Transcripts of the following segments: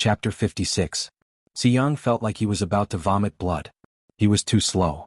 Chapter 56. Jianghu felt like he was about to vomit blood. He was too slow.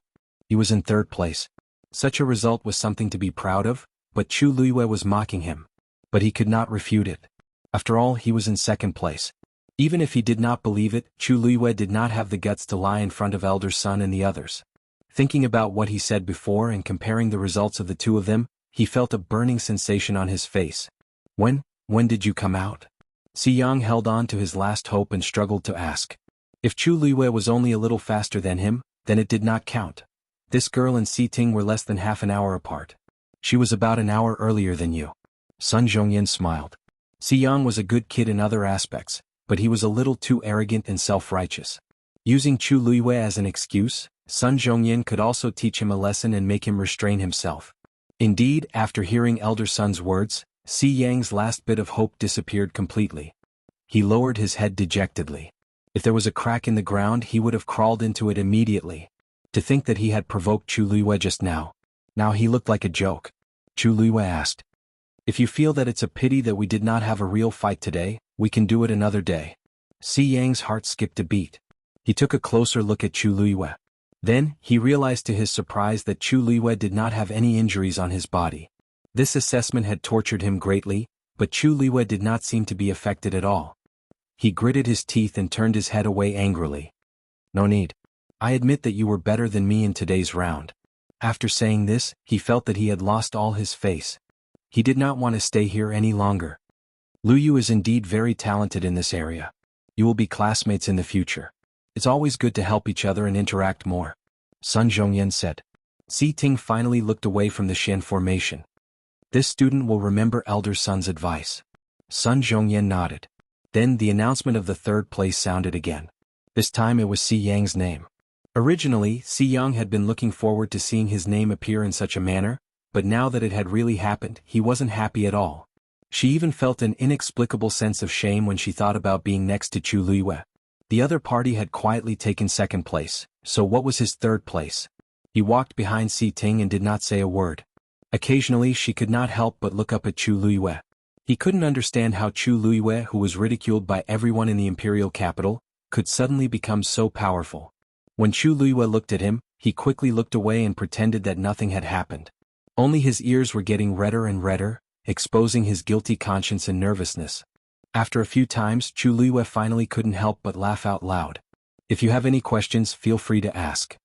He was in third place. Such a result was something to be proud of, but Chu Luiyue was mocking him. But he could not refute it. After all, he was in second place. Even if he did not believe it, Chu Luiyue did not have the guts to lie in front of Elder Sun and the others. Thinking about what he said before and comparing the results of the two of them, he felt a burning sensation on his face. When did you come out? Jianghu held on to his last hope and struggled to ask. If Chu Luiyue was only a little faster than him, then it did not count. This girl and Si Ting were less than half an hour apart. She was about an hour earlier than you. Sun Zhongyan smiled. Jianghu was a good kid in other aspects, but he was a little too arrogant and self-righteous. Using Chu Luiyue as an excuse, Sun Zhongyan could also teach him a lesson and make him restrain himself. Indeed, after hearing Elder Sun's words, Si Yang's last bit of hope disappeared completely. He lowered his head dejectedly. If there was a crack in the ground, he would have crawled into it immediately. To think that he had provoked Chu Luiyue just now. Now he looked like a joke. Chu Luiyue asked. If you feel that it's a pity that we did not have a real fight today, we can do it another day. Si Yang's heart skipped a beat. He took a closer look at Chu Luiyue. Then, he realized to his surprise that Chu Luiyue did not have any injuries on his body. This assessment had tortured him greatly, but Chu Luiyue did not seem to be affected at all. He gritted his teeth and turned his head away angrily. No need. I admit that you were better than me in today's round. After saying this, he felt that he had lost all his face. He did not want to stay here any longer. Lu Yu is indeed very talented in this area. You will be classmates in the future. It's always good to help each other and interact more. Sun Zhongyan said. Si Ting finally looked away from the Shen formation. This student will remember Elder Sun's advice. Sun Zhongyan nodded. Then the announcement of the third place sounded again. This time it was Si Yang's name. Originally, Jianghu had been looking forward to seeing his name appear in such a manner, but now that it had really happened, he wasn't happy at all. She even felt an inexplicable sense of shame when she thought about being next to Chu Luiyue. The other party had quietly taken second place, so what was his third place? He walked behind Si Ting and did not say a word. Occasionally she could not help but look up at Chu Luiyue. He couldn't understand how Chu Luiyue, who was ridiculed by everyone in the imperial capital, could suddenly become so powerful. When Chu Luiyue looked at him, he quickly looked away and pretended that nothing had happened. Only his ears were getting redder and redder, exposing his guilty conscience and nervousness. After a few times, Chu Luiyue finally couldn't help but laugh out loud. If you have any questions, feel free to ask.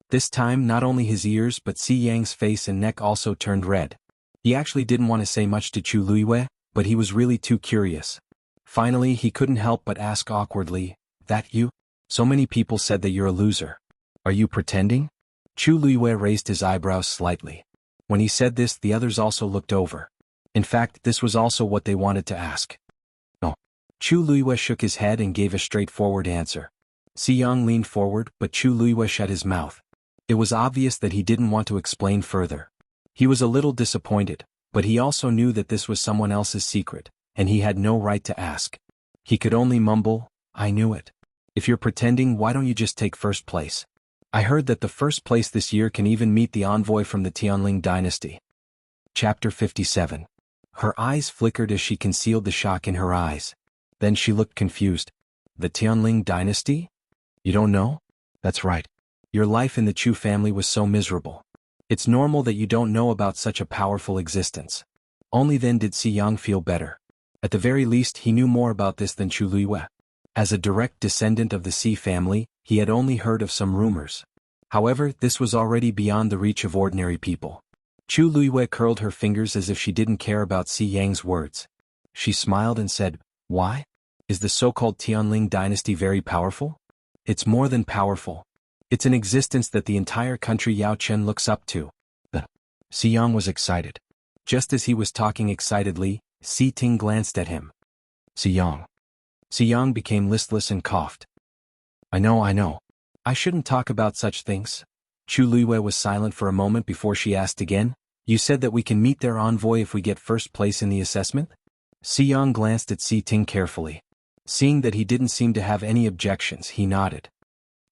This time not only his ears but Si Yang's face and neck also turned red. He actually didn't want to say much to Chu Luiyue, but he was really too curious. Finally he couldn't help but ask awkwardly, "That you? So many people said that you're a loser. Are you pretending?" Chu Luiyue raised his eyebrows slightly. When he said this, the others also looked over. In fact, this was also what they wanted to ask. No. Chu Luiyue shook his head and gave a straightforward answer. Jianghu leaned forward, but Chu Luiyue shut his mouth. It was obvious that he didn't want to explain further. He was a little disappointed, but he also knew that this was someone else's secret, and he had no right to ask. He could only mumble, "I knew it. If you're pretending, why don't you just take first place? I heard that the first place this year can even meet the envoy from the Tianling dynasty." Chapter 57. Her eyes flickered as she concealed the shock in her eyes. Then she looked confused. The Tianling dynasty? You don't know? That's right. Your life in the Chu family was so miserable. It's normal that you don't know about such a powerful existence. Only then did Jianghu feel better. At the very least he knew more about this than Chu Luiyue. As a direct descendant of the Si family, he had only heard of some rumors. However, this was already beyond the reach of ordinary people. Chu Luiyue curled her fingers as if she didn't care about Si Yang's words. She smiled and said, "Why? Is the so-called Tianling dynasty very powerful?" "It's more than powerful. It's an existence that the entire country Yao Chen looks up to." Jianghu was excited. Just as he was talking excitedly, Si Ting glanced at him. "Jianghu." Jianghu became listless and coughed. I know. I shouldn't talk about such things." Chu Luiyue was silent for a moment before she asked again, "You said that we can meet their envoy if we get first place in the assessment?" Jianghu glanced at Si Ting carefully. Seeing that he didn't seem to have any objections, he nodded.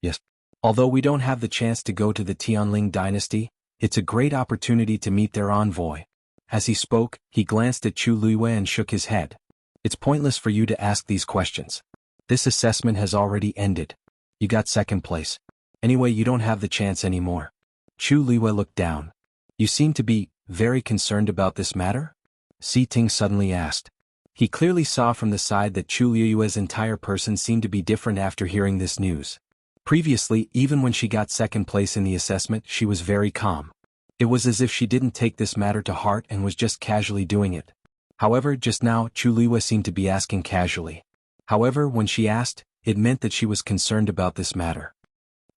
"Yes. Although we don't have the chance to go to the Tianling dynasty, it's a great opportunity to meet their envoy." As he spoke, he glanced at Chu Luiyue and shook his head. "It's pointless for you to ask these questions. This assessment has already ended. You got second place. Anyway, you don't have the chance anymore. Chu Liwei looked down. You seem to be very concerned about this matter? Si Ting suddenly asked. He clearly saw from the side that Chu Liwei's entire person seemed to be different after hearing this news. Previously, even when she got second place in the assessment, she was very calm. It was as if she didn't take this matter to heart and was just casually doing it. However, just now, Chu Liwei seemed to be asking casually. However, when she asked, it meant that she was concerned about this matter.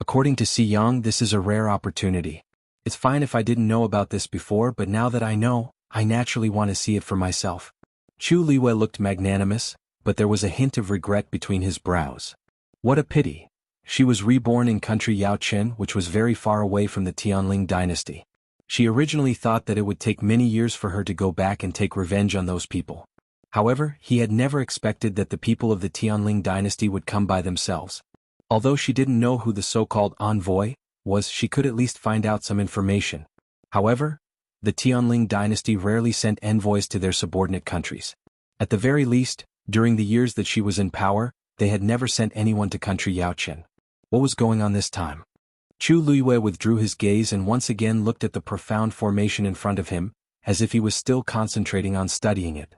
According to Si Yang, this is a rare opportunity. It's fine if I didn't know about this before, but now that I know, I naturally want to see it for myself. Chu Liwei looked magnanimous, but there was a hint of regret between his brows. What a pity. She was reborn in country Yaochen, which was very far away from the Tianling dynasty. She originally thought that it would take many years for her to go back and take revenge on those people. However, he had never expected that the people of the Tianling dynasty would come by themselves. Although she didn't know who the so-called envoy was, she could at least find out some information. However, the Tianling dynasty rarely sent envoys to their subordinate countries. At the very least, during the years that she was in power, they had never sent anyone to country Yaochen. What was going on this time? Chu Liwei withdrew his gaze and once again looked at the profound formation in front of him, as if he was still concentrating on studying it.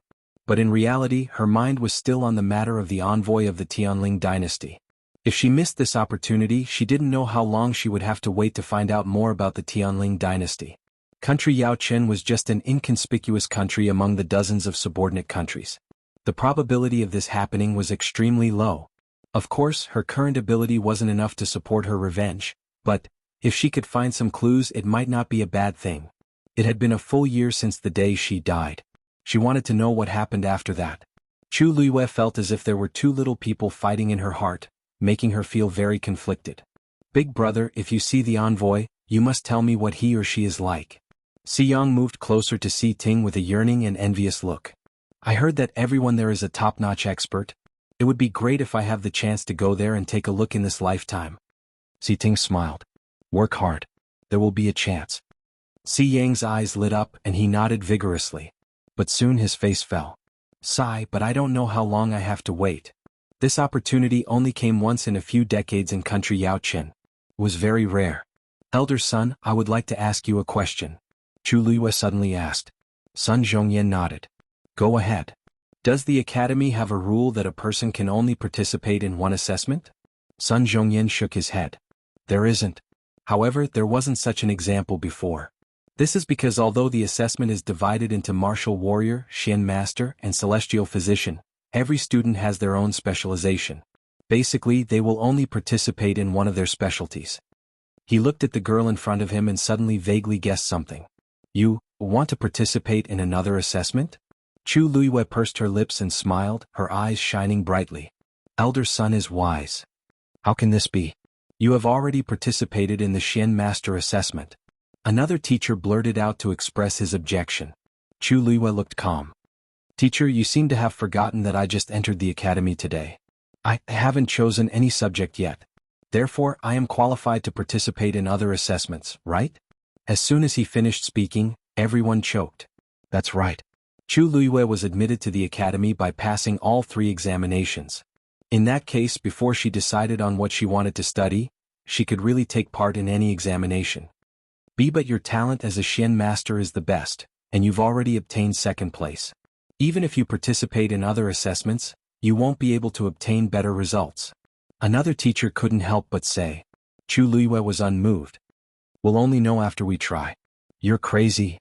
But in reality, her mind was still on the matter of the envoy of the Tianling dynasty. If she missed this opportunity, she didn't know how long she would have to wait to find out more about the Tianling dynasty. Country Yaochen was just an inconspicuous country among the dozens of subordinate countries. The probability of this happening was extremely low. Of course, her current ability wasn't enough to support her revenge, but if she could find some clues, it might not be a bad thing. It had been a full year since the day she died. She wanted to know what happened after that. Chu Liwei felt as if there were two little people fighting in her heart, making her feel very conflicted. Big brother, if you see the envoy, you must tell me what he or she is like. Si Yang moved closer to Si Ting with a yearning and envious look. I heard that everyone there is a top-notch expert. It would be great if I have the chance to go there and take a look in this lifetime. Si Ting smiled. Work hard. There will be a chance. Si Yang's eyes lit up and he nodded vigorously. But soon his face fell. Sigh, but I don't know how long I have to wait. This opportunity only came once in a few decades in country Yaochen. It was very rare. Elder son, I would like to ask you a question. Chu Liwei suddenly asked. Sun Zhongyan nodded. Go ahead. Does the academy have a rule that a person can only participate in one assessment? Sun Zhongyan shook his head. There isn't. However, there wasn't such an example before. This is because although the assessment is divided into martial warrior, Xian master, and celestial physician, every student has their own specialization. Basically, they will only participate in one of their specialties. He looked at the girl in front of him and suddenly vaguely guessed something. You want to participate in another assessment? Chu Liwei pursed her lips and smiled, her eyes shining brightly. Elder son is wise. How can this be? You have already participated in the Xian master assessment. Another teacher blurted out to express his objection. Chu Liwei looked calm. Teacher, you seem to have forgotten that I just entered the academy today. I haven't chosen any subject yet. Therefore, I am qualified to participate in other assessments, right? As soon as he finished speaking, everyone choked. That's right. Chu Liwei was admitted to the academy by passing all 3 examinations. In that case, before she decided on what she wanted to study, she could really take part in any examination. But your talent as a Xian master is the best, and you've already obtained second place. Even if you participate in other assessments, you won't be able to obtain better results. Another teacher couldn't help but say. Chu Liwei was unmoved. We'll only know after we try. You're crazy.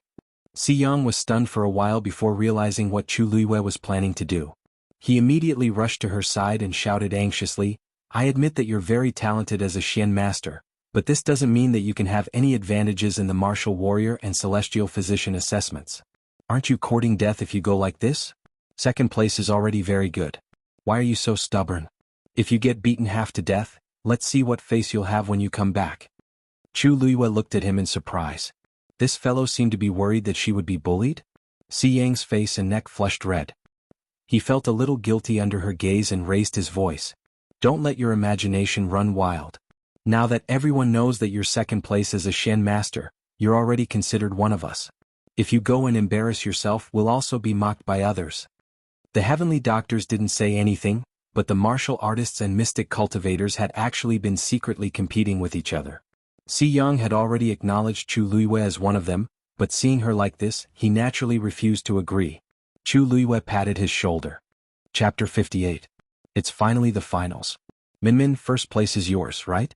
Si Yang was stunned for a while before realizing what Chu Liwei was planning to do. He immediately rushed to her side and shouted anxiously, I admit that you're very talented as a Xian master, but this doesn't mean that you can have any advantages in the martial warrior and celestial physician assessments. Aren't you courting death if you go like this? Second place is already very good. Why are you so stubborn? If you get beaten half to death, let's see what face you'll have when you come back. Chu Liwei looked at him in surprise. This fellow seemed to be worried that she would be bullied? Si Yang's face and neck flushed red. He felt a little guilty under her gaze and raised his voice. Don't let your imagination run wild. Now that everyone knows that you're second place as a Xian master, you're already considered one of us. If you go and embarrass yourself, we'll also be mocked by others. The heavenly doctors didn't say anything, but the martial artists and mystic cultivators had actually been secretly competing with each other. Yang had already acknowledged Chu Luiyue as one of them, but seeing her like this, he naturally refused to agree. Chu Luiyue patted his shoulder. Chapter 58. It's finally the finals. Minmin, first place is yours, right?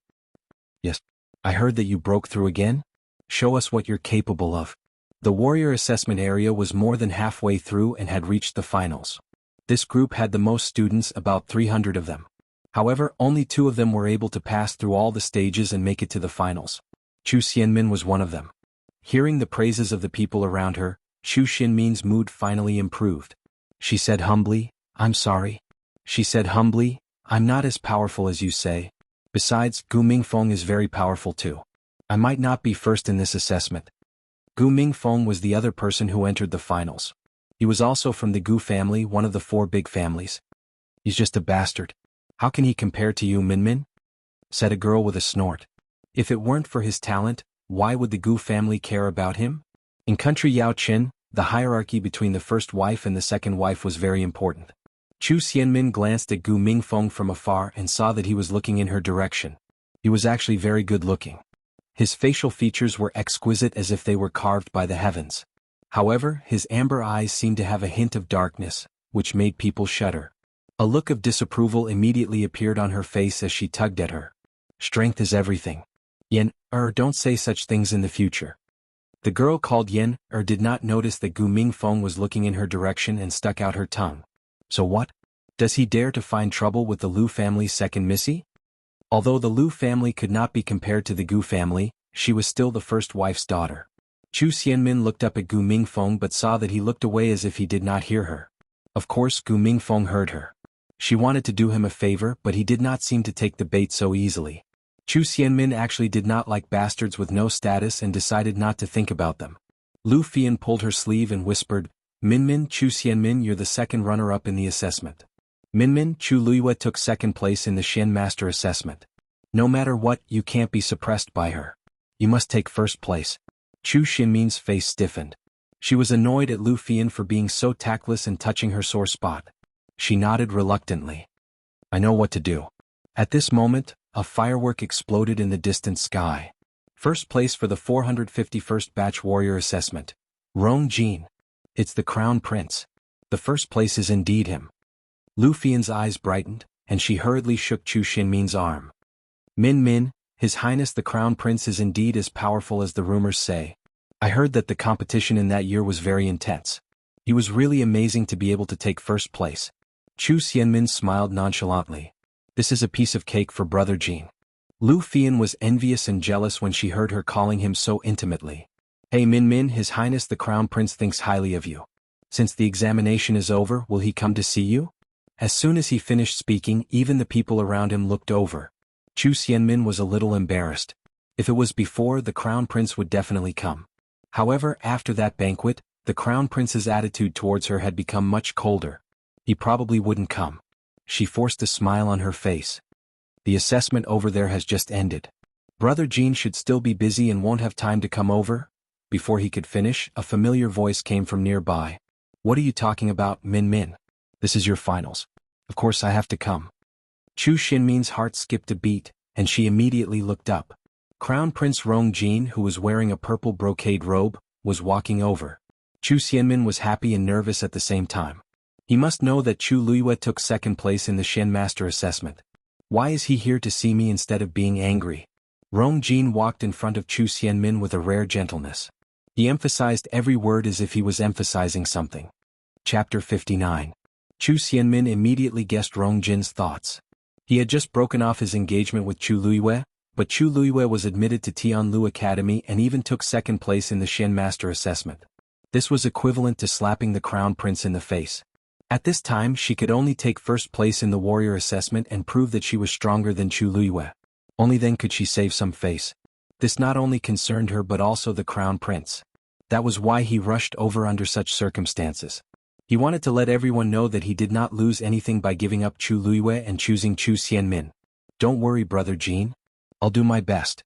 Yes. I heard that you broke through again? Show us what you're capable of. The warrior assessment area was more than halfway through and had reached the finals. This group had the most students, about 300 of them. However, only 2 of them were able to pass through all the stages and make it to the finals. Chu Xianmin was one of them. Hearing the praises of the people around her, Chu Xianmin's mood finally improved. She said humbly, "I'm sorry." She said humbly, "I'm not as powerful as you say. Besides, Gu Mingfeng is very powerful too. I might not be first in this assessment." Gu Mingfeng was the other person who entered the finals. He was also from the Gu family, one of the 4 big families. "He's just a bastard. How can he compare to you, Minmin?" said a girl with a snort. If it weren't for his talent, why would the Gu family care about him? In country Yaoqin, the hierarchy between the first wife and the second wife was very important. Chu Xianmin glanced at Gu Mingfeng from afar and saw that he was looking in her direction. He was actually very good looking. His facial features were exquisite as if they were carved by the heavens. However, his amber eyes seemed to have a hint of darkness, which made people shudder. A look of disapproval immediately appeared on her face as she tugged at her. "Strength is everything. Yen, don't say such things in the future." The girl called Yen, did not notice that Gu Mingfeng was looking in her direction and stuck out her tongue. "So what? Does he dare to find trouble with the Lu family's second missy?" Although the Lu family could not be compared to the Gu family, she was still the first wife's daughter. Chu Xianmin looked up at Gu Mingfeng but saw that he looked away as if he did not hear her. Of course Gu Mingfeng heard her. She wanted to do him a favor, but he did not seem to take the bait so easily. Chu Xianmin actually did not like bastards with no status and decided not to think about them. Lu Fian pulled her sleeve and whispered, "Minmin, Chu Xianmin, you're the second runner-up in the assessment." Minmin, Chu Luiyue took second place in the Shen Master assessment. No matter what, you can't be suppressed by her. You must take first place. Chu Xianmin's face stiffened. She was annoyed at Lu Fian for being so tactless and touching her sore spot. She nodded reluctantly. "I know what to do." At this moment, a firework exploded in the distant sky. First place for the 451st Batch Warrior Assessment. Rong Jin. It's the Crown Prince. The first place is indeed him. Lu Fian's eyes brightened, and she hurriedly shook Chu Xianmin's arm. Min, His Highness the Crown Prince is indeed as powerful as the rumors say. I heard that the competition in that year was very intense. He was really amazing to be able to take first place. Chu Xianmin smiled nonchalantly. This is a piece of cake for Brother Jin. Lu Fian was envious and jealous when she heard her calling him so intimately. Hey Min, His Highness the Crown Prince thinks highly of you. Since the examination is over, will he come to see you? As soon as he finished speaking, even the people around him looked over. Chu Xianmin was a little embarrassed. If it was before, the Crown Prince would definitely come. However, after that banquet, the Crown Prince's attitude towards her had become much colder. He probably wouldn't come. She forced a smile on her face. The assessment over there has just ended. Brother Jin should still be busy and won't have time to come over? Before he could finish, a familiar voice came from nearby. What are you talking about, Min? This is your finals. Of course I have to come. Chu Xianmin's heart skipped a beat, and she immediately looked up. Crown Prince Rong Jin, who was wearing a purple brocade robe, was walking over. Chu Xianmin was happy and nervous at the same time. He must know that Chu Luiyue took second place in the Shen Master assessment. Why is he here to see me instead of being angry? Rong Jin walked in front of Chu Xianmin with a rare gentleness. He emphasized every word as if he was emphasizing something. Chapter 59. Chu Xianmin immediately guessed Rong Jin's thoughts. He had just broken off his engagement with Chu Luiyue, but Chu Luiyue was admitted to Tianlu Academy and even took second place in the Shen Master assessment. This was equivalent to slapping the Crown Prince in the face. At this time she could only take first place in the warrior assessment and prove that she was stronger than Chu Luiyue. Only then could she save some face. This not only concerned her but also the Crown Prince. That was why he rushed over under such circumstances. He wanted to let everyone know that he did not lose anything by giving up Chu Luiyue and choosing Chu Xianmin. Don't worry, Brother Jin. I'll do my best.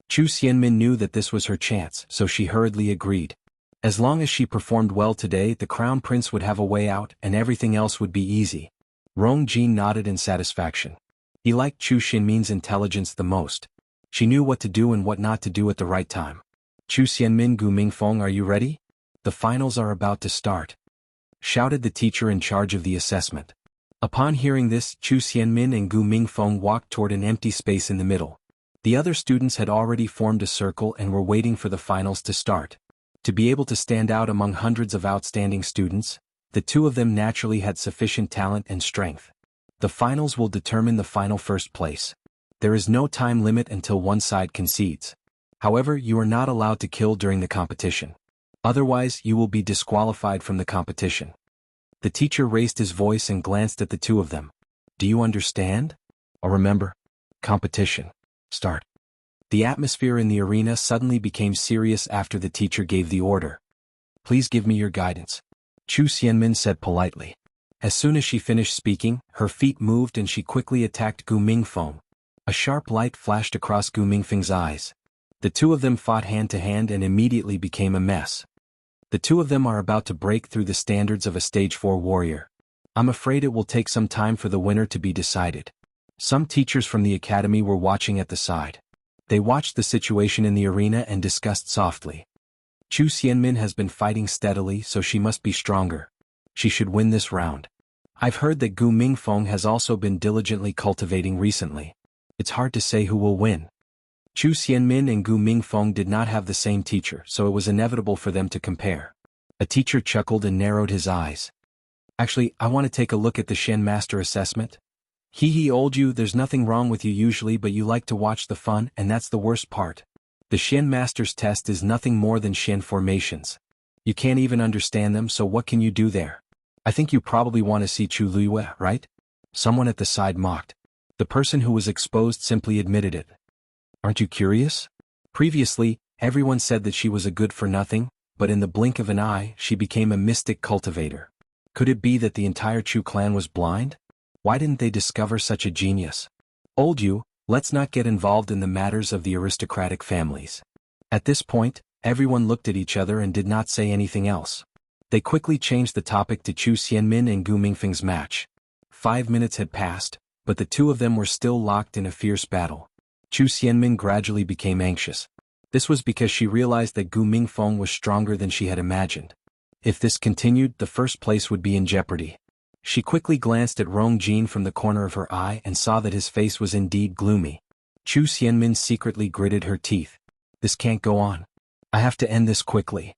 Chu Xianmin knew that this was her chance, so she hurriedly agreed. As long as she performed well today, the Crown Prince would have a way out and everything else would be easy. Rong Jin nodded in satisfaction. He liked Chu Xianmin's intelligence the most. She knew what to do and what not to do at the right time. Chu Xianmin, Gu Mingfeng, are you ready? The finals are about to start, shouted the teacher in charge of the assessment. Upon hearing this, Chu Xianmin and Gu Mingfeng walked toward an empty space in the middle. The other students had already formed a circle and were waiting for the finals to start. To be able to stand out among hundreds of outstanding students, the two of them naturally had sufficient talent and strength. The finals will determine the final first place. There is no time limit until one side concedes. However, you are not allowed to kill during the competition. Otherwise, you will be disqualified from the competition. The teacher raised his voice and glanced at the two of them. Do you understand? Or remember? Competition. Start. The atmosphere in the arena suddenly became serious after the teacher gave the order. Please give me your guidance, Chu Xianmin said politely. As soon as she finished speaking, her feet moved and she quickly attacked Gu Mingfeng. A sharp light flashed across Gu Mingfeng's eyes. The two of them fought hand to hand and immediately became a mess. The two of them are about to break through the standards of a stage 4 warrior. I'm afraid it will take some time for the winner to be decided. Some teachers from the academy were watching at the side. They watched the situation in the arena and discussed softly. Chu Xianmin has been fighting steadily, so she must be stronger. She should win this round. I've heard that Gu Mingfeng has also been diligently cultivating recently. It's hard to say who will win. Chu Xianmin and Gu Mingfeng did not have the same teacher, so it was inevitable for them to compare. A teacher chuckled and narrowed his eyes. Actually, I want to take a look at the Shen Master assessment. He old you, there's nothing wrong with you usually, but you like to watch the fun, and that's the worst part. The Shen Master's test is nothing more than Shen formations. You can't even understand them, so what can you do there? I think you probably want to see Chu Luiyue, right? Someone at the side mocked. The person who was exposed simply admitted it. Aren't you curious? Previously, everyone said that she was a good-for-nothing, but in the blink of an eye, she became a mystic cultivator. Could it be that the entire Chu clan was blind? Why didn't they discover such a genius? Old you, let's not get involved in the matters of the aristocratic families. At this point, everyone looked at each other and did not say anything else. They quickly changed the topic to Chu Xianmin and Gu Mingfeng's match. 5 minutes had passed, but the two of them were still locked in a fierce battle. Chu Xianmin gradually became anxious. This was because she realized that Gu Mingfeng was stronger than she had imagined. If this continued, the first place would be in jeopardy. She quickly glanced at Rong Jin from the corner of her eye and saw that his face was indeed gloomy. Chu Xianmin secretly gritted her teeth. This can't go on. I have to end this quickly.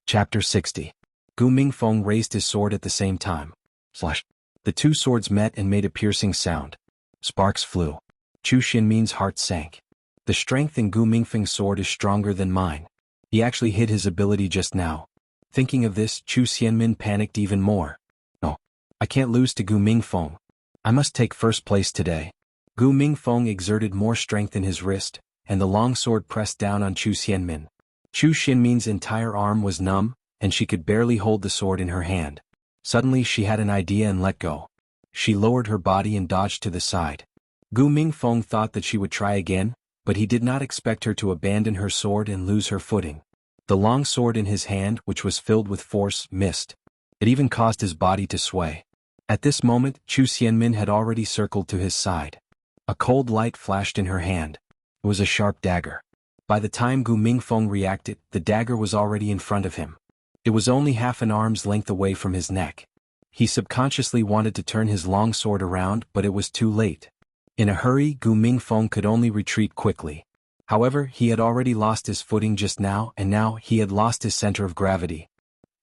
Chapter 60. Gu Mingfeng raised his sword at the same time. Slash. The two swords met and made a piercing sound. Sparks flew. Chu Xianmin's heart sank. The strength in Gu Mingfeng's sword is stronger than mine. He actually hid his ability just now. Thinking of this, Chu Xianmin panicked even more. No. I can't lose to Gu Mingfeng. I must take first place today. Gu Mingfeng exerted more strength in his wrist, and the long sword pressed down on Chu Xianmin. Chu Xianmin's entire arm was numb, and she could barely hold the sword in her hand. Suddenly she had an idea and let go. She lowered her body and dodged to the side. Gu Mingfeng thought that she would try again, but he did not expect her to abandon her sword and lose her footing. The long sword in his hand, which was filled with force, missed. It even caused his body to sway. At this moment, Chu Xianmin had already circled to his side. A cold light flashed in her hand. It was a sharp dagger. By the time Gu Mingfeng reacted, the dagger was already in front of him. It was only half an arm's length away from his neck. He subconsciously wanted to turn his long sword around, but it was too late. In a hurry, Gu Mingfeng could only retreat quickly. However, he had already lost his footing just now, and now he had lost his center of gravity.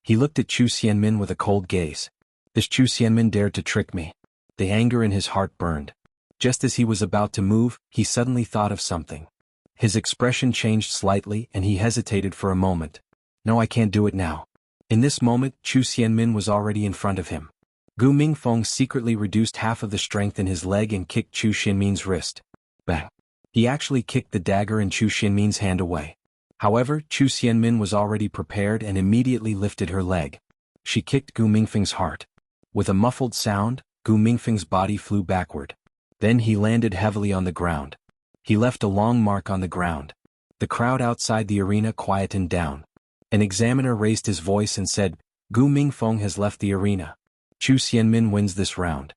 He looked at Chu Xianmin with a cold gaze. This Chu Xianmin dared to trick me. The anger in his heart burned. Just as he was about to move, he suddenly thought of something. His expression changed slightly and he hesitated for a moment. No, I can't do it now. In this moment, Chu Xianmin was already in front of him. Gu Mingfeng secretly reduced half of the strength in his leg and kicked Chu Xianmin's wrist. Bang! He actually kicked the dagger in Chu Xianmin's hand away. However, Chu Xianmin was already prepared and immediately lifted her leg. She kicked Gu Mingfeng's heart. With a muffled sound, Gu Mingfeng's body flew backward. Then he landed heavily on the ground. He left a long mark on the ground. The crowd outside the arena quietened down. An examiner raised his voice and said, Gu Mingfeng has left the arena. Chu Xianmin wins this round.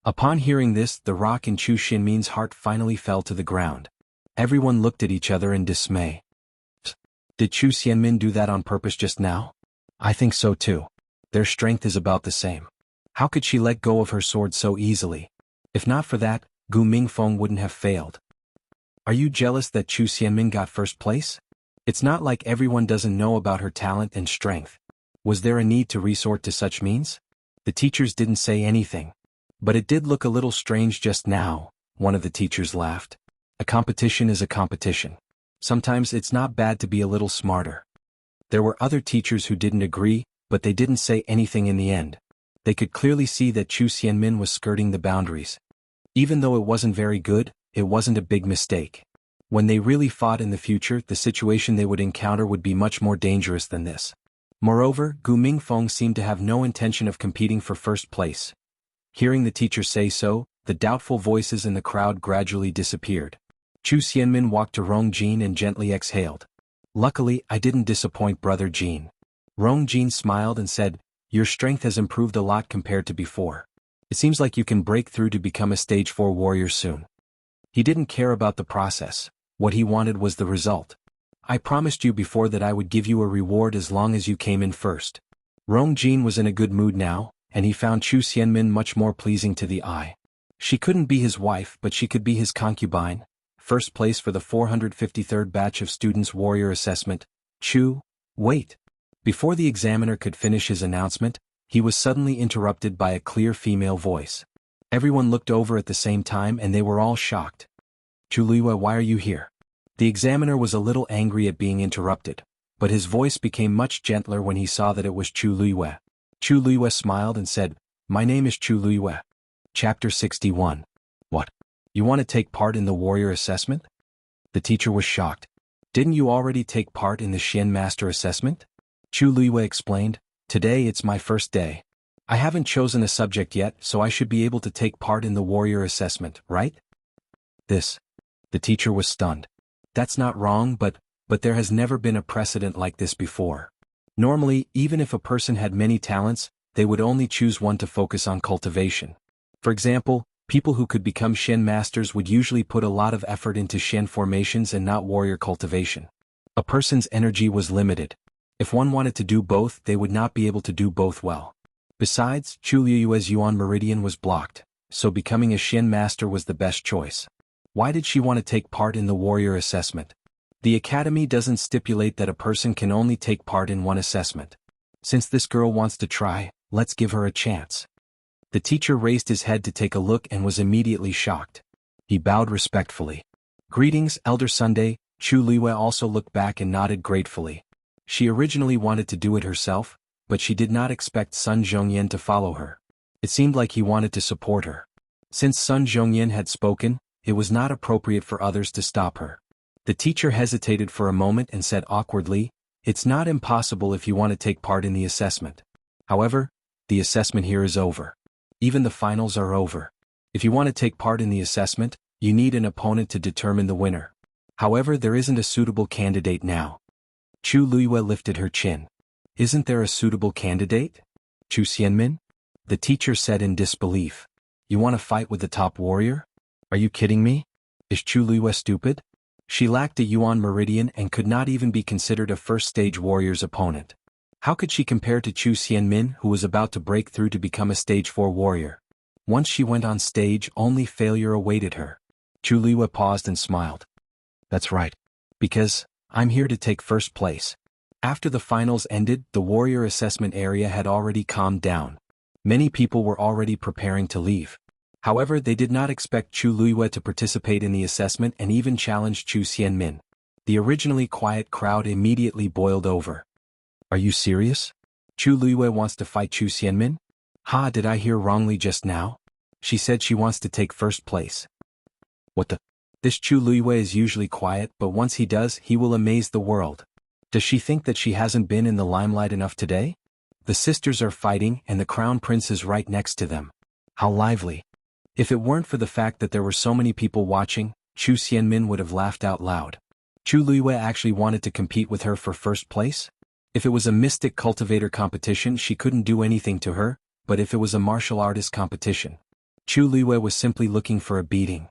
Upon hearing this, the rock in Chu Xianmin's heart finally fell to the ground. Everyone looked at each other in dismay. Did Chu Xianmin do that on purpose just now? I think so too. Their strength is about the same. How could she let go of her sword so easily? If not for that, Gu Mingfeng wouldn't have failed. Are you jealous that Chu Xianmin got first place? It's not like everyone doesn't know about her talent and strength. Was there a need to resort to such means? The teachers didn't say anything. But it did look a little strange just now, one of the teachers laughed. A competition is a competition. Sometimes it's not bad to be a little smarter. There were other teachers who didn't agree, but they didn't say anything in the end. They could clearly see that Chu Xianmin was skirting the boundaries. Even though it wasn't very good, it wasn't a big mistake. When they really fought in the future, the situation they would encounter would be much more dangerous than this. Moreover, Gu Mingfeng seemed to have no intention of competing for first place. Hearing the teacher say so, the doubtful voices in the crowd gradually disappeared. Chu Xianmin walked to Rong Jin and gently exhaled. Luckily, I didn't disappoint Brother Jin. Rong Jin smiled and said, your strength has improved a lot compared to before. It seems like you can break through to become a stage 4 warrior soon. He didn't care about the process. What he wanted was the result. I promised you before that I would give you a reward as long as you came in first. Rong Jin was in a good mood now, and he found Chu Xianmin much more pleasing to the eye. She couldn't be his wife, but she could be his concubine. First place for the 453rd batch of students' warrior assessment. Chu, wait. Before the examiner could finish his announcement, he was suddenly interrupted by a clear female voice. Everyone looked over at the same time and they were all shocked. Chu Luiyue, why are you here? The examiner was a little angry at being interrupted, but his voice became much gentler when he saw that it was Chu Luiyue. Chu Luiyue smiled and said, my name is Chu Luiyue. Chapter 61. What? You want to take part in the warrior assessment? The teacher was shocked. Didn't you already take part in the Xian Master assessment? Chu Luiyue explained, today it's my first day. I haven't chosen a subject yet, so I should be able to take part in the warrior assessment, right? The teacher was stunned. That's not wrong, but there has never been a precedent like this before. Normally, even if a person had many talents, they would only choose one to focus on cultivation. For example, people who could become Xian masters would usually put a lot of effort into Xian formations and not warrior cultivation. A person's energy was limited. If one wanted to do both, they would not be able to do both well. Besides, Chu Liyue's Yuan meridian was blocked, so becoming a Xian master was the best choice. Why did she want to take part in the warrior assessment? The academy doesn't stipulate that a person can only take part in one assessment. Since this girl wants to try, let's give her a chance. The teacher raised his head to take a look and was immediately shocked. He bowed respectfully. Greetings, Elder Sunday. Chu Liyue also looked back and nodded gratefully. She originally wanted to do it herself, but she did not expect Sun Zhongyan to follow her. It seemed like he wanted to support her. Since Sun Zhongyan had spoken, it was not appropriate for others to stop her. The teacher hesitated for a moment and said awkwardly, it's not impossible if you want to take part in the assessment. However, the assessment here is over. Even the finals are over. If you want to take part in the assessment, you need an opponent to determine the winner. However, there isn't a suitable candidate now. Chu Liyue lifted her chin. Isn't there a suitable candidate? Chu Xianmin? The teacher said in disbelief. You want to fight with the top warrior? Are you kidding me? Is Chu Liyue stupid? She lacked a Yuan meridian and could not even be considered a first-stage warrior's opponent. How could she compare to Chu Xianmin, who was about to break through to become a stage 4 warrior? Once she went on stage, only failure awaited her. Chu Liyue paused and smiled. That's right. Because I'm here to take first place. After the finals ended, the warrior assessment area had already calmed down. Many people were already preparing to leave. However, they did not expect Chu Liyue to participate in the assessment and even challenge Chu Xianmin. The originally quiet crowd immediately boiled over. Are you serious? Chu Liyue wants to fight Chu Xianmin? Ha, did I hear wrongly just now? She said she wants to take first place. What the? This Chu Liyue is usually quiet, but once he does, he will amaze the world. Does she think that she hasn't been in the limelight enough today? The sisters are fighting and the crown prince is right next to them. How lively. If it weren't for the fact that there were so many people watching, Chu Xianmin would have laughed out loud. Chu Liyue actually wanted to compete with her for first place? If it was a mystic cultivator competition, she couldn't do anything to her, but if it was a martial artist competition, Chu Luiyue was simply looking for a beating.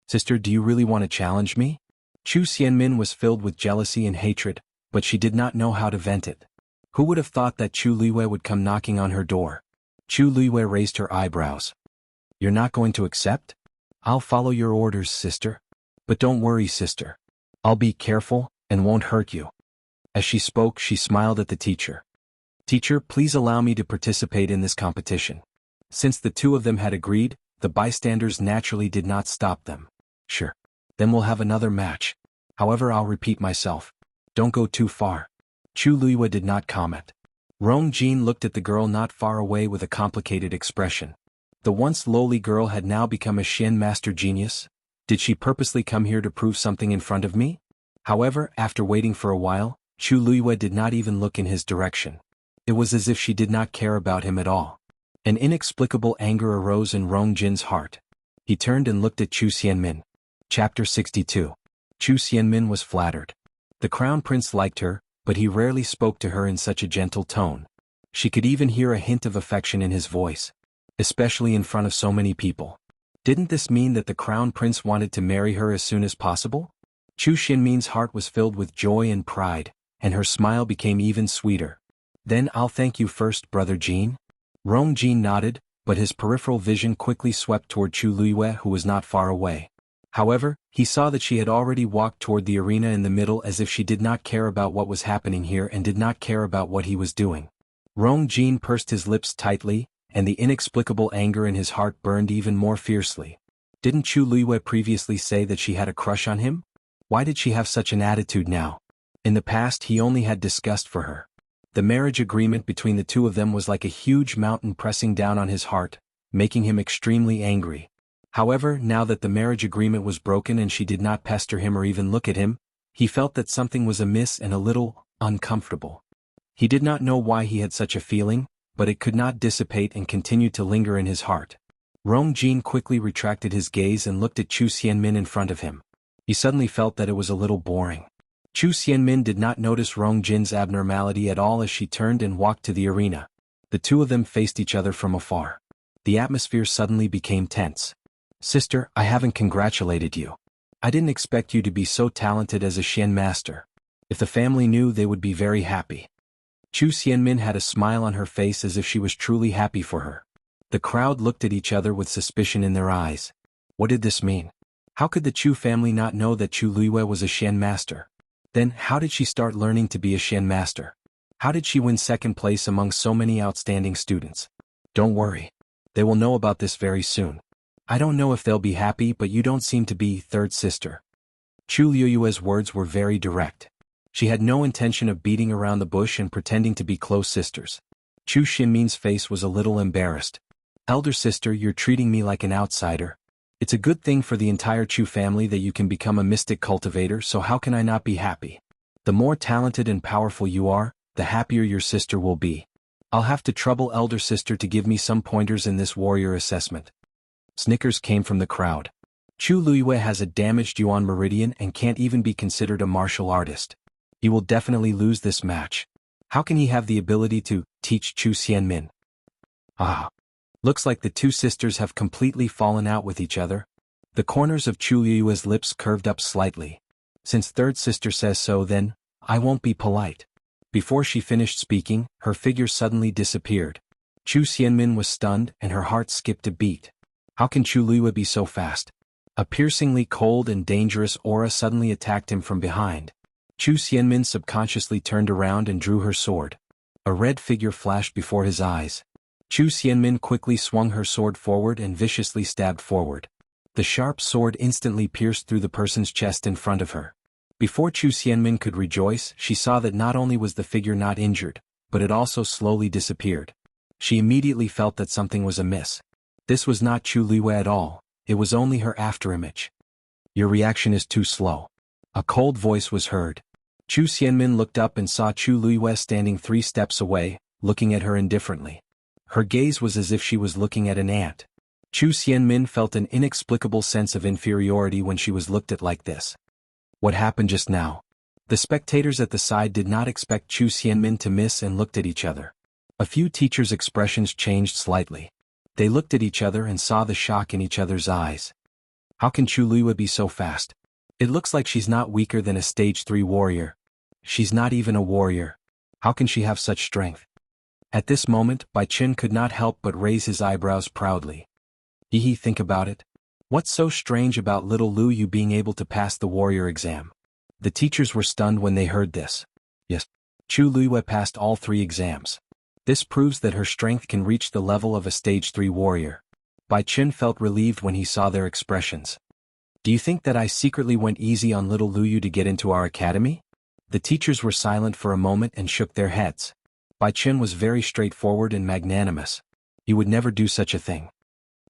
Sister, do you really want to challenge me? Chu Xianmin was filled with jealousy and hatred, but she did not know how to vent it. Who would have thought that Chu Luiyue would come knocking on her door? Chu Luiyue raised her eyebrows. You're not going to accept? I'll follow your orders, sister. But don't worry, sister. I'll be careful, and won't hurt you. As she spoke, she smiled at the teacher. Teacher, please allow me to participate in this competition. Since the two of them had agreed, the bystanders naturally did not stop them. Sure. Then we'll have another match. However, I'll repeat myself. Don't go too far. Chu Luiyue did not comment. Rong Jin looked at the girl not far away with a complicated expression. The once lowly girl had now become a Xian master genius? Did she purposely come here to prove something in front of me? However, after waiting for a while, Chu Luiyue did not even look in his direction. It was as if she did not care about him at all. An inexplicable anger arose in Rong Jin's heart. He turned and looked at Chu Xianmin. Chapter 62. Chu Xianmin was flattered. The crown prince liked her, but he rarely spoke to her in such a gentle tone. She could even hear a hint of affection in his voice. Especially in front of so many people. Didn't this mean that the crown prince wanted to marry her as soon as possible? Chu Xianmin's heart was filled with joy and pride, and her smile became even sweeter. Then I'll thank you first, brother Jin. Rong Jin nodded, but his peripheral vision quickly swept toward Chu Luiyue, who was not far away. However, he saw that she had already walked toward the arena in the middle as if she did not care about what was happening here and did not care about what he was doing. Rong Jin pursed his lips tightly, and the inexplicable anger in his heart burned even more fiercely. Didn't Chu Luiyue previously say that she had a crush on him? Why did she have such an attitude now? In the past he only had disgust for her. The marriage agreement between the two of them was like a huge mountain pressing down on his heart, making him extremely angry. However, now that the marriage agreement was broken and she did not pester him or even look at him, he felt that something was amiss and a little uncomfortable. He did not know why he had such a feeling, but it could not dissipate and continued to linger in his heart. Rong Jin quickly retracted his gaze and looked at Chu Xianmin in front of him. He suddenly felt that it was a little boring. Chu Xianmin did not notice Rong Jin's abnormality at all as she turned and walked to the arena. The two of them faced each other from afar. The atmosphere suddenly became tense. Sister, I haven't congratulated you. I didn't expect you to be so talented as a Xian master. If the family knew, they would be very happy. Chu Xianmin had a smile on her face as if she was truly happy for her. The crowd looked at each other with suspicion in their eyes. What did this mean? How could the Chu family not know that Chu Luiyue was a Xian master? Then, how did she start learning to be a Xian master? How did she win second place among so many outstanding students? Don't worry. They will know about this very soon. I don't know if they'll be happy, but you don't seem to be, third sister. Chu Luiyue's words were very direct. She had no intention of beating around the bush and pretending to be close sisters. Chu Xianmin's face was a little embarrassed. Elder sister, you're treating me like an outsider. It's a good thing for the entire Chu family that you can become a mystic cultivator, so how can I not be happy? The more talented and powerful you are, the happier your sister will be. I'll have to trouble elder sister to give me some pointers in this warrior assessment. Snickers came from the crowd. Chu Luiyue has a damaged Yuan meridian and can't even be considered a martial artist. He will definitely lose this match. How can he have the ability to teach Chu Xianmin? Ah. Looks like the two sisters have completely fallen out with each other. The corners of Chu Luiyue's lips curved up slightly. Since third sister says so, then I won't be polite. Before she finished speaking, her figure suddenly disappeared. Chu Xianmin was stunned and her heart skipped a beat. How can Chu Luiyue be so fast? A piercingly cold and dangerous aura suddenly attacked him from behind. Chu Xianmin subconsciously turned around and drew her sword. A red figure flashed before his eyes. Chu Xianmin quickly swung her sword forward and viciously stabbed forward. The sharp sword instantly pierced through the person's chest in front of her. Before Chu Xianmin could rejoice, she saw that not only was the figure not injured, but it also slowly disappeared. She immediately felt that something was amiss. This was not Chu Luiyue at all, it was only her afterimage. Your reaction is too slow. A cold voice was heard. Chu Xianmin looked up and saw Chu Luiyue standing 3 steps away, looking at her indifferently. Her gaze was as if she was looking at an ant. Chu Xianmin felt an inexplicable sense of inferiority when she was looked at like this. What happened just now? The spectators at the side did not expect Chu Xianmin to miss and looked at each other. A few teachers' expressions changed slightly. They looked at each other and saw the shock in each other's eyes. How can Chu Luiyue be so fast? It looks like she's not weaker than a stage 3 warrior. She's not even a warrior. How can she have such strength? At this moment, Bai Qin could not help but raise his eyebrows proudly. Hee, think about it. What's so strange about little Lu Yu being able to pass the warrior exam? The teachers were stunned when they heard this. Yes, Chu Luiyue passed all 3 exams. This proves that her strength can reach the level of a stage 3 warrior. Bai Qin felt relieved when he saw their expressions. Do you think that I secretly went easy on little Lu Yu to get into our academy? The teachers were silent for a moment and shook their heads. Bai Qin was very straightforward and magnanimous. He would never do such a thing.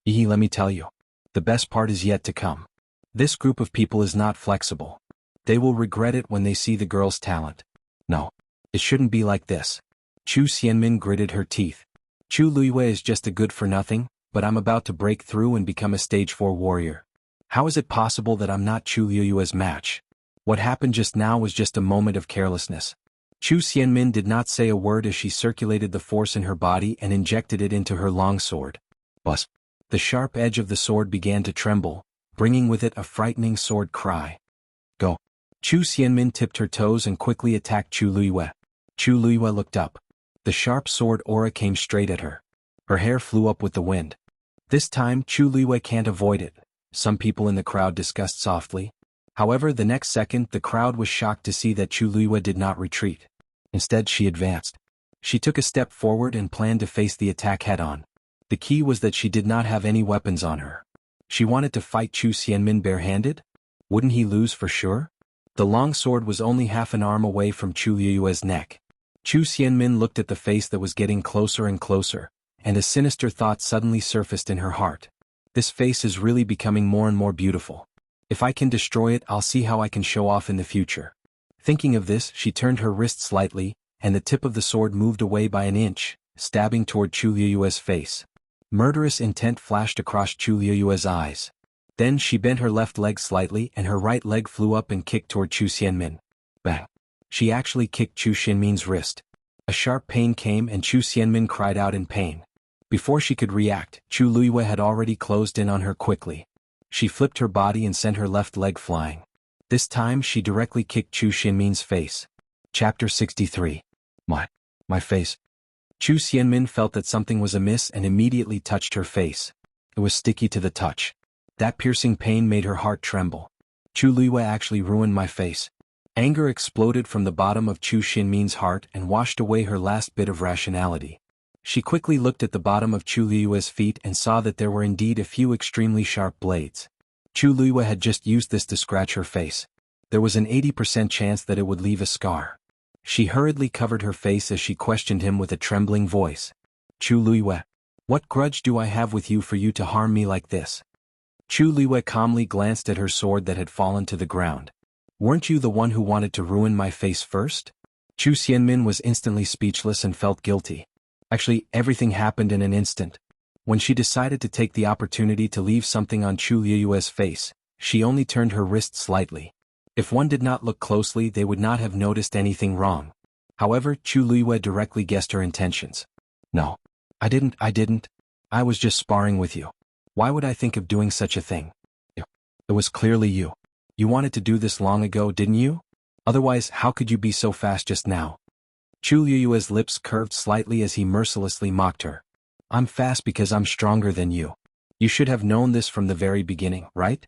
Let me tell you. The best part is yet to come. This group of people is not flexible. They will regret it when they see the girl's talent. No. It shouldn't be like this. Chu Xianmin gritted her teeth. Chu Luiyue is just a good-for-nothing, but I'm about to break through and become a stage 4 warrior. How is it possible that I'm not Chu Luiyue's match? What happened just now was just a moment of carelessness. Chu Xianmin did not say a word as she circulated the force in her body and injected it into her long sword. Buzz. The sharp edge of the sword began to tremble, bringing with it a frightening sword cry. Go. Chu Xianmin tipped her toes and quickly attacked Chu Luiyue. Chu Luiyue looked up. The sharp sword aura came straight at her. Her hair flew up with the wind. This time Chu Luiyue can't avoid it, some people in the crowd discussed softly. However, the next second the crowd was shocked to see that Chu Luiyue did not retreat. Instead she advanced. She took a step forward and planned to face the attack head-on. The key was that she did not have any weapons on her. She wanted to fight Chu Xianmin barehanded? Wouldn't he lose for sure? The long sword was only half an arm away from Chu Luiyue's neck. Chu Xianmin looked at the face that was getting closer and closer, and a sinister thought suddenly surfaced in her heart. This face is really becoming more and more beautiful. If I can destroy it, I'll see how I can show off in the future. Thinking of this, she turned her wrist slightly, and the tip of the sword moved away by an inch, stabbing toward Chu Luiyue's face. Murderous intent flashed across Chu Luiyue's eyes. Then she bent her left leg slightly and her right leg flew up and kicked toward Chu Xianmin. Bang! She actually kicked Chu Xianmin's wrist. A sharp pain came and Chu Xianmin cried out in pain. Before she could react, Chu Luiyue had already closed in on her quickly. She flipped her body and sent her left leg flying. This time she directly kicked Chu Xianmin's face. Chapter 63. My face. Chu Xianmin felt that something was amiss and immediately touched her face. It was sticky to the touch. That piercing pain made her heart tremble. Chu Luiyue actually ruined my face. Anger exploded from the bottom of Chu Xianmin's heart and washed away her last bit of rationality. She quickly looked at the bottom of Chu Luiyue's feet and saw that there were indeed a few extremely sharp blades. Chu Luiyue had just used this to scratch her face. There was an 80% chance that it would leave a scar. She hurriedly covered her face as she questioned him with a trembling voice. Chu Luiyue, what grudge do I have with you for you to harm me like this? Chu Luiyue calmly glanced at her sword that had fallen to the ground. Weren't you the one who wanted to ruin my face first? Chu Xianmin was instantly speechless and felt guilty. Actually, everything happened in an instant. When she decided to take the opportunity to leave something on Chu Luiyue's face, she only turned her wrist slightly. If one did not look closely, they would not have noticed anything wrong. However, Chu Luiyue directly guessed her intentions. No. I didn't. I was just sparring with you. Why would I think of doing such a thing? It was clearly you. You wanted to do this long ago, didn't you? Otherwise, how could you be so fast just now? Chu Luiyue's lips curved slightly as he mercilessly mocked her. I'm fast because I'm stronger than you. You should have known this from the very beginning, right?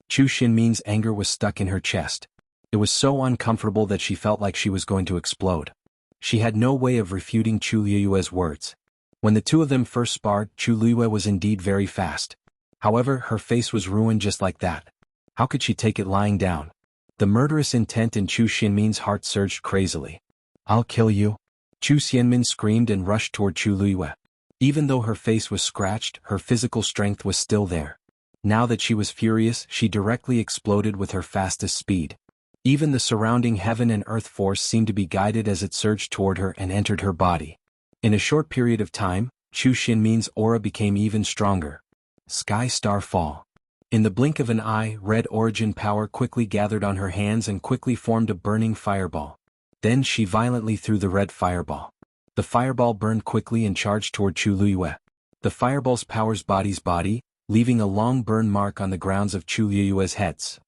Chu Xianmin's anger was stuck in her chest. It was so uncomfortable that she felt like she was going to explode. She had no way of refuting Chu Luiyue's words. When the two of them first sparred, Chu Luiyue was indeed very fast. However, her face was ruined just like that. How could she take it lying down? The murderous intent in Chu Xianmin's heart surged crazily. I'll kill you. Chu Xianmin screamed and rushed toward Chu Luiyue. Even though her face was scratched, her physical strength was still there. Now that she was furious, she directly exploded with her fastest speed. Even the surrounding heaven and earth force seemed to be guided as it surged toward her and entered her body. In a short period of time, Chu Xianmin's aura became even stronger. Sky Star Fall. In the blink of an eye, red origin power quickly gathered on her hands and quickly formed a burning fireball. Then she violently threw the red fireball. The fireball burned quickly and charged toward Chu Luiyue. The fireballs powers body's body, leaving a long burn mark on the grounds of Chu Liyue's heads.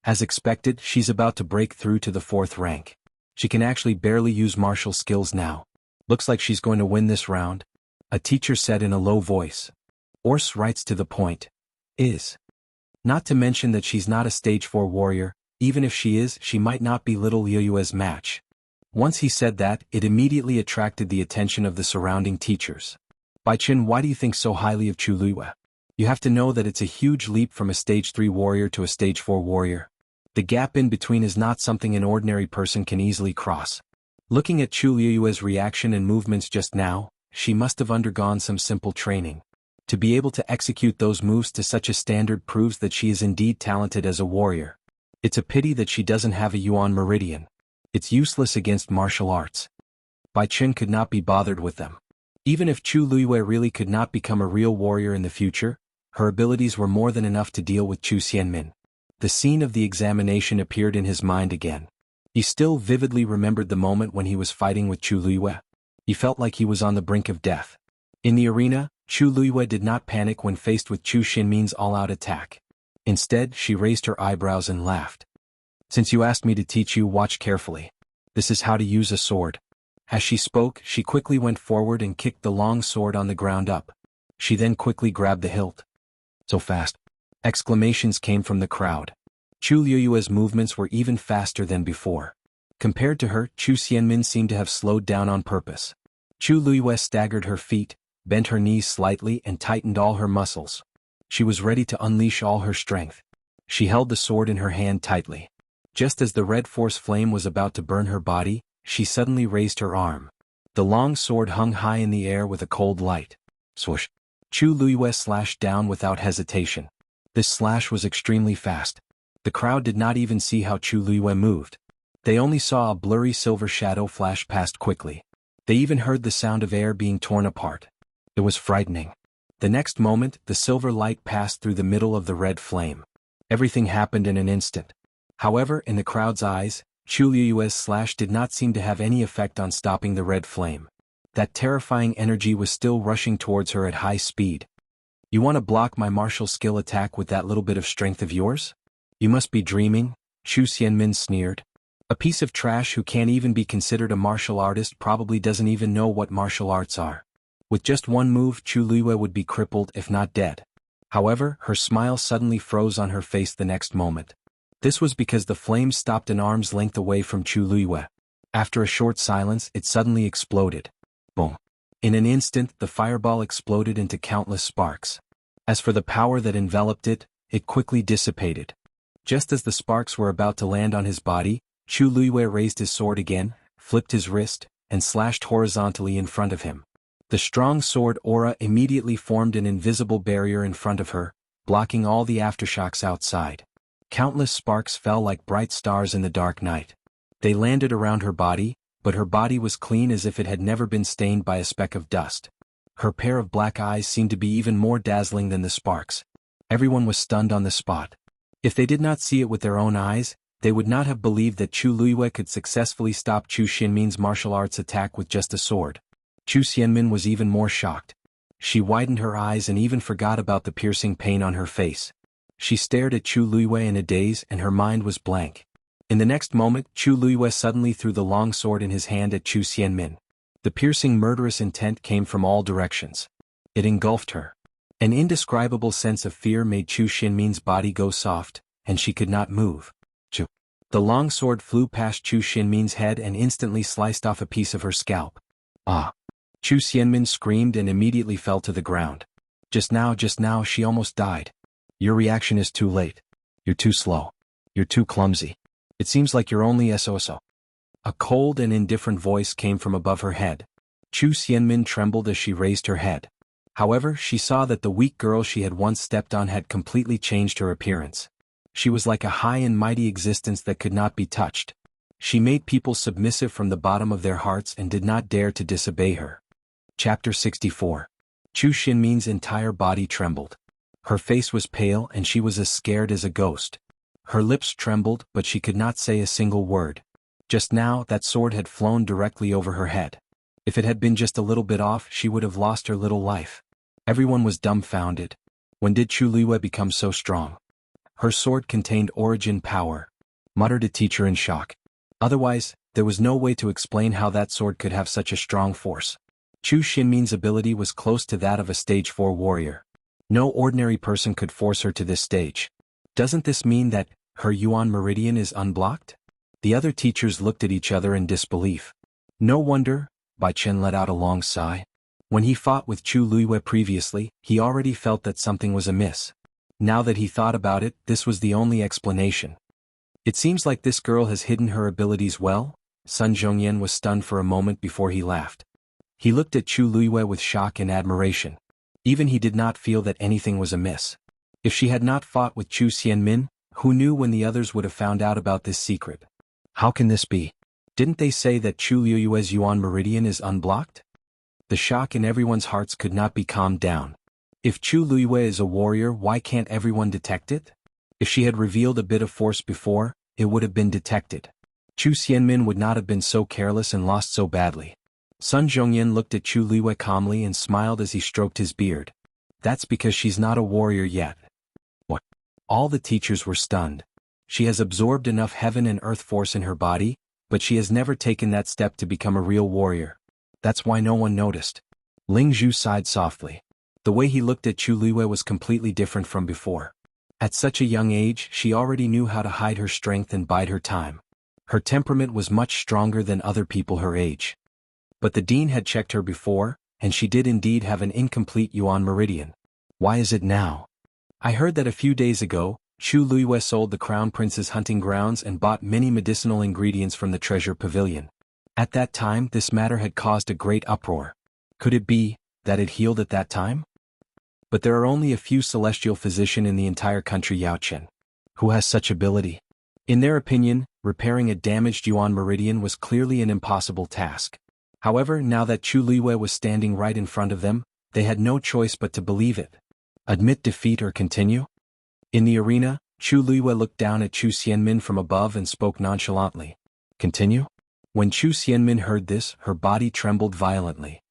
As expected, she's about to break through to the 4th rank. She can actually barely use martial skills now. Looks like she's going to win this round, a teacher said in a low voice. Ors writes to the point. Is. Not to mention that she's not a stage 4 warrior, even if she is, she might not be little Liyue's match. Once he said that, it immediately attracted the attention of the surrounding teachers. Bai Qin, why do you think so highly of Chu Liyue? You have to know that it's a huge leap from a stage 3 warrior to a stage 4 warrior. The gap in between is not something an ordinary person can easily cross. Looking at Chu Liyue's reaction and movements just now, she must have undergone some simple training. To be able to execute those moves to such a standard proves that she is indeed talented as a warrior. It's a pity that she doesn't have a Yuan Meridian. It's useless against martial arts. Bai Qin could not be bothered with them. Even if Chu Liyue really could not become a real warrior in the future, her abilities were more than enough to deal with Chu Xianmin. The scene of the examination appeared in his mind again. He still vividly remembered the moment when he was fighting with Chu Liyue. He felt like he was on the brink of death. In the arena, Chu Liyue did not panic when faced with Chu Xianmin's all-out attack. Instead, she raised her eyebrows and laughed. Since you asked me to teach you, watch carefully. This is how to use a sword. As she spoke, she quickly went forward and kicked the long sword on the ground up. She then quickly grabbed the hilt. So fast. Exclamations came from the crowd. Chu Liyue's movements were even faster than before. Compared to her, Chu Xianmin seemed to have slowed down on purpose. Chu Liyue staggered her feet, bent her knees slightly and tightened all her muscles. She was ready to unleash all her strength. She held the sword in her hand tightly. Just as the red force flame was about to burn her body, she suddenly raised her arm. The long sword hung high in the air with a cold light. Swoosh! Chu Liyue slashed down without hesitation. This slash was extremely fast. The crowd did not even see how Chu Liyue moved. They only saw a blurry silver shadow flash past quickly. They even heard the sound of air being torn apart. It was frightening. The next moment, the silver light passed through the middle of the red flame. Everything happened in an instant. However, in the crowd's eyes, Chu Liyue's slash did not seem to have any effect on stopping the red flame. That terrifying energy was still rushing towards her at high speed. You want to block my martial skill attack with that little bit of strength of yours? You must be dreaming, Chu Xianmin sneered. A piece of trash who can't even be considered a martial artist probably doesn't even know what martial arts are. With just one move, Chu Liyue would be crippled if not dead. However, her smile suddenly froze on her face the next moment. This was because the flame stopped an arm's length away from Chu Liyue. After a short silence, it suddenly exploded. Boom. In an instant, the fireball exploded into countless sparks. As for the power that enveloped it, it quickly dissipated. Just as the sparks were about to land on his body, Chu Liyue raised his sword again, flipped his wrist, and slashed horizontally in front of him. The strong sword aura immediately formed an invisible barrier in front of her, blocking all the aftershocks outside. Countless sparks fell like bright stars in the dark night. They landed around her body, but her body was clean as if it had never been stained by a speck of dust. Her pair of black eyes seemed to be even more dazzling than the sparks. Everyone was stunned on the spot. If they did not see it with their own eyes, they would not have believed that Chu Liyue could successfully stop Chu Xianmin's martial arts attack with just a sword. Chu Xianmin was even more shocked. She widened her eyes and even forgot about the piercing pain on her face. She stared at Chu Liyue in a daze and her mind was blank. In the next moment, Chu Liyue suddenly threw the long sword in his hand at Chu Xianmin. The piercing murderous intent came from all directions. It engulfed her. An indescribable sense of fear made Chu Xianmin's body go soft, and she could not move. Chu. The long sword flew past Chu Xianmin's head and instantly sliced off a piece of her scalp. Ah! Chu Xianmin screamed and immediately fell to the ground. Just now she almost died. Your reaction is too late. You're too slow. You're too clumsy. It seems like you're only SOSO. A cold and indifferent voice came from above her head. Chu Xianmin trembled as she raised her head. However, she saw that the weak girl she had once stepped on had completely changed her appearance. She was like a high and mighty existence that could not be touched. She made people submissive from the bottom of their hearts and did not dare to disobey her. Chapter 64. Chu Xianmin's entire body trembled. Her face was pale and she was as scared as a ghost. Her lips trembled, but she could not say a single word. Just now, that sword had flown directly over her head. If it had been just a little bit off, she would have lost her little life. Everyone was dumbfounded. When did Chu Luiyue become so strong? Her sword contained origin power, muttered a teacher in shock. Otherwise, there was no way to explain how that sword could have such a strong force. Chu Xinmin's ability was close to that of a stage 4 warrior. No ordinary person could force her to this stage. Doesn't this mean that her Yuan meridian is unblocked? The other teachers looked at each other in disbelief. No wonder, Bai Chen let out a long sigh. When he fought with Chu Luiyue previously, he already felt that something was amiss. Now that he thought about it, this was the only explanation. It seems like this girl has hidden her abilities well. Sun Zhongyan was stunned for a moment before he laughed. He looked at Chu Luiyue with shock and admiration. Even he did not feel that anything was amiss. If she had not fought with Chu Xianmin, who knew when the others would have found out about this secret? How can this be? Didn't they say that Chu Luiyue's Yuan meridian is unblocked? The shock in everyone's hearts could not be calmed down. If Chu Luiyue is a warrior, why can't everyone detect it? If she had revealed a bit of force before, it would have been detected. Chu Xianmin would not have been so careless and lost so badly. Sun Zhongyan looked at Chu Luiyue calmly and smiled as he stroked his beard. That's because she's not a warrior yet. What? All the teachers were stunned. She has absorbed enough heaven and earth force in her body, but she has never taken that step to become a real warrior. That's why no one noticed. Ling Zhu sighed softly. The way he looked at Chu Luiyue was completely different from before. At such a young age, she already knew how to hide her strength and bide her time. Her temperament was much stronger than other people her age. But the dean had checked her before, and she did indeed have an incomplete Yuan meridian. Why is it now? I heard that a few days ago, Chu Luiyue sold the Crown Prince's hunting grounds and bought many medicinal ingredients from the treasure pavilion. At that time, this matter had caused a great uproar. Could it be that it healed at that time? But there are only a few celestial physicians in the entire country Yaochen who has such ability. In their opinion, repairing a damaged Yuan meridian was clearly an impossible task. However, now that Chu Luiyue was standing right in front of them, they had no choice but to believe it. Admit defeat or continue? In the arena, Chu Luiyue looked down at Chu Xianmin from above and spoke nonchalantly. Continue? When Chu Xianmin heard this, her body trembled violently.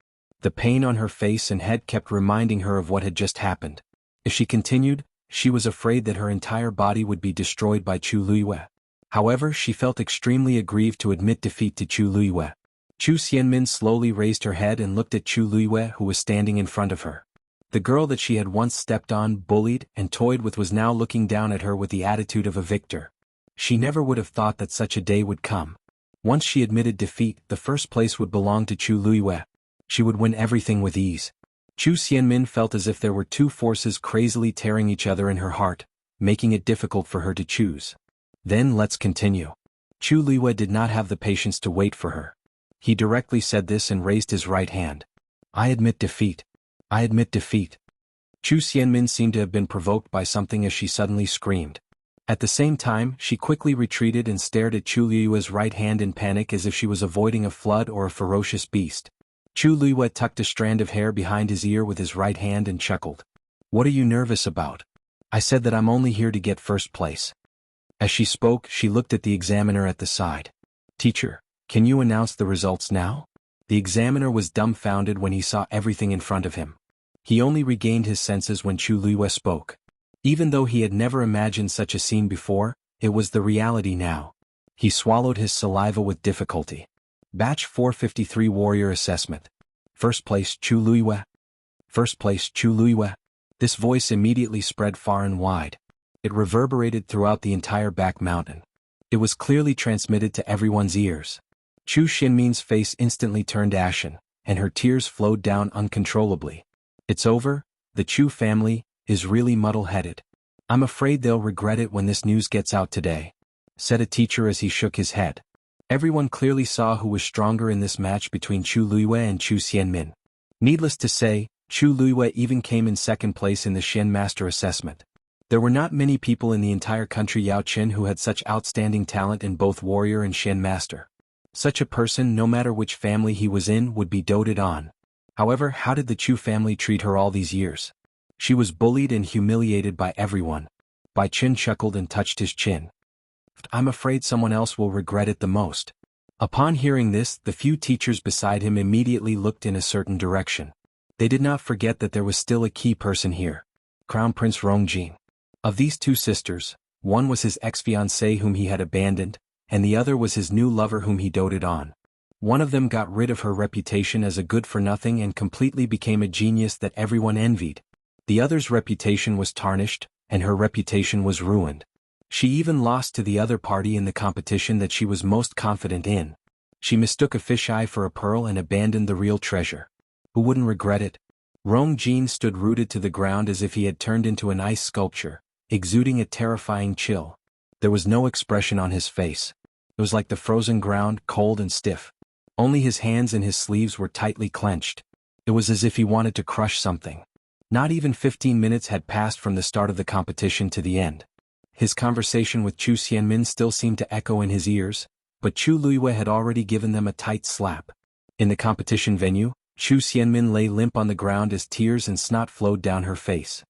The pain on her face and head kept reminding her of what had just happened. If she continued, she was afraid that her entire body would be destroyed by Chu Luiyue. However, she felt extremely aggrieved to admit defeat to Chu Luiyue. Chu Xianmin slowly raised her head and looked at Chu Luiyue, who was standing in front of her. The girl that she had once stepped on, bullied, and toyed with was now looking down at her with the attitude of a victor. She never would have thought that such a day would come. Once she admitted defeat, the first place would belong to Chu Luiyue. She would win everything with ease. Chu Xianmin felt as if there were two forces crazily tearing each other in her heart, making it difficult for her to choose. Then let's continue. Chu Luiyue did not have the patience to wait for her. He directly said this and raised his right hand. I admit defeat. I admit defeat. Chu Xianmin seemed to have been provoked by something as she suddenly screamed. At the same time, she quickly retreated and stared at Chu Luiyue's right hand in panic as if she was avoiding a flood or a ferocious beast. Chu Luiyue tucked a strand of hair behind his ear with his right hand and chuckled. What are you nervous about? I said that I'm only here to get first place. As she spoke, she looked at the examiner at the side. Teacher, can you announce the results now? The examiner was dumbfounded when he saw everything in front of him. He only regained his senses when Chu Luiyue spoke. Even though he had never imagined such a scene before, it was the reality now. He swallowed his saliva with difficulty. Batch 453 Warrior Assessment. First place Chu Luiyue. First place Chu Luiyue. This voice immediately spread far and wide. It reverberated throughout the entire back mountain. It was clearly transmitted to everyone's ears. Chu Xinmin's face instantly turned ashen, and her tears flowed down uncontrollably. It's over, the Chu family is really muddle-headed. I'm afraid they'll regret it when this news gets out today, said a teacher as he shook his head. Everyone clearly saw who was stronger in this match between Chu Luiyue and Chu Xianmin. Needless to say, Chu Luiyue even came in second place in the Shen Master Assessment. There were not many people in the entire country Yaochen who had such outstanding talent in both warrior and Shen Master. Such a person, no matter which family he was in, would be doted on. However, how did the Chu family treat her all these years? She was bullied and humiliated by everyone. Bai Chen chuckled and touched his chin. I'm afraid someone else will regret it the most. Upon hearing this, the few teachers beside him immediately looked in a certain direction. They did not forget that there was still a key person here. Crown Prince Rongjin. Of these two sisters, one was his ex-fiancée whom he had abandoned, and the other was his new lover whom he doted on. One of them got rid of her reputation as a good-for-nothing and completely became a genius that everyone envied. The other's reputation was tarnished, and her reputation was ruined. She even lost to the other party in the competition that she was most confident in. She mistook a fisheye for a pearl and abandoned the real treasure. Who wouldn't regret it? Rongjin stood rooted to the ground as if he had turned into an ice sculpture, exuding a terrifying chill. There was no expression on his face. It was like the frozen ground, cold and stiff. Only his hands and his sleeves were tightly clenched. It was as if he wanted to crush something. Not even 15 minutes had passed from the start of the competition to the end. His conversation with Chu Xianmin still seemed to echo in his ears, but Chu Luiyue had already given them a tight slap. In the competition venue, Chu Xianmin lay limp on the ground as tears and snot flowed down her face.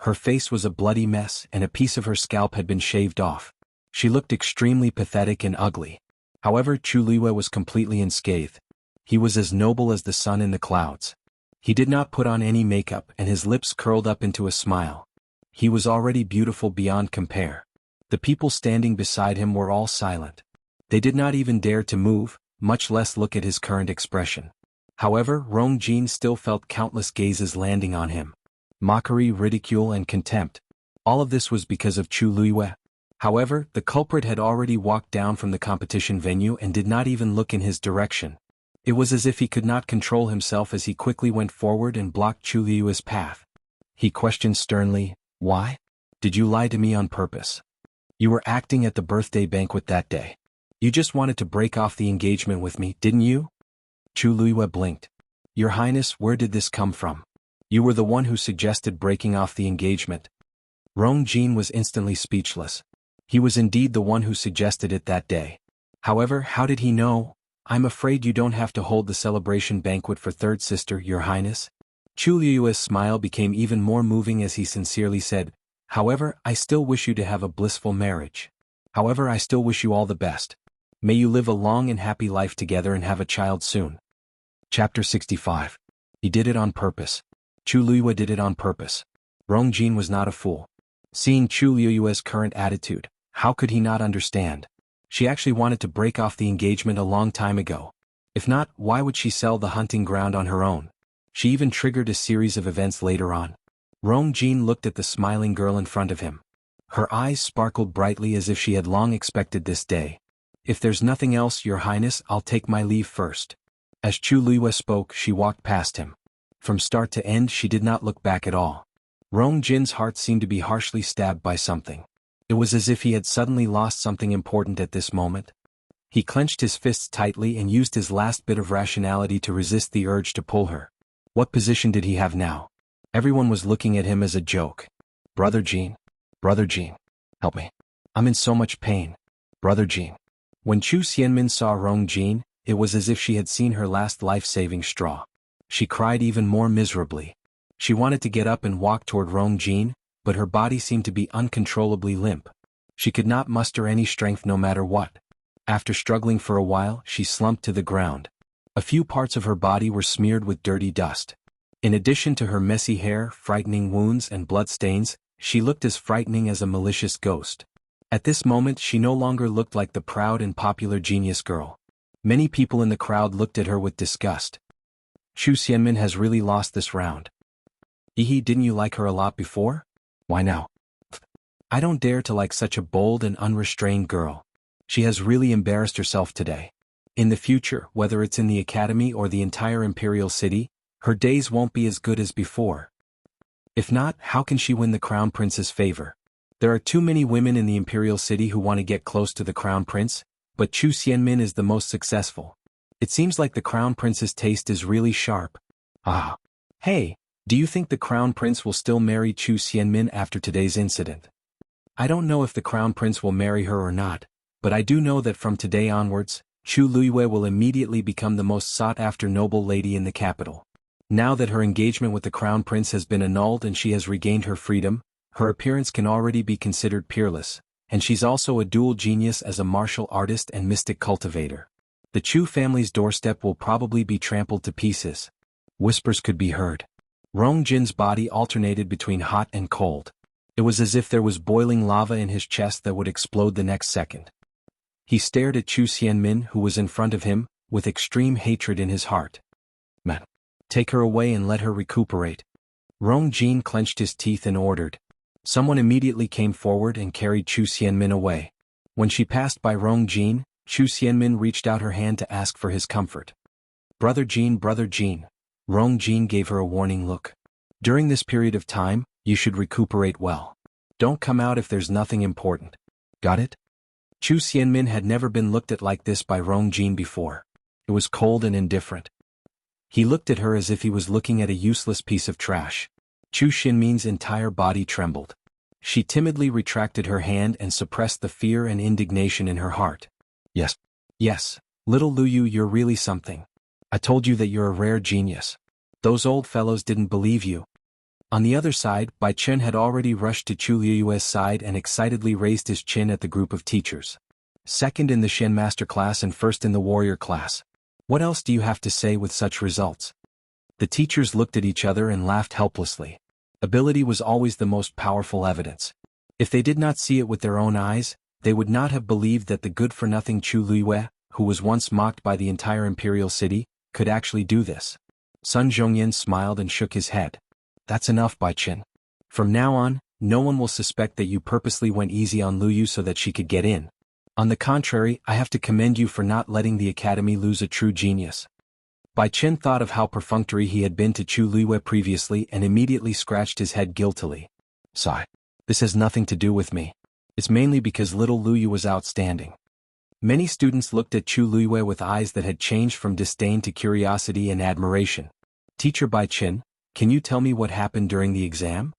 Her face was a bloody mess and a piece of her scalp had been shaved off. She looked extremely pathetic and ugly. However, Chu Luiyue was completely unscathed. He was as noble as the sun in the clouds. He did not put on any makeup and his lips curled up into a smile. He was already beautiful beyond compare. The people standing beside him were all silent. They did not even dare to move, much less look at his current expression. However, Rongjin still felt countless gazes landing on him. Mockery, ridicule and contempt. All of this was because of Chu Luiyue. However, the culprit had already walked down from the competition venue and did not even look in his direction. It was as if he could not control himself as he quickly went forward and blocked Chu Luiyue's path. He questioned sternly, "Why? Did you lie to me on purpose? You were acting at the birthday banquet that day. You just wanted to break off the engagement with me, didn't you?" Chu Luiyue blinked. "Your Highness, where did this come from? You were the one who suggested breaking off the engagement." Rongjin was instantly speechless. He was indeed the one who suggested it that day. However, how did he know? "I'm afraid you don't have to hold the celebration banquet for third sister, Your Highness." Chu Luiyue's smile became even more moving as he sincerely said, "However, I still wish you to have a blissful marriage. However, I still wish you all the best. May you live a long and happy life together and have a child soon." Chapter 65. He did it on purpose. Chu Luiyue did it on purpose. Rongjin was not a fool. Seeing Chu Luiyue's current attitude, how could he not understand? She actually wanted to break off the engagement a long time ago. If not, why would she sell the hunting ground on her own? She even triggered a series of events later on. Rongjin looked at the smiling girl in front of him. Her eyes sparkled brightly as if she had long expected this day. "If there's nothing else, Your Highness, I'll take my leave first." As Chu Luiyue spoke, she walked past him. From start to end, she did not look back at all. Rongjin's heart seemed to be harshly stabbed by something. It was as if he had suddenly lost something important at this moment. He clenched his fists tightly and used his last bit of rationality to resist the urge to pull her. What position did he have now? Everyone was looking at him as a joke. Brother Jean, help me. I'm in so much pain. Brother Jean. When Chu Xianmin saw Rongjin, it was as if she had seen her last life-saving straw. She cried even more miserably. She wanted to get up and walk toward Rongjin, but her body seemed to be uncontrollably limp. She could not muster any strength no matter what. After struggling for a while, she slumped to the ground. A few parts of her body were smeared with dirty dust. In addition to her messy hair, frightening wounds and bloodstains, she looked as frightening as a malicious ghost. At this moment she no longer looked like the proud and popular genius girl. Many people in the crowd looked at her with disgust. Chu Xianmin has really lost this round. Didn't you like her a lot before? Why now? I don't dare to like such a bold and unrestrained girl. She has really embarrassed herself today. In the future, whether it's in the academy or the entire imperial city, her days won't be as good as before. If not, how can she win the crown prince's favor? There are too many women in the imperial city who want to get close to the crown prince, but Chu Xianmin is the most successful. It seems like the crown prince's taste is really sharp. Hey, do you think the crown prince will still marry Chu Xianmin after today's incident? I don't know if the crown prince will marry her or not, but I do know that from today onwards, Chu Luiyue will immediately become the most sought-after noble lady in the capital. Now that her engagement with the crown prince has been annulled and she has regained her freedom, her appearance can already be considered peerless, and she's also a dual genius as a martial artist and mystic cultivator. The Chu family's doorstep will probably be trampled to pieces. Whispers could be heard. Rong Jin's body alternated between hot and cold. It was as if there was boiling lava in his chest that would explode the next second. He stared at Chu Xianmin, who was in front of him, with extreme hatred in his heart. Man, take her away and let her recuperate. Rong Jin clenched his teeth and ordered. Someone immediately came forward and carried Chu Xianmin away. When she passed by Rong Jin, Chu Xianmin reached out her hand to ask for his comfort. Brother Jin, Rong Jin gave her a warning look. During this period of time, you should recuperate well. Don't come out if there's nothing important. Got it? Chu Xianmin had never been looked at like this by Rong Jin before. It was cold and indifferent. He looked at her as if he was looking at a useless piece of trash. Chu Xianmin's entire body trembled. She timidly retracted her hand and suppressed the fear and indignation in her heart. Yes, little Lu Yu, you're really something. I told you that you're a rare genius. Those old fellows didn't believe you. On the other side, Bai Chen had already rushed to Chu Liyue's side and excitedly raised his chin at the group of teachers. Second in the Shen Master class and first in the warrior class. What else do you have to say with such results? The teachers looked at each other and laughed helplessly. Ability was always the most powerful evidence. If they did not see it with their own eyes, they would not have believed that the good-for-nothing Chu Liyue, who was once mocked by the entire imperial city, could actually do this. Sun Zhongyan smiled and shook his head. That's enough, Bai Chen. From now on, no one will suspect that you purposely went easy on Lu Yu so that she could get in. On the contrary, I have to commend you for not letting the academy lose a true genius. Bai Chen thought of how perfunctory he had been to Chu Liyue previously and immediately scratched his head guiltily. Sigh. This has nothing to do with me. It's mainly because little Lu Yu was outstanding. Many students looked at Chu Liyue with eyes that had changed from disdain to curiosity and admiration. Teacher Bai Chen, can you tell me what happened during the exam?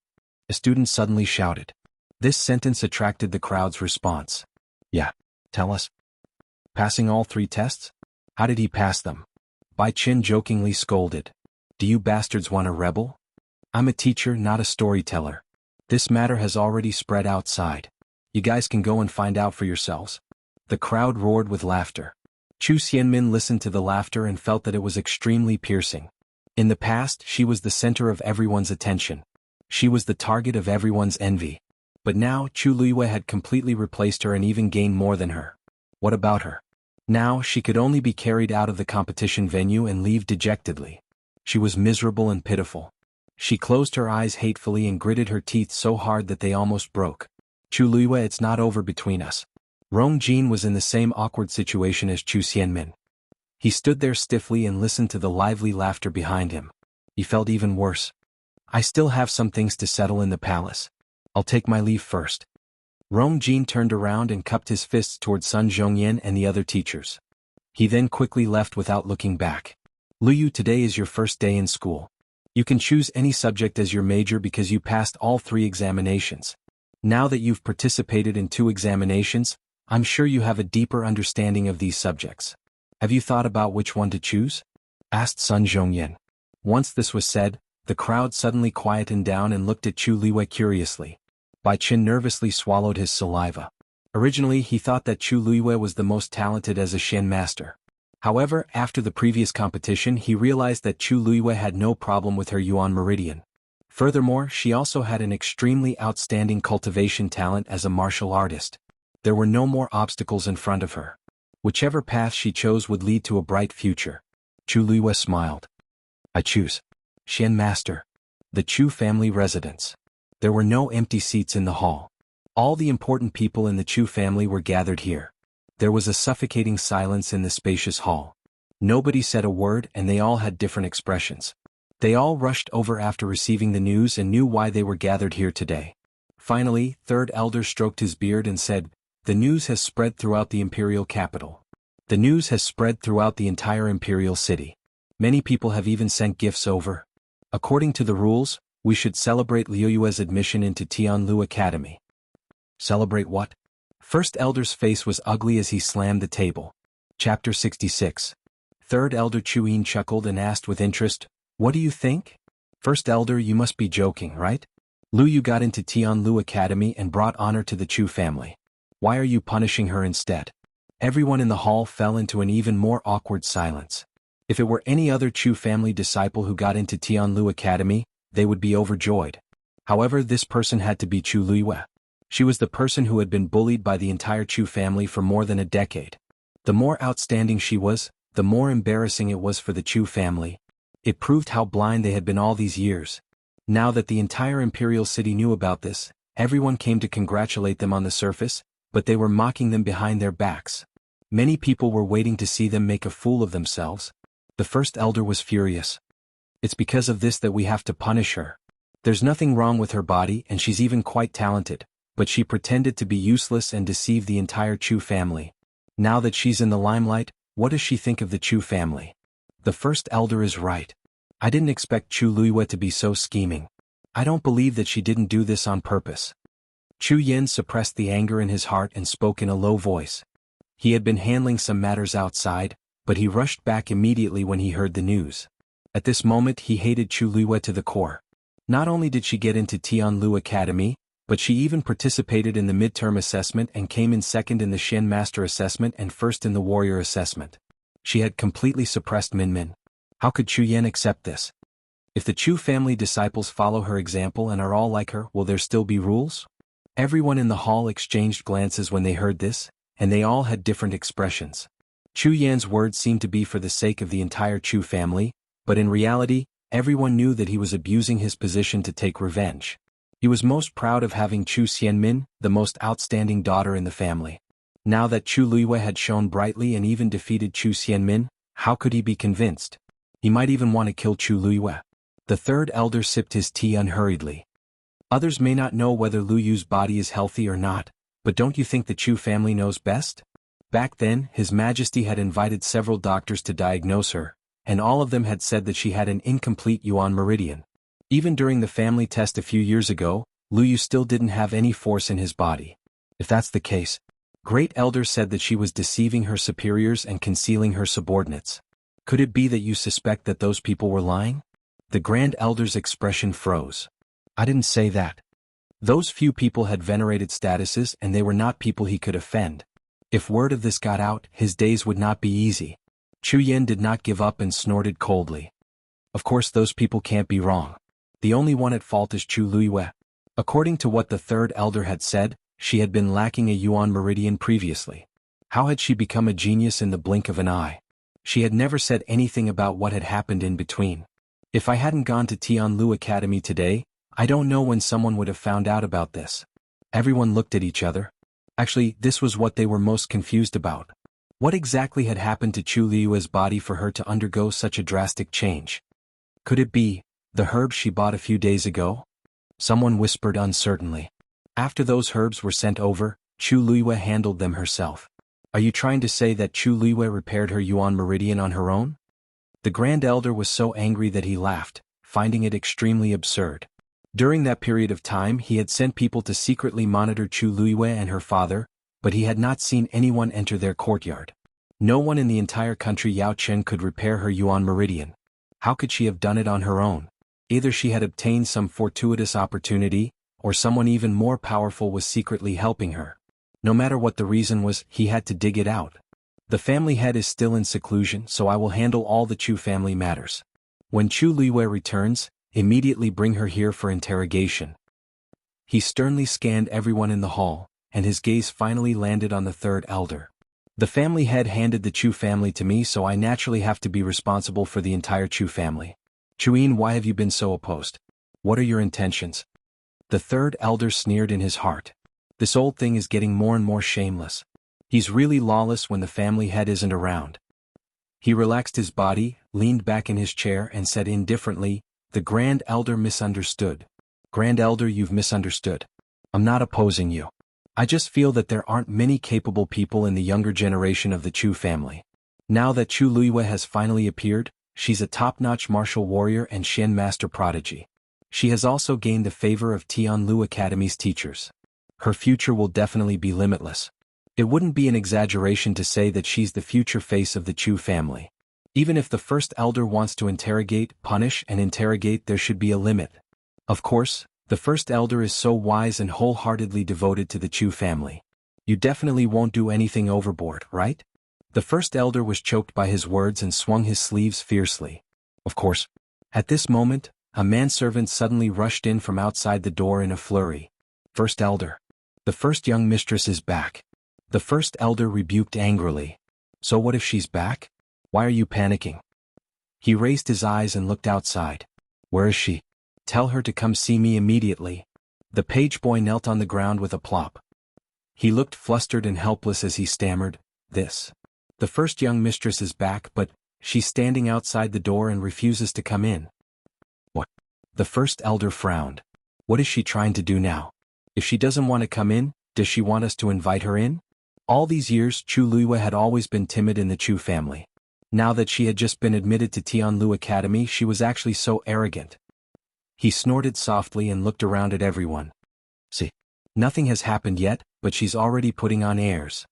A student suddenly shouted. This sentence attracted the crowd's response. Yeah, tell us. Passing all 3 tests? How did he pass them? Bai Chen jokingly scolded. Do you bastards want a rebel? I'm a teacher, not a storyteller. This matter has already spread outside. You guys can go and find out for yourselves. The crowd roared with laughter. Chu Xianmin listened to the laughter and felt that it was extremely piercing. In the past, she was the center of everyone's attention. She was the target of everyone's envy. But now, Chu Liyue had completely replaced her and even gained more than her. What about her? Now, she could only be carried out of the competition venue and leave dejectedly. She was miserable and pitiful. She closed her eyes hatefully and gritted her teeth so hard that they almost broke. Chu Liyue, it's not over between us. Rong Jin was in the same awkward situation as Chu Xianmin. He stood there stiffly and listened to the lively laughter behind him. He felt even worse. I still have some things to settle in the palace. I'll take my leave first. Rong Jin turned around and cupped his fists toward Sun Zhongyan and the other teachers. He then quickly left without looking back. Lu Yu, today is your first day in school. You can choose any subject as your major because you passed all 3 examinations. Now that you've participated in 2 examinations, I'm sure you have a deeper understanding of these subjects. Have you thought about which one to choose? Asked Sun Zhongyan. Once this was said, the crowd suddenly quietened down and looked at Chu Liyue curiously. Bai Chen nervously swallowed his saliva. Originally, he thought that Chu Liyue was the most talented as a Shen master. However, after the previous competition, he realized that Chu Liyue had no problem with her Yuan Meridian. Furthermore, she also had an extremely outstanding cultivation talent as a martial artist. There were no more obstacles in front of her. Whichever path she chose would lead to a bright future. Chu Liyue smiled. I choose Shen Master. The Chu family residence. There were no empty seats in the hall. All the important people in the Chu family were gathered here. There was a suffocating silence in the spacious hall. Nobody said a word and they all had different expressions. They all rushed over after receiving the news and knew why they were gathered here today. Finally, Third Elder stroked his beard and said, The news has spread throughout the imperial capital. The news has spread throughout the entire imperial city. Many people have even sent gifts over. According to the rules, we should celebrate Liu Yue's admission into Tianlu Academy. Celebrate what? First Elder's face was ugly as he slammed the table. Chapter 66. Third Elder Chuyin chuckled and asked with interest, What do you think? First Elder, you must be joking, right? Lu Yu got into Tianlu Academy and brought honor to the Chu family. Why are you punishing her instead? Everyone in the hall fell into an even more awkward silence. If it were any other Chu family disciple who got into Tianlu Academy, they would be overjoyed. However, this person had to be Chu Luiyue. She was the person who had been bullied by the entire Chu family for more than a decade. The more outstanding she was, the more embarrassing it was for the Chu family. It proved how blind they had been all these years. Now that the entire imperial city knew about this, everyone came to congratulate them on the surface, but they were mocking them behind their backs. Many people were waiting to see them make a fool of themselves. The first elder was furious. It's because of this that we have to punish her. There's nothing wrong with her body and she's even quite talented, but she pretended to be useless and deceived the entire Chu family. Now that she's in the limelight, what does she think of the Chu family? The first elder is right. I didn't expect Chu Luiyue to be so scheming. I don't believe that she didn't do this on purpose. Chu Yen suppressed the anger in his heart and spoke in a low voice. He had been handling some matters outside, but he rushed back immediately when he heard the news. At this moment he hated Chu Luiyue to the core. Not only did she get into Tianlu Academy, but she even participated in the midterm assessment and came in second in the Shen Master assessment and first in the Warrior assessment. She had completely suppressed Min. How could Chu Yen accept this? If the Chu family disciples follow her example and are all like her, will there still be rules? Everyone in the hall exchanged glances when they heard this, and they all had different expressions. Chu Yan's words seemed to be for the sake of the entire Chu family, but in reality, everyone knew that he was abusing his position to take revenge. He was most proud of having Chu Xianmin, the most outstanding daughter in the family. Now that Chu Luiyue had shone brightly and even defeated Chu Xianmin, how could he be convinced? He might even want to kill Chu Luiyue. The third elder sipped his tea unhurriedly. Others may not know whether Lu Yu's body is healthy or not, but don't you think the Chu family knows best? Back then, His Majesty had invited several doctors to diagnose her, and all of them had said that she had an incomplete Yuan meridian. Even during the family test a few years ago, Lu Yu still didn't have any force in his body. If that's the case, Great Elder said that she was deceiving her superiors and concealing her subordinates. Could it be that you suspect that those people were lying? The Grand Elder's expression froze. I didn't say that. Those few people had venerated statuses and they were not people he could offend. If word of this got out, his days would not be easy. Chu Yen did not give up and snorted coldly. Of course those people can't be wrong. The only one at fault is Chu Luiyue. According to what the third elder had said, she had been lacking a Yuan meridian previously. How had she become a genius in the blink of an eye? She had never said anything about what had happened in between. If I hadn't gone to Tianlu Academy today, I don't know when someone would have found out about this. Everyone looked at each other. Actually, this was what they were most confused about. What exactly had happened to Chu Luiyue's body for her to undergo such a drastic change? Could it be the herbs she bought a few days ago? Someone whispered uncertainly. After those herbs were sent over, Chu Luiyue handled them herself. Are you trying to say that Chu Luiyue repaired her Yuan meridian on her own? The Grand Elder was so angry that he laughed, finding it extremely absurd. During that period of time he had sent people to secretly monitor Chu Luiyue and her father, but he had not seen anyone enter their courtyard. No one in the entire country Yao Chen could repair her Yuan meridian. How could she have done it on her own? Either she had obtained some fortuitous opportunity, or someone even more powerful was secretly helping her. No matter what the reason was, he had to dig it out. The family head is still in seclusion, so I will handle all the Chu family matters. When Chu Luiyue returns, immediately bring her here for interrogation. He sternly scanned everyone in the hall, and his gaze finally landed on the third elder. The family head handed the Chu family to me, so I naturally have to be responsible for the entire Chu family. Chuyin, why have you been so opposed? What are your intentions? The third elder sneered in his heart. This old thing is getting more and more shameless. He's really lawless when the family head isn't around. He relaxed his body, leaned back in his chair and said indifferently, the Grand Elder misunderstood. Grand Elder, you've misunderstood. I'm not opposing you. I just feel that there aren't many capable people in the younger generation of the Chu family. Now that Chu Luiyue has finally appeared, she's a top-notch martial warrior and Shen Master prodigy. She has also gained the favor of Tianlu Academy's teachers. Her future will definitely be limitless. It wouldn't be an exaggeration to say that she's the future face of the Chu family. Even if the first elder wants to interrogate, punish, and interrogate, there should be a limit. Of course, the first elder is so wise and wholeheartedly devoted to the Chu family. You definitely won't do anything overboard, right? The first elder was choked by his words and swung his sleeves fiercely. Of course. At this moment, a manservant suddenly rushed in from outside the door in a flurry. First elder. The first young mistress is back. The first elder rebuked angrily. So what if she's back? Why are you panicking? He raised his eyes and looked outside. Where is she? Tell her to come see me immediately. The page boy knelt on the ground with a plop. He looked flustered and helpless as he stammered, "This. The first young mistress is back, but she's standing outside the door and refuses to come in." What? The first elder frowned. What is she trying to do now? If she doesn't want to come in, does she want us to invite her in? All these years Chu Luiyue had always been timid in the Chu family. Now that she had just been admitted to Tianlu Academy, she was actually so arrogant. He snorted softly and looked around at everyone. See. Nothing has happened yet, but she's already putting on airs.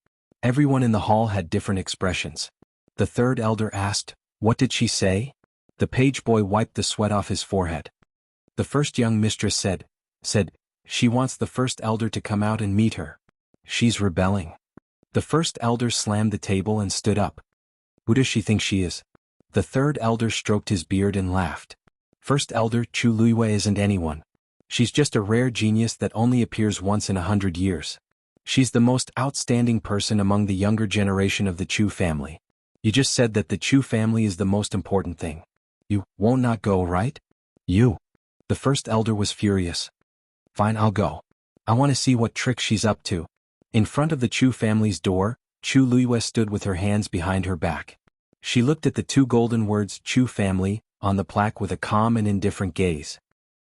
Everyone in the hall had different expressions. The third elder asked, "What did she say?" The page boy wiped the sweat off his forehead. The first young mistress said, "She wants the first elder to come out and meet her. She's rebelling." The first elder slammed the table and stood up. "Who does she think she is?" The third elder stroked his beard and laughed. "First elder, Chu Luiyue isn't anyone. She's just a rare genius that only appears once in 100 years. She's the most outstanding person among the younger generation of the Chu family. You just said that the Chu family is the most important thing. You won't not go, right? You." The first elder was furious. "Fine, I'll go. I want to see what trick she's up to." In front of the Chu family's door, Chu Luiyue stood with her hands behind her back. She looked at the two golden words Chu family on the plaque with a calm and indifferent gaze.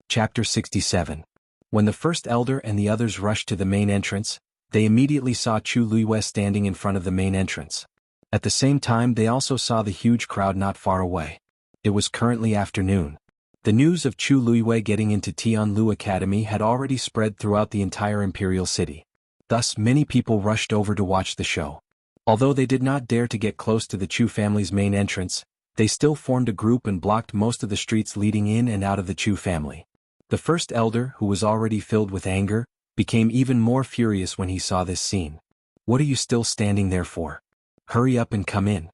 Chapter 67. When the first elder and the others rushed to the main entrance, they immediately saw Chu Luiyue standing in front of the main entrance. At the same time they also saw the huge crowd not far away. It was currently afternoon. The news of Chu Luiyue getting into Tianlu Academy had already spread throughout the entire imperial city. Thus many people rushed over to watch the show. Although they did not dare to get close to the Chu family's main entrance, they still formed a group and blocked most of the streets leading in and out of the Chu family. The first elder, who was already filled with anger, became even more furious when he saw this scene. "What are you still standing there for? Hurry up and come in."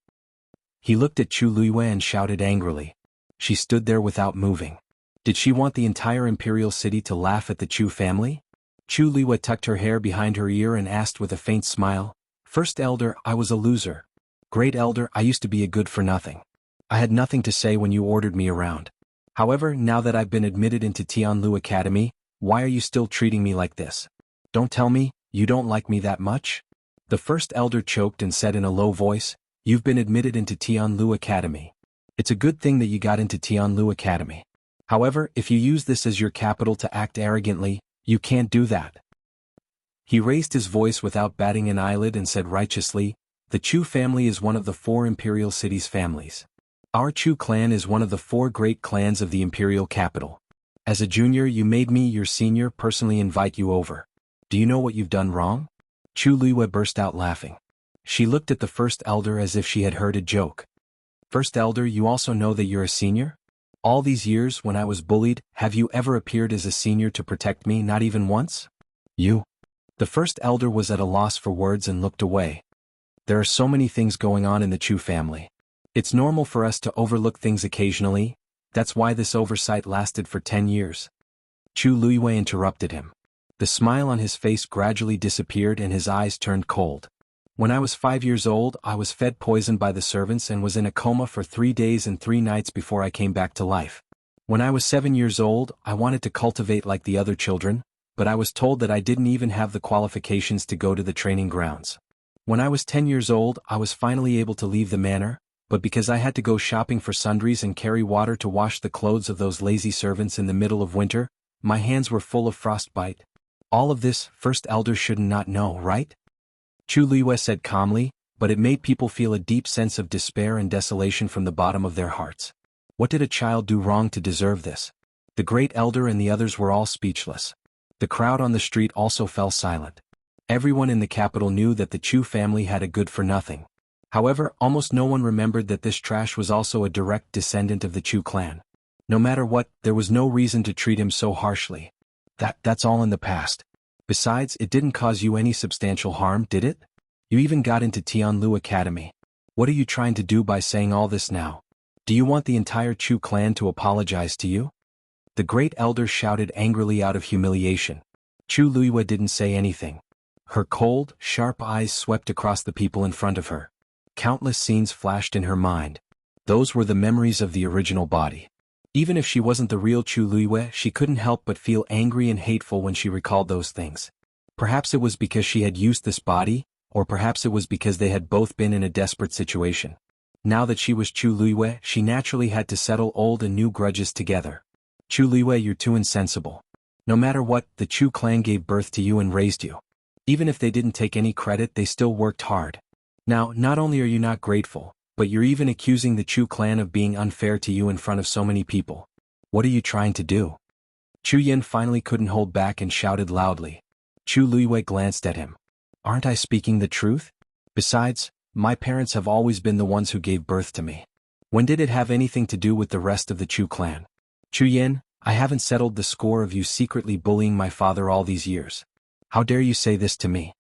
He looked at Chu Luiyue and shouted angrily. She stood there without moving. Did she want the entire imperial city to laugh at the Chu family? Chu Luiyue tucked her hair behind her ear and asked with a faint smile, "First elder, I was a loser. Great elder, I used to be a good-for-nothing. I had nothing to say when you ordered me around. However, now that I've been admitted into Tianlu Academy, why are you still treating me like this? Don't tell me, you don't like me that much?" The first elder choked and said in a low voice, "You've been admitted into Tianlu Academy. It's a good thing that you got into Tianlu Academy. However, if you use this as your capital to act arrogantly, you can't do that." He raised his voice without batting an eyelid and said righteously, "The Chu family is one of the 4 imperial cities' families. Our Chu clan is one of the 4 great clans of the imperial capital. As a junior you made me your senior personally invite you over. Do you know what you've done wrong?" Chu Luiyue burst out laughing. She looked at the first elder as if she had heard a joke. "First elder, you also know that you're a senior? All these years when I was bullied, have you ever appeared as a senior to protect me, not even once? You?" The first elder was at a loss for words and looked away. There are so many things going on in the Chu family. It's normal for us to overlook things occasionally. That's why this oversight lasted for 10 years. Chu Luiyue interrupted him. The smile on his face gradually disappeared and his eyes turned cold. "When I was 5 years old, I was fed poison by the servants and was in a coma for 3 days and 3 nights before I came back to life. When I was 7 years old, I wanted to cultivate like the other children, but I was told that I didn't even have the qualifications to go to the training grounds. When I was 10 years old, I was finally able to leave the manor, but because I had to go shopping for sundries and carry water to wash the clothes of those lazy servants in the middle of winter, my hands were full of frostbite. All of this, first elder should not know, right?" Chu Luiyue said calmly, but it made people feel a deep sense of despair and desolation from the bottom of their hearts. What did a child do wrong to deserve this? The great elder and the others were all speechless. The crowd on the street also fell silent. Everyone in the capital knew that the Chu family had a good-for-nothing. However, almost no one remembered that this trash was also a direct descendant of the Chu clan. No matter what, there was no reason to treat him so harshly. That's all in the past. Besides, it didn't cause you any substantial harm, did it? You even got into Tianlu Academy. What are you trying to do by saying all this now? Do you want the entire Chu clan to apologize to you? The great elder shouted angrily out of humiliation. Chu Luiyue didn't say anything. Her cold, sharp eyes swept across the people in front of her. Countless scenes flashed in her mind. Those were the memories of the original body. Even if she wasn't the real Chu Luiyue, she couldn't help but feel angry and hateful when she recalled those things. Perhaps it was because she had used this body, or perhaps it was because they had both been in a desperate situation. Now that she was Chu Luiyue, she naturally had to settle old and new grudges together. Chu Luiyue, you're too insensible. No matter what, the Chu clan gave birth to you and raised you. Even if they didn't take any credit, they still worked hard. Now, not only are you not grateful, but you're even accusing the Chu clan of being unfair to you in front of so many people. What are you trying to do? Chu Yan finally couldn't hold back and shouted loudly. Chu Luiyue glanced at him. Aren't I speaking the truth? Besides, my parents have always been the ones who gave birth to me. When did it have anything to do with the rest of the Chu clan? Chu Yan, I haven't settled the score of you secretly bullying my father all these years. How dare you say this to me?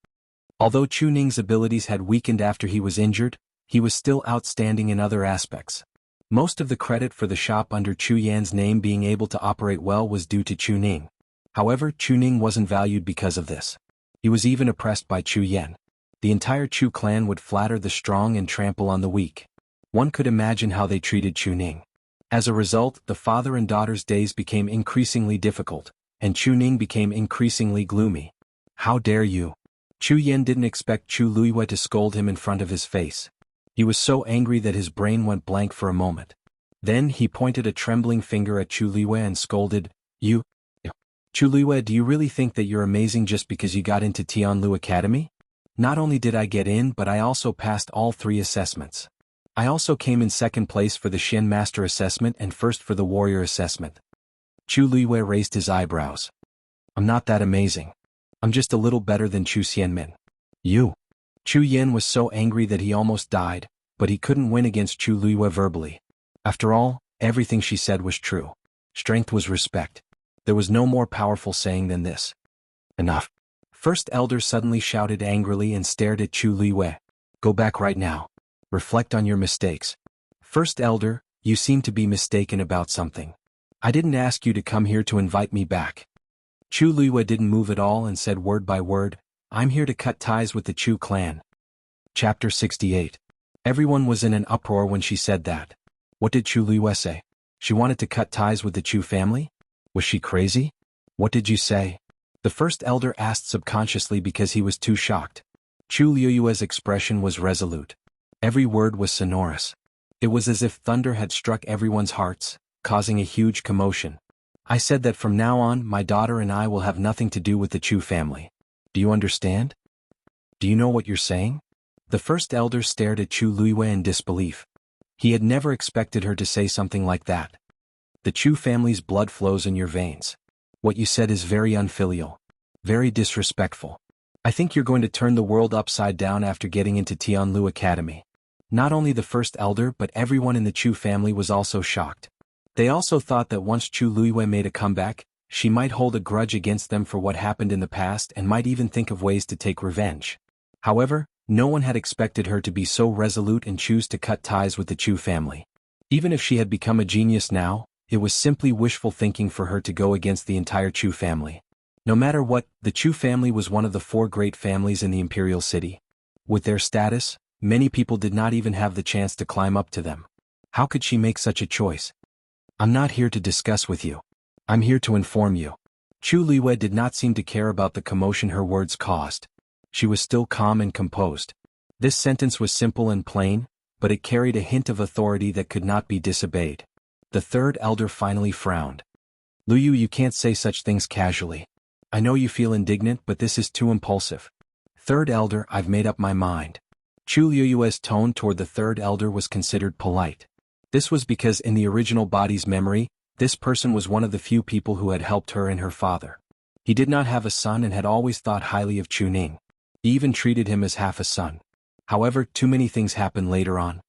Although Chu Ning's abilities had weakened after he was injured, he was still outstanding in other aspects. Most of the credit for the shop under Chu Yan's name being able to operate well was due to Chu Ning. However, Chu Ning wasn't valued because of this. He was even oppressed by Chu Yan. The entire Chu clan would flatter the strong and trample on the weak. One could imagine how they treated Chu Ning. As a result, the father and daughter's days became increasingly difficult, and Chu Ning became increasingly gloomy. How dare you? Chu Yan didn't expect Chu Luiyue to scold him in front of his face. He was so angry that his brain went blank for a moment. Then he pointed a trembling finger at Chu Luiyue and scolded, You? Chu Luiyue, do you really think that you're amazing just because you got into Tianlu Academy? Not only did I get in, but I also passed all 3 assessments. I also came in second place for the Shen Master assessment and first for the Warrior assessment. Chu Luiyue raised his eyebrows. I'm not that amazing. I'm just a little better than Chu Xianmin. You. Chu Yan was so angry that he almost died, but he couldn't win against Chu Luiyue verbally. After all, everything she said was true. Strength was respect. There was no more powerful saying than this. Enough. First Elder suddenly shouted angrily and stared at Chu Luiyue. Go back right now. Reflect on your mistakes. First Elder, you seem to be mistaken about something. I didn't ask you to come here to invite me back. Chu Luiyue didn't move at all and said word by word, I'm here to cut ties with the Chu clan. Chapter 68. Everyone was in an uproar when she said that. What did Chu Luiyue say? She wanted to cut ties with the Chu family? Was she crazy? What did you say? The first elder asked subconsciously because he was too shocked. Chu Luiyue's expression was resolute. Every word was sonorous. It was as if thunder had struck everyone's hearts, causing a huge commotion. I said that from now on my daughter and I will have nothing to do with the Chu family. Do you understand? Do you know what you're saying? The first elder stared at Chu Luiyue in disbelief. He had never expected her to say something like that. The Chu family's blood flows in your veins. What you said is very unfilial. Very disrespectful. I think you're going to turn the world upside down after getting into Tianlu Academy. Not only the first elder but everyone in the Chu family was also shocked. They also thought that once Chu Luiyue made a comeback, she might hold a grudge against them for what happened in the past and might even think of ways to take revenge. However, no one had expected her to be so resolute and choose to cut ties with the Chu family. Even if she had become a genius now, it was simply wishful thinking for her to go against the entire Chu family. No matter what, the Chu family was one of the 4 great families in the imperial city. With their status, many people did not even have the chance to climb up to them. How could she make such a choice? I'm not here to discuss with you. I'm here to inform you. Chu Luiyue did not seem to care about the commotion her words caused. She was still calm and composed. This sentence was simple and plain, but it carried a hint of authority that could not be disobeyed. The third elder finally frowned. Luyu, you can't say such things casually. I know you feel indignant, but this is too impulsive. Third elder, I've made up my mind. Chu Luiyue's tone toward the third elder was considered polite. This was because in the original body's memory, this person was one of the few people who had helped her and her father. He did not have a son and had always thought highly of Chu Ning. He even treated him as half a son. However, too many things happened later on.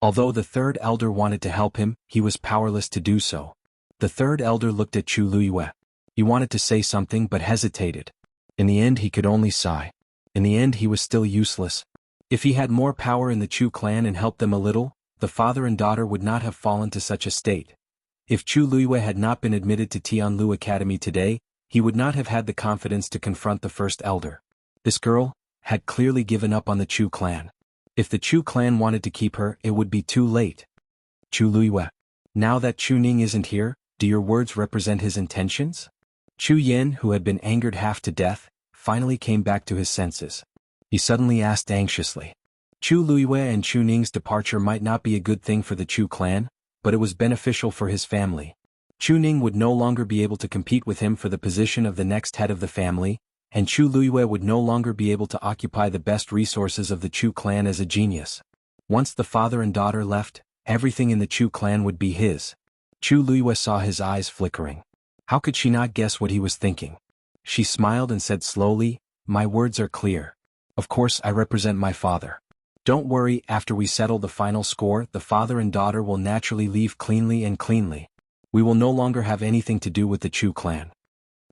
Although the third elder wanted to help him, he was powerless to do so. The third elder looked at Chu Luiyue. He wanted to say something but hesitated. In the end he could only sigh. In the end he was still useless. If he had more power in the Chu clan and helped them a little, the father and daughter would not have fallen to such a state. If Chu Luiyue had not been admitted to Tianlu Academy today, he would not have had the confidence to confront the first elder. This girl had clearly given up on the Chu clan. If the Chu clan wanted to keep her, it would be too late. Chu Luiyue. Now that Chu Ning isn't here, do your words represent his intentions? Chu Yin, who had been angered half to death, finally came back to his senses. He suddenly asked anxiously. Chu Luiyue and Chu Ning's departure might not be a good thing for the Chu clan, but it was beneficial for his family. Chu Ning would no longer be able to compete with him for the position of the next head of the family, and Chu Luiyue would no longer be able to occupy the best resources of the Chu clan as a genius. Once the father and daughter left, everything in the Chu clan would be his. Chu Luiyue saw his eyes flickering. How could she not guess what he was thinking? She smiled and said slowly, "My words are clear. Of course I represent my father. Don't worry, after we settle the final score, the father and daughter will naturally leave cleanly and cleanly. We will no longer have anything to do with the Chu clan."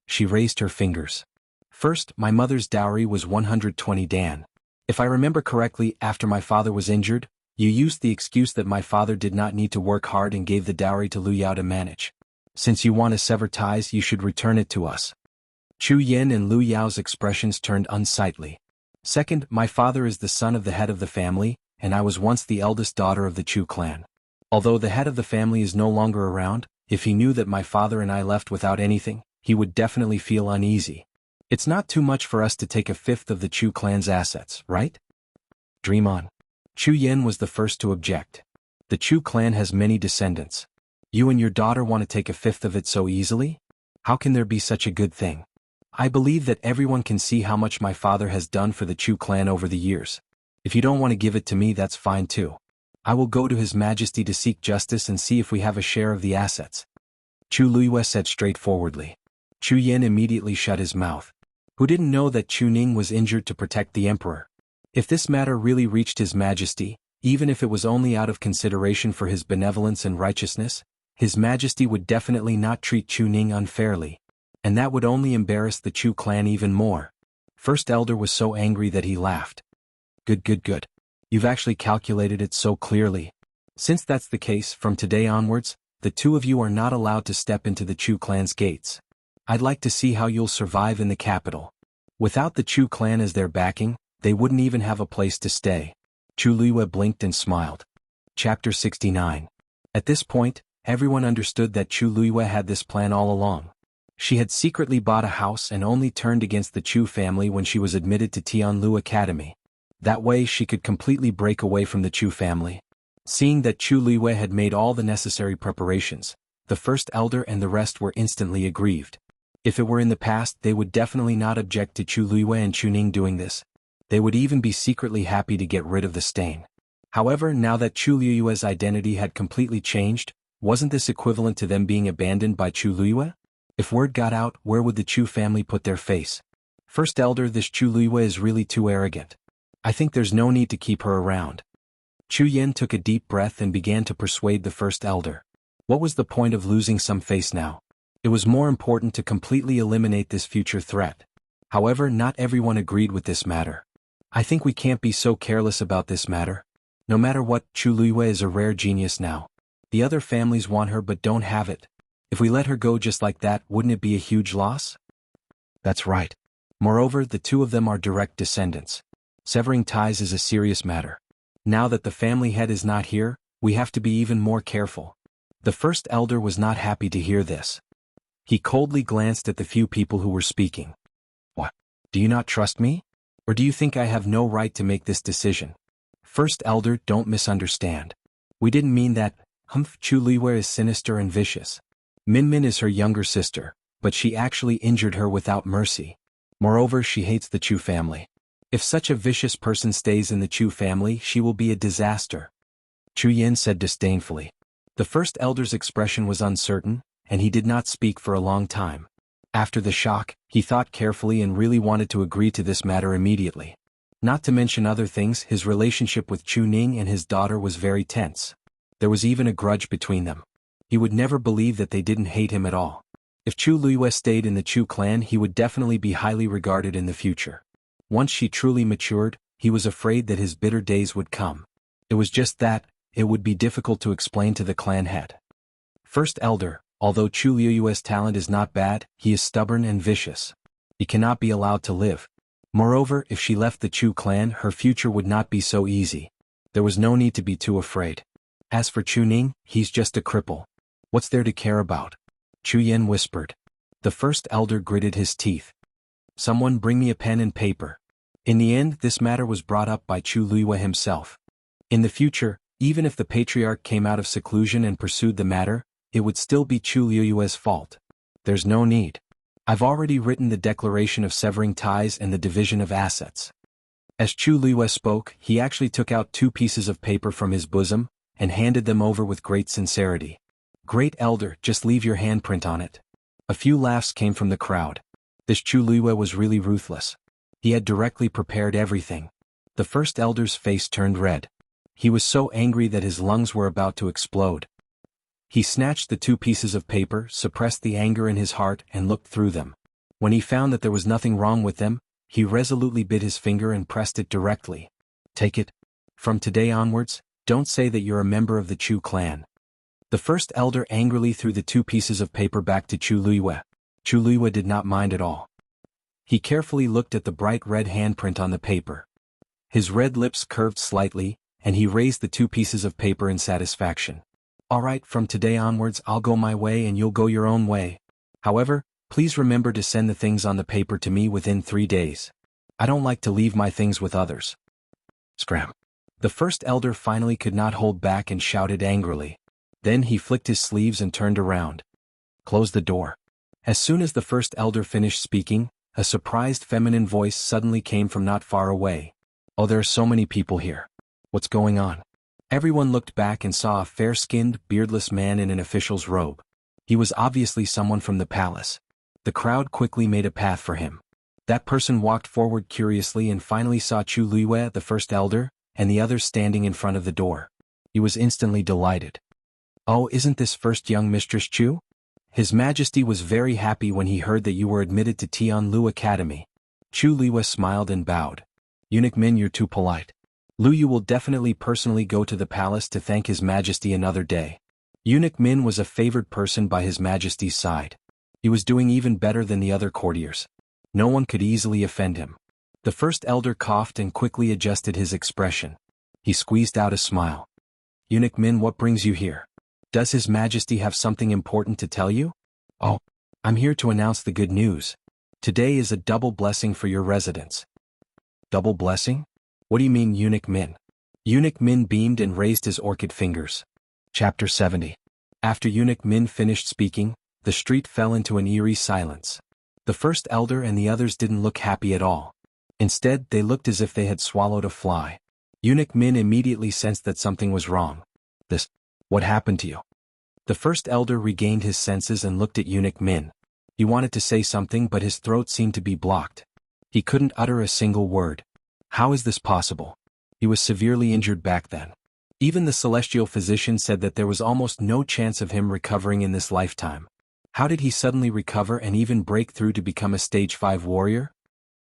She raised her fingers. "First, my mother's dowry was 120 dan. If I remember correctly, after my father was injured, you used the excuse that my father did not need to work hard and gave the dowry to Lu Yao to manage. Since you want to sever ties, you should return it to us." Chu Yin and Lu Yao's expressions turned unsightly. "Second, my father is the son of the head of the family, and I was once the eldest daughter of the Chu clan. Although the head of the family is no longer around, if he knew that my father and I left without anything, he would definitely feel uneasy. It's not too much for us to take a fifth of the Chu clan's assets, right? Dream on." Chu Yin was the first to object. "The Chu clan has many descendants. You and your daughter want to take a fifth of it so easily? How can there be such a good thing? I believe that everyone can see how much my father has done for the Chu clan over the years. If you don't want to give it to me, that's fine too. I will go to His Majesty to seek justice and see if we have a share of the assets." Chu Luiyue said straightforwardly. Chu Yin immediately shut his mouth. Who didn't know that Chu Ning was injured to protect the emperor? If this matter really reached His Majesty, even if it was only out of consideration for his benevolence and righteousness, His Majesty would definitely not treat Chu Ning unfairly. And that would only embarrass the Chu clan even more. First Elder was so angry that he laughed. Good. You've actually calculated it so clearly. Since that's the case, from today onwards, the two of you are not allowed to step into the Chu clan's gates. I'd like to see how you'll survive in the capital. Without the Chu clan as their backing, they wouldn't even have a place to stay." Chu Luiyue blinked and smiled. Chapter 69. At this point, everyone understood that Chu Luiyue had this plan all along. She had secretly bought a house and only turned against the Chu family when she was admitted to Tianlu Academy. That way she could completely break away from the Chu family. Seeing that Chu Luiyue had made all the necessary preparations, the first elder and the rest were instantly aggrieved. If it were in the past, they would definitely not object to Chu Luiyue and Chu Ning doing this. They would even be secretly happy to get rid of the stain. However, now that Chu Luiyue's identity had completely changed, wasn't this equivalent to them being abandoned by Chu Luiyue? If word got out, where would the Chu family put their face? First Elder, this Chu Luiyue is really too arrogant. I think there's no need to keep her around. Chu Yin took a deep breath and began to persuade the First Elder. What was the point of losing some face now? It was more important to completely eliminate this future threat. However, not everyone agreed with this matter. I think we can't be so careless about this matter. No matter what, Chu Luiyue is a rare genius now. The other families want her but don't have it. If we let her go just like that, wouldn't it be a huge loss? That's right. Moreover, the two of them are direct descendants. Severing ties is a serious matter. Now that the family head is not here, we have to be even more careful. The First Elder was not happy to hear this. He coldly glanced at the few people who were speaking. What? Do you not trust me? Or do you think I have no right to make this decision? First Elder, don't misunderstand. We didn't mean that. Chu Luiyue is sinister and vicious. Min is her younger sister, but she actually injured her without mercy. Moreover, she hates the Chu family. If such a vicious person stays in the Chu family, she will be a disaster. Chu Yin said disdainfully. The First Elder's expression was uncertain, and he did not speak for a long time. After the shock, he thought carefully and really wanted to agree to this matter immediately. Not to mention other things, his relationship with Chu Ning and his daughter was very tense. There was even a grudge between them. He would never believe that they didn't hate him at all. If Chu Luiyue stayed in the Chu clan, he would definitely be highly regarded in the future. Once she truly matured, he was afraid that his bitter days would come. It was just that, it would be difficult to explain to the clan head. First Elder, although Chu Liuyue's talent is not bad, he is stubborn and vicious. He cannot be allowed to live. Moreover, if she left the Chu clan, her future would not be so easy. There was no need to be too afraid. As for Chu Ning, he's just a cripple. What's there to care about? Chu Yen whispered. The First Elder gritted his teeth. Someone bring me a pen and paper. In the end, this matter was brought up by Chu Liyue himself. In the future, even if the patriarch came out of seclusion and pursued the matter, it would still be Chu Liyue's fault. There's no need. I've already written the declaration of severing ties and the division of assets. As Chu Liyue spoke, he actually took out 2 pieces of paper from his bosom, and handed them over with great sincerity. Great Elder, just leave your handprint on it. A few laughs came from the crowd. This Chu Liyue was really ruthless. He had directly prepared everything. The First Elder's face turned red. He was so angry that his lungs were about to explode. He snatched the 2 pieces of paper, suppressed the anger in his heart, and looked through them. When he found that there was nothing wrong with them, he resolutely bit his finger and pressed it directly. Take it. From today onwards, don't say that you're a member of the Chu clan. The First Elder angrily threw the 2 pieces of paper back to Chu Liyue. Chu Liyue did not mind at all. He carefully looked at the bright red handprint on the paper. His red lips curved slightly, and he raised the 2 pieces of paper in satisfaction. All right, from today onwards I'll go my way and you'll go your own way. However, please remember to send the things on the paper to me within 3 days. I don't like to leave my things with others. Scram. The First Elder finally could not hold back and shouted angrily. Then he flicked his sleeves and turned around. Close the door. As soon as the First Elder finished speaking, a surprised feminine voice suddenly came from not far away. Oh, there are so many people here. What's going on? Everyone looked back and saw a fair-skinned, beardless man in an official's robe. He was obviously someone from the palace. The crowd quickly made a path for him. That person walked forward curiously and finally saw Chu Liyue, the First Elder, and the others standing in front of the door. He was instantly delighted. Oh, isn't this first young Mistress Chu? His Majesty was very happy when he heard that you were admitted to Tianlu Academy. Chu Liyue smiled and bowed. Eunuch Min, you're too polite. Liu will definitely personally go to the palace to thank His Majesty another day. Eunuch Min was a favored person by His Majesty's side. He was doing even better than the other courtiers. No one could easily offend him. The First Elder coughed and quickly adjusted his expression. He squeezed out a smile. Eunuch Min, what brings you here? Does His Majesty have something important to tell you? Oh, I'm here to announce the good news. Today is a double blessing for your residence. Double blessing? What do you mean, Eunuch Min? Eunuch Min beamed and raised his orchid fingers. Chapter 70. After Eunuch Min finished speaking, the street fell into an eerie silence. The First Elder and the others didn't look happy at all. Instead, they looked as if they had swallowed a fly. Eunuch Min immediately sensed that something was wrong. What happened to you? The First Elder regained his senses and looked at Eunuch Min. He wanted to say something but his throat seemed to be blocked. He couldn't utter a single word. How is this possible? He was severely injured back then. Even the celestial physician said that there was almost no chance of him recovering in this lifetime. How did he suddenly recover and even break through to become a stage 5 warrior?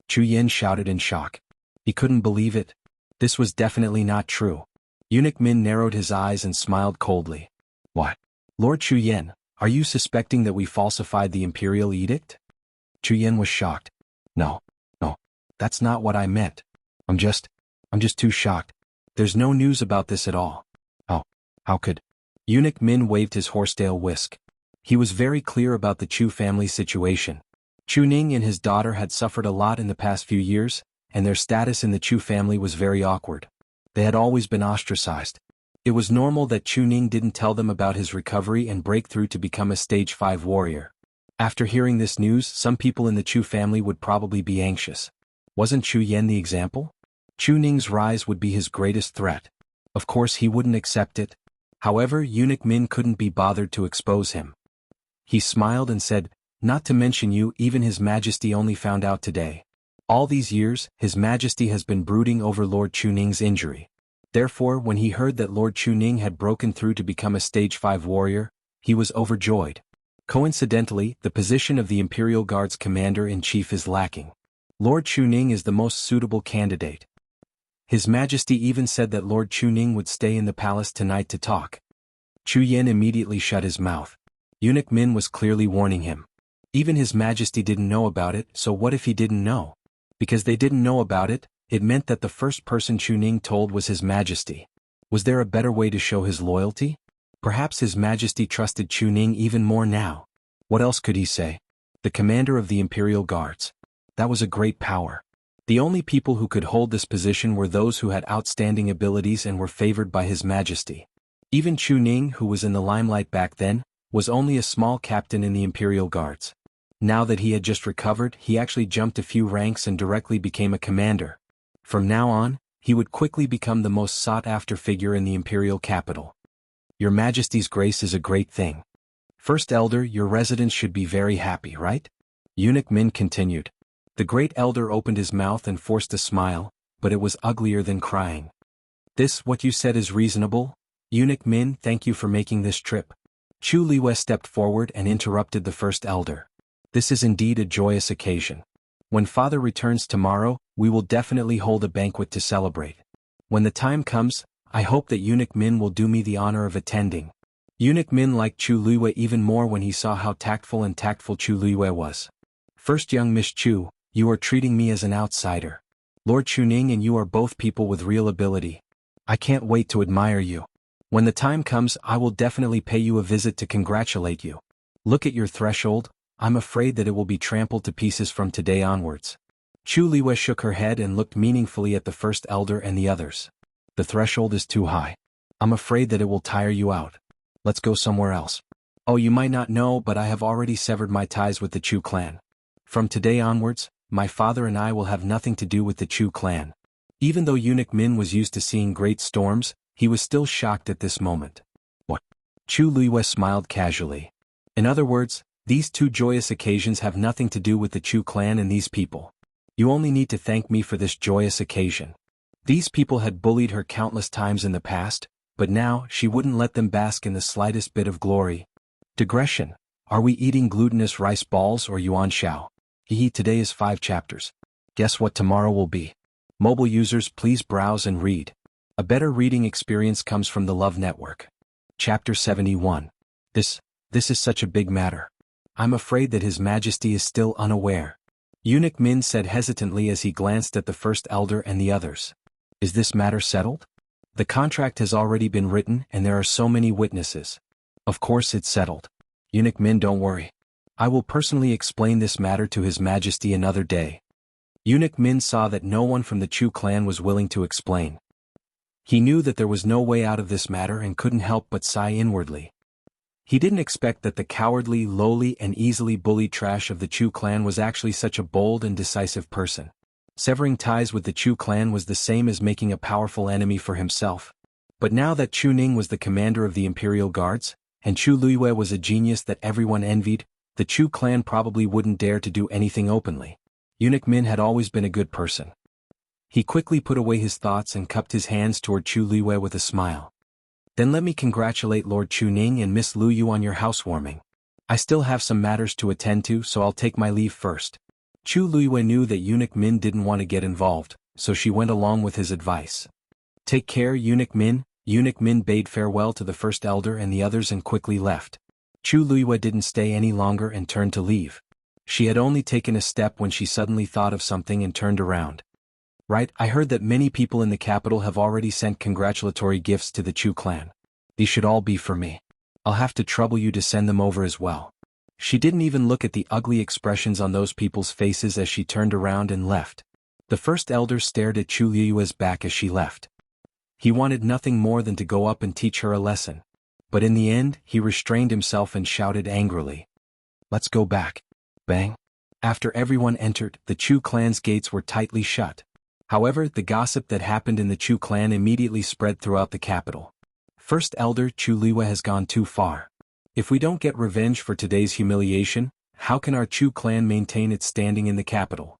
Chu Yen shouted in shock. He couldn't believe it. This was definitely not true. Eunuch Min narrowed his eyes and smiled coldly. What? Lord Chu Yen, are you suspecting that we falsified the imperial edict? Chu Yen was shocked. No, that's not what I meant. I'm just too shocked. There's no news about this at all. How could? Eunuch Min waved his horsetail whisk. He was very clear about the Chu family situation. Chu Ning and his daughter had suffered a lot in the past few years, and their status in the Chu family was very awkward. They had always been ostracized. It was normal that Chu Ning didn't tell them about his recovery and breakthrough to become a stage 5 warrior. After hearing this news, some people in the Chu family would probably be anxious. Wasn't Chu Yen the example? Chu Ning's rise would be his greatest threat. Of course he wouldn't accept it. However, Eunuch Min couldn't be bothered to expose him. He smiled and said, not to mention you, even His Majesty only found out today. All these years, His Majesty has been brooding over Lord Chu Ning's injury. Therefore, when he heard that Lord Chu Ning had broken through to become a stage 5 warrior, he was overjoyed. Coincidentally, the position of the Imperial Guard's commander-in-chief is lacking. Lord Chu Ning is the most suitable candidate. His Majesty even said that Lord Chuning would stay in the palace tonight to talk. Chu Yin immediately shut his mouth. Eunuch Min was clearly warning him. Even His Majesty didn't know about it, so what if he didn't know? Because they didn't know about it, it meant that the first person Chuning told was His Majesty. Was there a better way to show his loyalty? Perhaps His Majesty trusted Chuning even more now. What else could he say? The commander of the Imperial Guards. That was a great power. The only people who could hold this position were those who had outstanding abilities and were favored by His Majesty. Even Chuning, who was in the limelight back then, was only a small captain in the Imperial Guards. Now that he had just recovered, he actually jumped a few ranks and directly became a commander. From now on, he would quickly become the most sought-after figure in the imperial capital. Your Majesty's grace is a great thing. First Elder, your residents should be very happy, right? Eunuch Min continued. The great elder opened his mouth and forced a smile, but it was uglier than crying. This, what you said is reasonable? Eunuch Min, thank you for making this trip. Chu Liwei stepped forward and interrupted the first elder. This is indeed a joyous occasion. When Father returns tomorrow, we will definitely hold a banquet to celebrate. When the time comes, I hope that Eunuch Min will do me the honor of attending. Eunuch Min liked Chu Liwei even more when he saw how tactful Chu Liwei was. First young Miss Chu, you are treating me as an outsider. Lord Chuning and you are both people with real ability. I can't wait to admire you. When the time comes, I will definitely pay you a visit to congratulate you. Look at your threshold. I'm afraid that it will be trampled to pieces from today onwards. Chu Liwei shook her head and looked meaningfully at the first elder and the others. The threshold is too high. I'm afraid that it will tire you out. Let's go somewhere else. Oh, you might not know, but I have already severed my ties with the Chu clan. From today onwards, my father and I will have nothing to do with the Chu clan. Even though Eunuch Min was used to seeing great storms, he was still shocked at this moment. What? Chu Liwei smiled casually. In other words, these two joyous occasions have nothing to do with the Chu clan and these people. You only need to thank me for this joyous occasion. These people had bullied her countless times in the past, but now she wouldn't let them bask in the slightest bit of glory. Digression. Are we eating glutinous rice balls or yuan shao? Hehe, today is 5 chapters. Guess what tomorrow will be? Mobile users, please browse and read. A better reading experience comes from the Love Network. Chapter 71. This is such a big matter. I'm afraid that His Majesty is still unaware. Eunuch Min said hesitantly as he glanced at the first elder and the others. Is this matter settled? The contract has already been written and there are so many witnesses. Of course it's settled. Eunuch Min, don't worry. I will personally explain this matter to His Majesty another day. Eunuch Min saw that no one from the Chu clan was willing to explain. He knew that there was no way out of this matter and couldn't help but sigh inwardly. He didn't expect that the cowardly, lowly and easily bullied trash of the Chu clan was actually such a bold and decisive person. Severing ties with the Chu clan was the same as making a powerful enemy for himself. But now that Chuning was the commander of the Imperial Guards, and Chu Liwei was a genius that everyone envied, the Chu clan probably wouldn't dare to do anything openly. Eunuch Min had always been a good person. He quickly put away his thoughts and cupped his hands toward Chu Liwei with a smile. Then let me congratulate Lord Chuning and Miss Lu Yu on your housewarming. I still have some matters to attend to, so I'll take my leave first. Chu Liwei knew that Eunuch Min didn't want to get involved, so she went along with his advice. Take care, Eunuch Min. Eunuch Min bade farewell to the first elder and the others and quickly left. Chu Liwei didn't stay any longer and turned to leave. She had only taken a step when she suddenly thought of something and turned around. Right, I heard that many people in the capital have already sent congratulatory gifts to the Chu clan. These should all be for me. I'll have to trouble you to send them over as well. She didn't even look at the ugly expressions on those people's faces as she turned around and left. The first elder stared at Chu Liue's back as she left. He wanted nothing more than to go up and teach her a lesson. But in the end, he restrained himself and shouted angrily. Let's go back. Bang. After everyone entered, the Chu clan's gates were tightly shut. However, the gossip that happened in the Chu clan immediately spread throughout the capital. First Elder, Chu Liwei has gone too far. If we don't get revenge for today's humiliation, how can our Chu clan maintain its standing in the capital?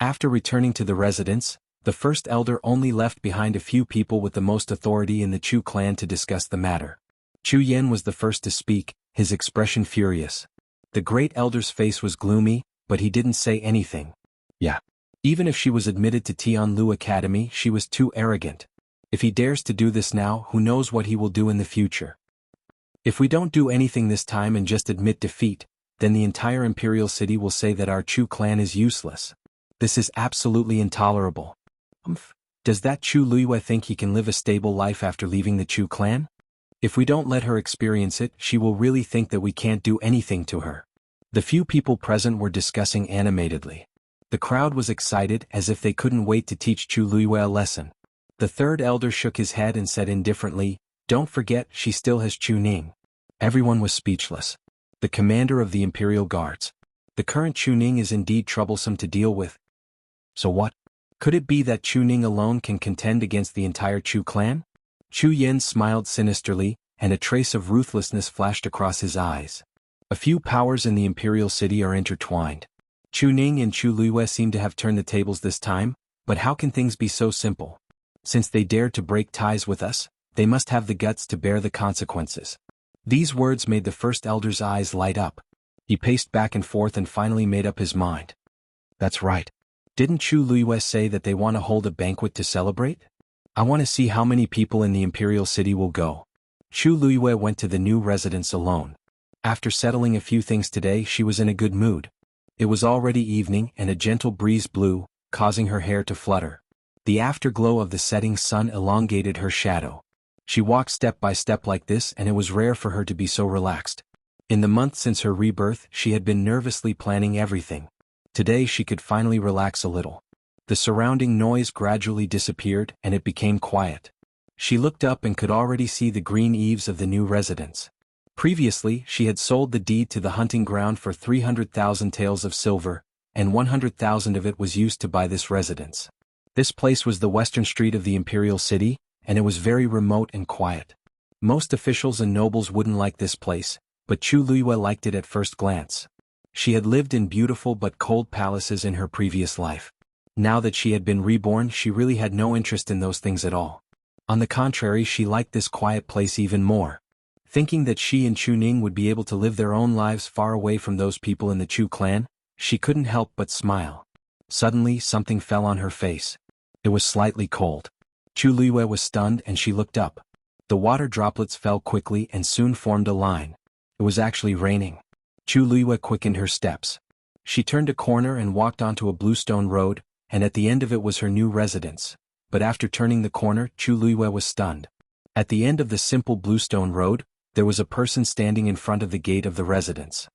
After returning to the residence, the first elder only left behind a few people with the most authority in the Chu clan to discuss the matter. Chu Yen was the first to speak, his expression furious. The great elder's face was gloomy, but he didn't say anything. Yeah. Even if she was admitted to Tianlu Academy, she was too arrogant. If he dares to do this now, who knows what he will do in the future. If we don't do anything this time and just admit defeat, then the entire Imperial City will say that our Chu clan is useless. This is absolutely intolerable. Does that Chu Luiyue think he can live a stable life after leaving the Chu clan? If we don't let her experience it, she will really think that we can't do anything to her. The few people present were discussing animatedly. The crowd was excited, as if they couldn't wait to teach Chu Luiyue a lesson. The third elder shook his head and said indifferently, "Don't forget, she still has Chu Ning." Everyone was speechless. The commander of the Imperial Guards. The current Chu Ning is indeed troublesome to deal with. So what? Could it be that Chu Ning alone can contend against the entire Chu clan? Chu Yen smiled sinisterly, and a trace of ruthlessness flashed across his eyes. A few powers in the Imperial City are intertwined. Chu Ning and Chu Luiyue seem to have turned the tables this time, but how can things be so simple? Since they dared to break ties with us, they must have the guts to bear the consequences. These words made the first elder's eyes light up. He paced back and forth and finally made up his mind. That's right. Didn't Chu Luiyue say that they want to hold a banquet to celebrate? I want to see how many people in the Imperial City will go. Chu Luiyue went to the new residence alone. After settling a few things today, she was in a good mood. It was already evening and a gentle breeze blew, causing her hair to flutter. The afterglow of the setting sun elongated her shadow. She walked step by step like this, and it was rare for her to be so relaxed. In the month since her rebirth, she had been nervously planning everything. Today she could finally relax a little. The surrounding noise gradually disappeared and it became quiet. She looked up and could already see the green eaves of the new residence. Previously, she had sold the deed to the hunting ground for 300,000 taels of silver, and 100,000 of it was used to buy this residence. This place was the western street of the Imperial City, and it was very remote and quiet. Most officials and nobles wouldn't like this place, but Chu Luiyue liked it at first glance. She had lived in beautiful but cold palaces in her previous life. Now that she had been reborn, she really had no interest in those things at all. On the contrary, she liked this quiet place even more. Thinking that she and Chu Ning would be able to live their own lives far away from those people in the Chu clan, she couldn't help but smile. Suddenly, something fell on her face. It was slightly cold. Chu Luiyue was stunned and she looked up. The water droplets fell quickly and soon formed a line. It was actually raining. Chu Luiyue quickened her steps. She turned a corner and walked onto a bluestone road, and at the end of it was her new residence. But after turning the corner, Chu Luiyue was stunned. At the end of the simple bluestone road, there was a person standing in front of the gate of the residence.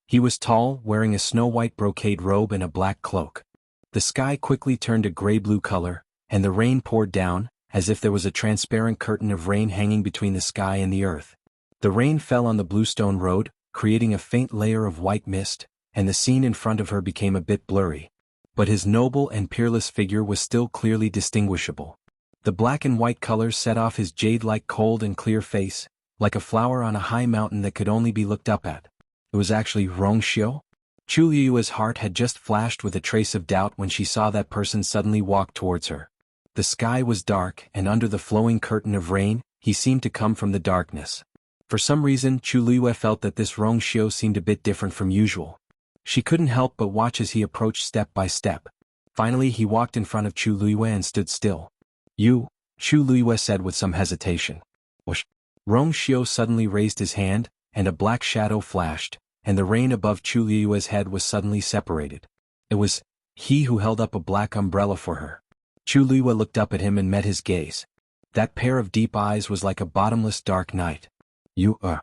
He was tall, wearing a snow-white brocade robe and a black cloak. The sky quickly turned a gray-blue color, and the rain poured down, as if there was a transparent curtain of rain hanging between the sky and the earth. The rain fell on the bluestone road, creating a faint layer of white mist, and the scene in front of her became a bit blurry. But his noble and peerless figure was still clearly distinguishable. The black and white colors set off his jade-like cold and clear face, like a flower on a high mountain that could only be looked up at. It was actually Rongxiu? Chu Liyue's heart had just flashed with a trace of doubt when she saw that person suddenly walk towards her. The sky was dark, and under the flowing curtain of rain, he seemed to come from the darkness. For some reason, Chu Liyue felt that this Rongxiu seemed a bit different from usual. She couldn't help but watch as he approached step by step. Finally, he walked in front of Chu Liyue and stood still. "You," Chu Liyue said with some hesitation. "Whoosh." Rongxiu suddenly raised his hand, and a black shadow flashed, and the rain above Chu Liyue's head was suddenly separated. It was he who held up a black umbrella for her. Chu Liyue looked up at him and met his gaze. That pair of deep eyes was like a bottomless dark night. "You are."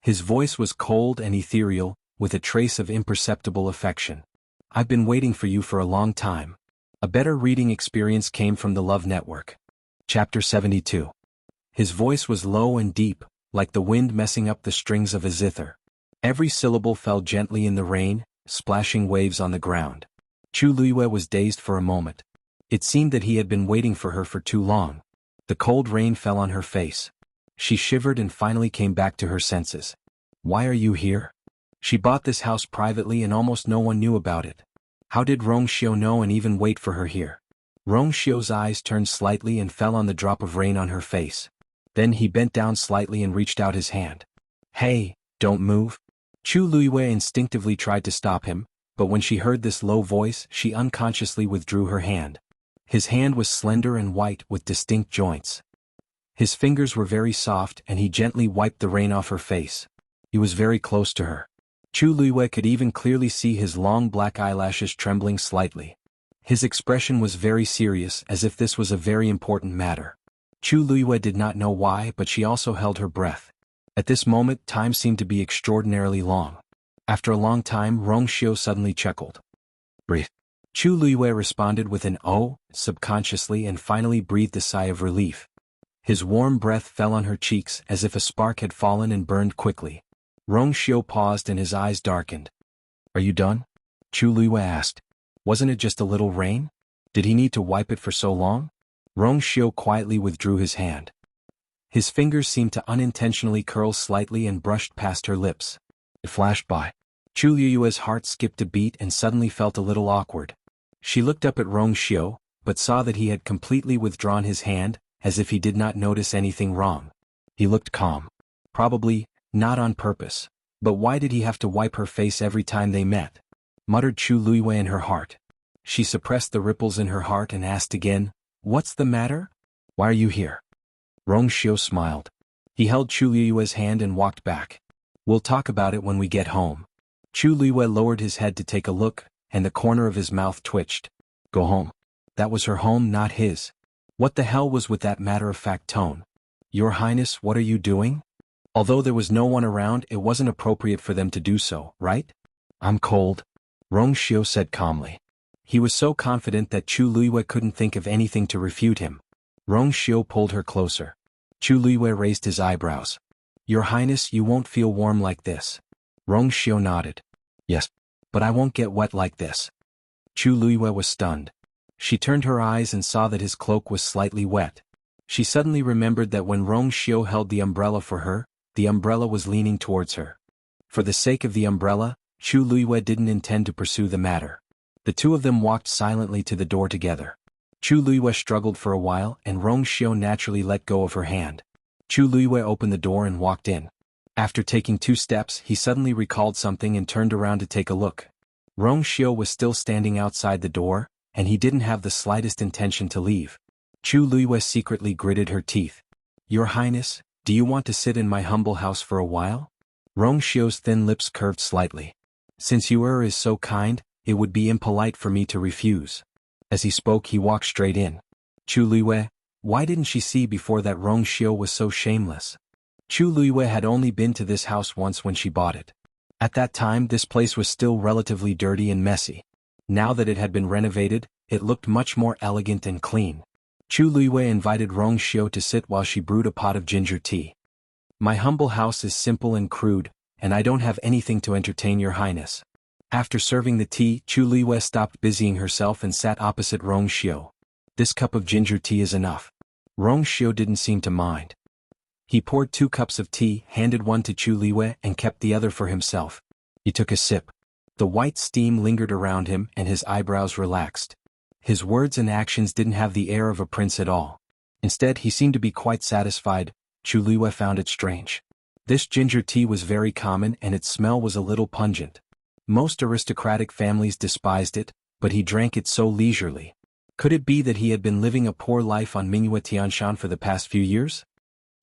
His voice was cold and ethereal, with a trace of imperceptible affection. "I've been waiting for you for a long time." A better reading experience came from the Love Network. Chapter 72. His voice was low and deep, like the wind messing up the strings of a zither. Every syllable fell gently in the rain, splashing waves on the ground. Chu Liyue was dazed for a moment. It seemed that he had been waiting for her for too long. The cold rain fell on her face. She shivered and finally came back to her senses. "Why are you here?" She bought this house privately and almost no one knew about it. How did Rongxiu know and even wait for her here? Rongxiu's eyes turned slightly and fell on the drop of rain on her face. Then he bent down slightly and reached out his hand. "Hey, don't move." Chu Liyue instinctively tried to stop him, but when she heard this low voice she unconsciously withdrew her hand. His hand was slender and white with distinct joints. His fingers were very soft and he gently wiped the rain off her face. He was very close to her. Chu Luiyue could even clearly see his long black eyelashes trembling slightly. His expression was very serious, as if this was a very important matter. Chu Luiyue did not know why, but she also held her breath. At this moment time seemed to be extraordinarily long. After a long time Rong Xiu suddenly chuckled. "Breathe." Chu Luiyue responded with an "oh" subconsciously and finally breathed a sigh of relief. His warm breath fell on her cheeks as if a spark had fallen and burned quickly. Rong Xiu paused and his eyes darkened. "Are you done?" Chu Luiyue asked. "Wasn't it just a little rain? Did he need to wipe it for so long?" Rong Xiu quietly withdrew his hand. His fingers seemed to unintentionally curl slightly and brushed past her lips. It flashed by. Chu Luiyue's heart skipped a beat and suddenly felt a little awkward. She looked up at Rong Xiu, but saw that he had completely withdrawn his hand, as if he did not notice anything wrong. He looked calm. Probably, not on purpose. But why did he have to wipe her face every time they met? Muttered Chu Luiyue in her heart. She suppressed the ripples in her heart and asked again, "What's the matter? Why are you here?" Rong Xiu smiled. He held Chu Luiyue's hand and walked back. "We'll talk about it when we get home." Chu Luiyue lowered his head to take a look, and the corner of his mouth twitched. Go home. That was her home, not his. What the hell was with that matter-of-fact tone? "Your Highness, what are you doing?" Although there was no one around, it wasn't appropriate for them to do so, right? "I'm cold," Rong Xiu said calmly. He was so confident that Chu Luiyue couldn't think of anything to refute him. Rong Xiu pulled her closer. Chu Luiyue raised his eyebrows. "Your Highness, you won't feel warm like this." Rong Xiu nodded. "Yes, but I won't get wet like this." Chu Luiyue was stunned. She turned her eyes and saw that his cloak was slightly wet. She suddenly remembered that when Rong Xiu held the umbrella for her, the umbrella was leaning towards her. For the sake of the umbrella, Chu Luiyue didn't intend to pursue the matter. The two of them walked silently to the door together. Chu Luiyue struggled for a while and Rong Xiu naturally let go of her hand. Chu Luiyue opened the door and walked in. After taking 2 steps, he suddenly recalled something and turned around to take a look. Rong Xiu was still standing outside the door, and he didn't have the slightest intention to leave. Chu Luiyue secretly gritted her teeth. "Your Highness, do you want to sit in my humble house for a while?" Rong Xiu's thin lips curved slightly. "Since you is so kind, it would be impolite for me to refuse." As he spoke he walked straight in. Chu Luiyue, why didn't she see before that Rong Xiu was so shameless? Chu Luiyue had only been to this house once when she bought it. At that time this place was still relatively dirty and messy. Now that it had been renovated, it looked much more elegant and clean. Chu Luiyue invited Rong Xiu to sit while she brewed a pot of ginger tea. "My humble house is simple and crude, and I don't have anything to entertain your Highness." After serving the tea, Chu Luiyue stopped busying herself and sat opposite Rong Xiu. "This cup of ginger tea is enough." Rong Xiu didn't seem to mind. He poured 2 cups of tea, handed one to Chu Luiyue and kept the other for himself. He took a sip. The white steam lingered around him and his eyebrows relaxed. His words and actions didn't have the air of a prince at all. Instead, he seemed to be quite satisfied. Chu Luiyue found it strange. This ginger tea was very common and its smell was a little pungent. Most aristocratic families despised it, but he drank it so leisurely. Could it be that he had been living a poor life on Mingyue Tianshan for the past few years?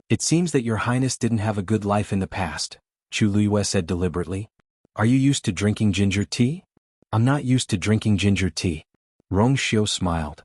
"It seems that your Highness didn't have a good life in the past," Chu Luiyue said deliberately. "Are you used to drinking ginger tea?" "I'm not used to drinking ginger tea." Rong Xiu smiled.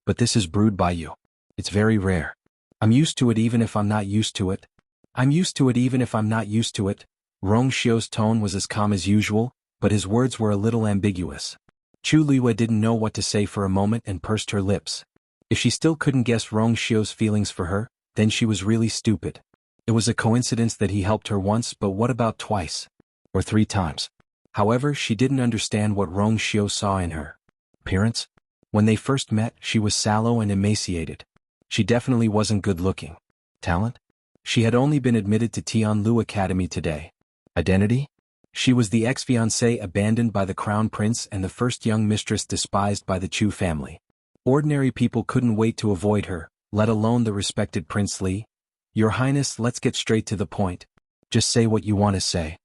"But this is brewed by you. It's very rare. I'm used to it even if I'm not used to it." "I'm used to it even if I'm not used to it." Rong Xiu's tone was as calm as usual, but his words were a little ambiguous. Chu Luiyue didn't know what to say for a moment and pursed her lips. If she still couldn't guess Rong Xiu's feelings for her, then she was really stupid. It was a coincidence that he helped her once, but what about twice? Or 3 times? However, she didn't understand what Rong Xiu saw in her. Appearance? When they first met, she was sallow and emaciated. She definitely wasn't good-looking. Talent? She had only been admitted to Tianlu Academy today. Identity? She was the ex-fiancée abandoned by the crown prince and the first young mistress despised by the Chu family. Ordinary people couldn't wait to avoid her, let alone the respected Prince Li. "Your Highness, let's get straight to the point. Just say what you want to say."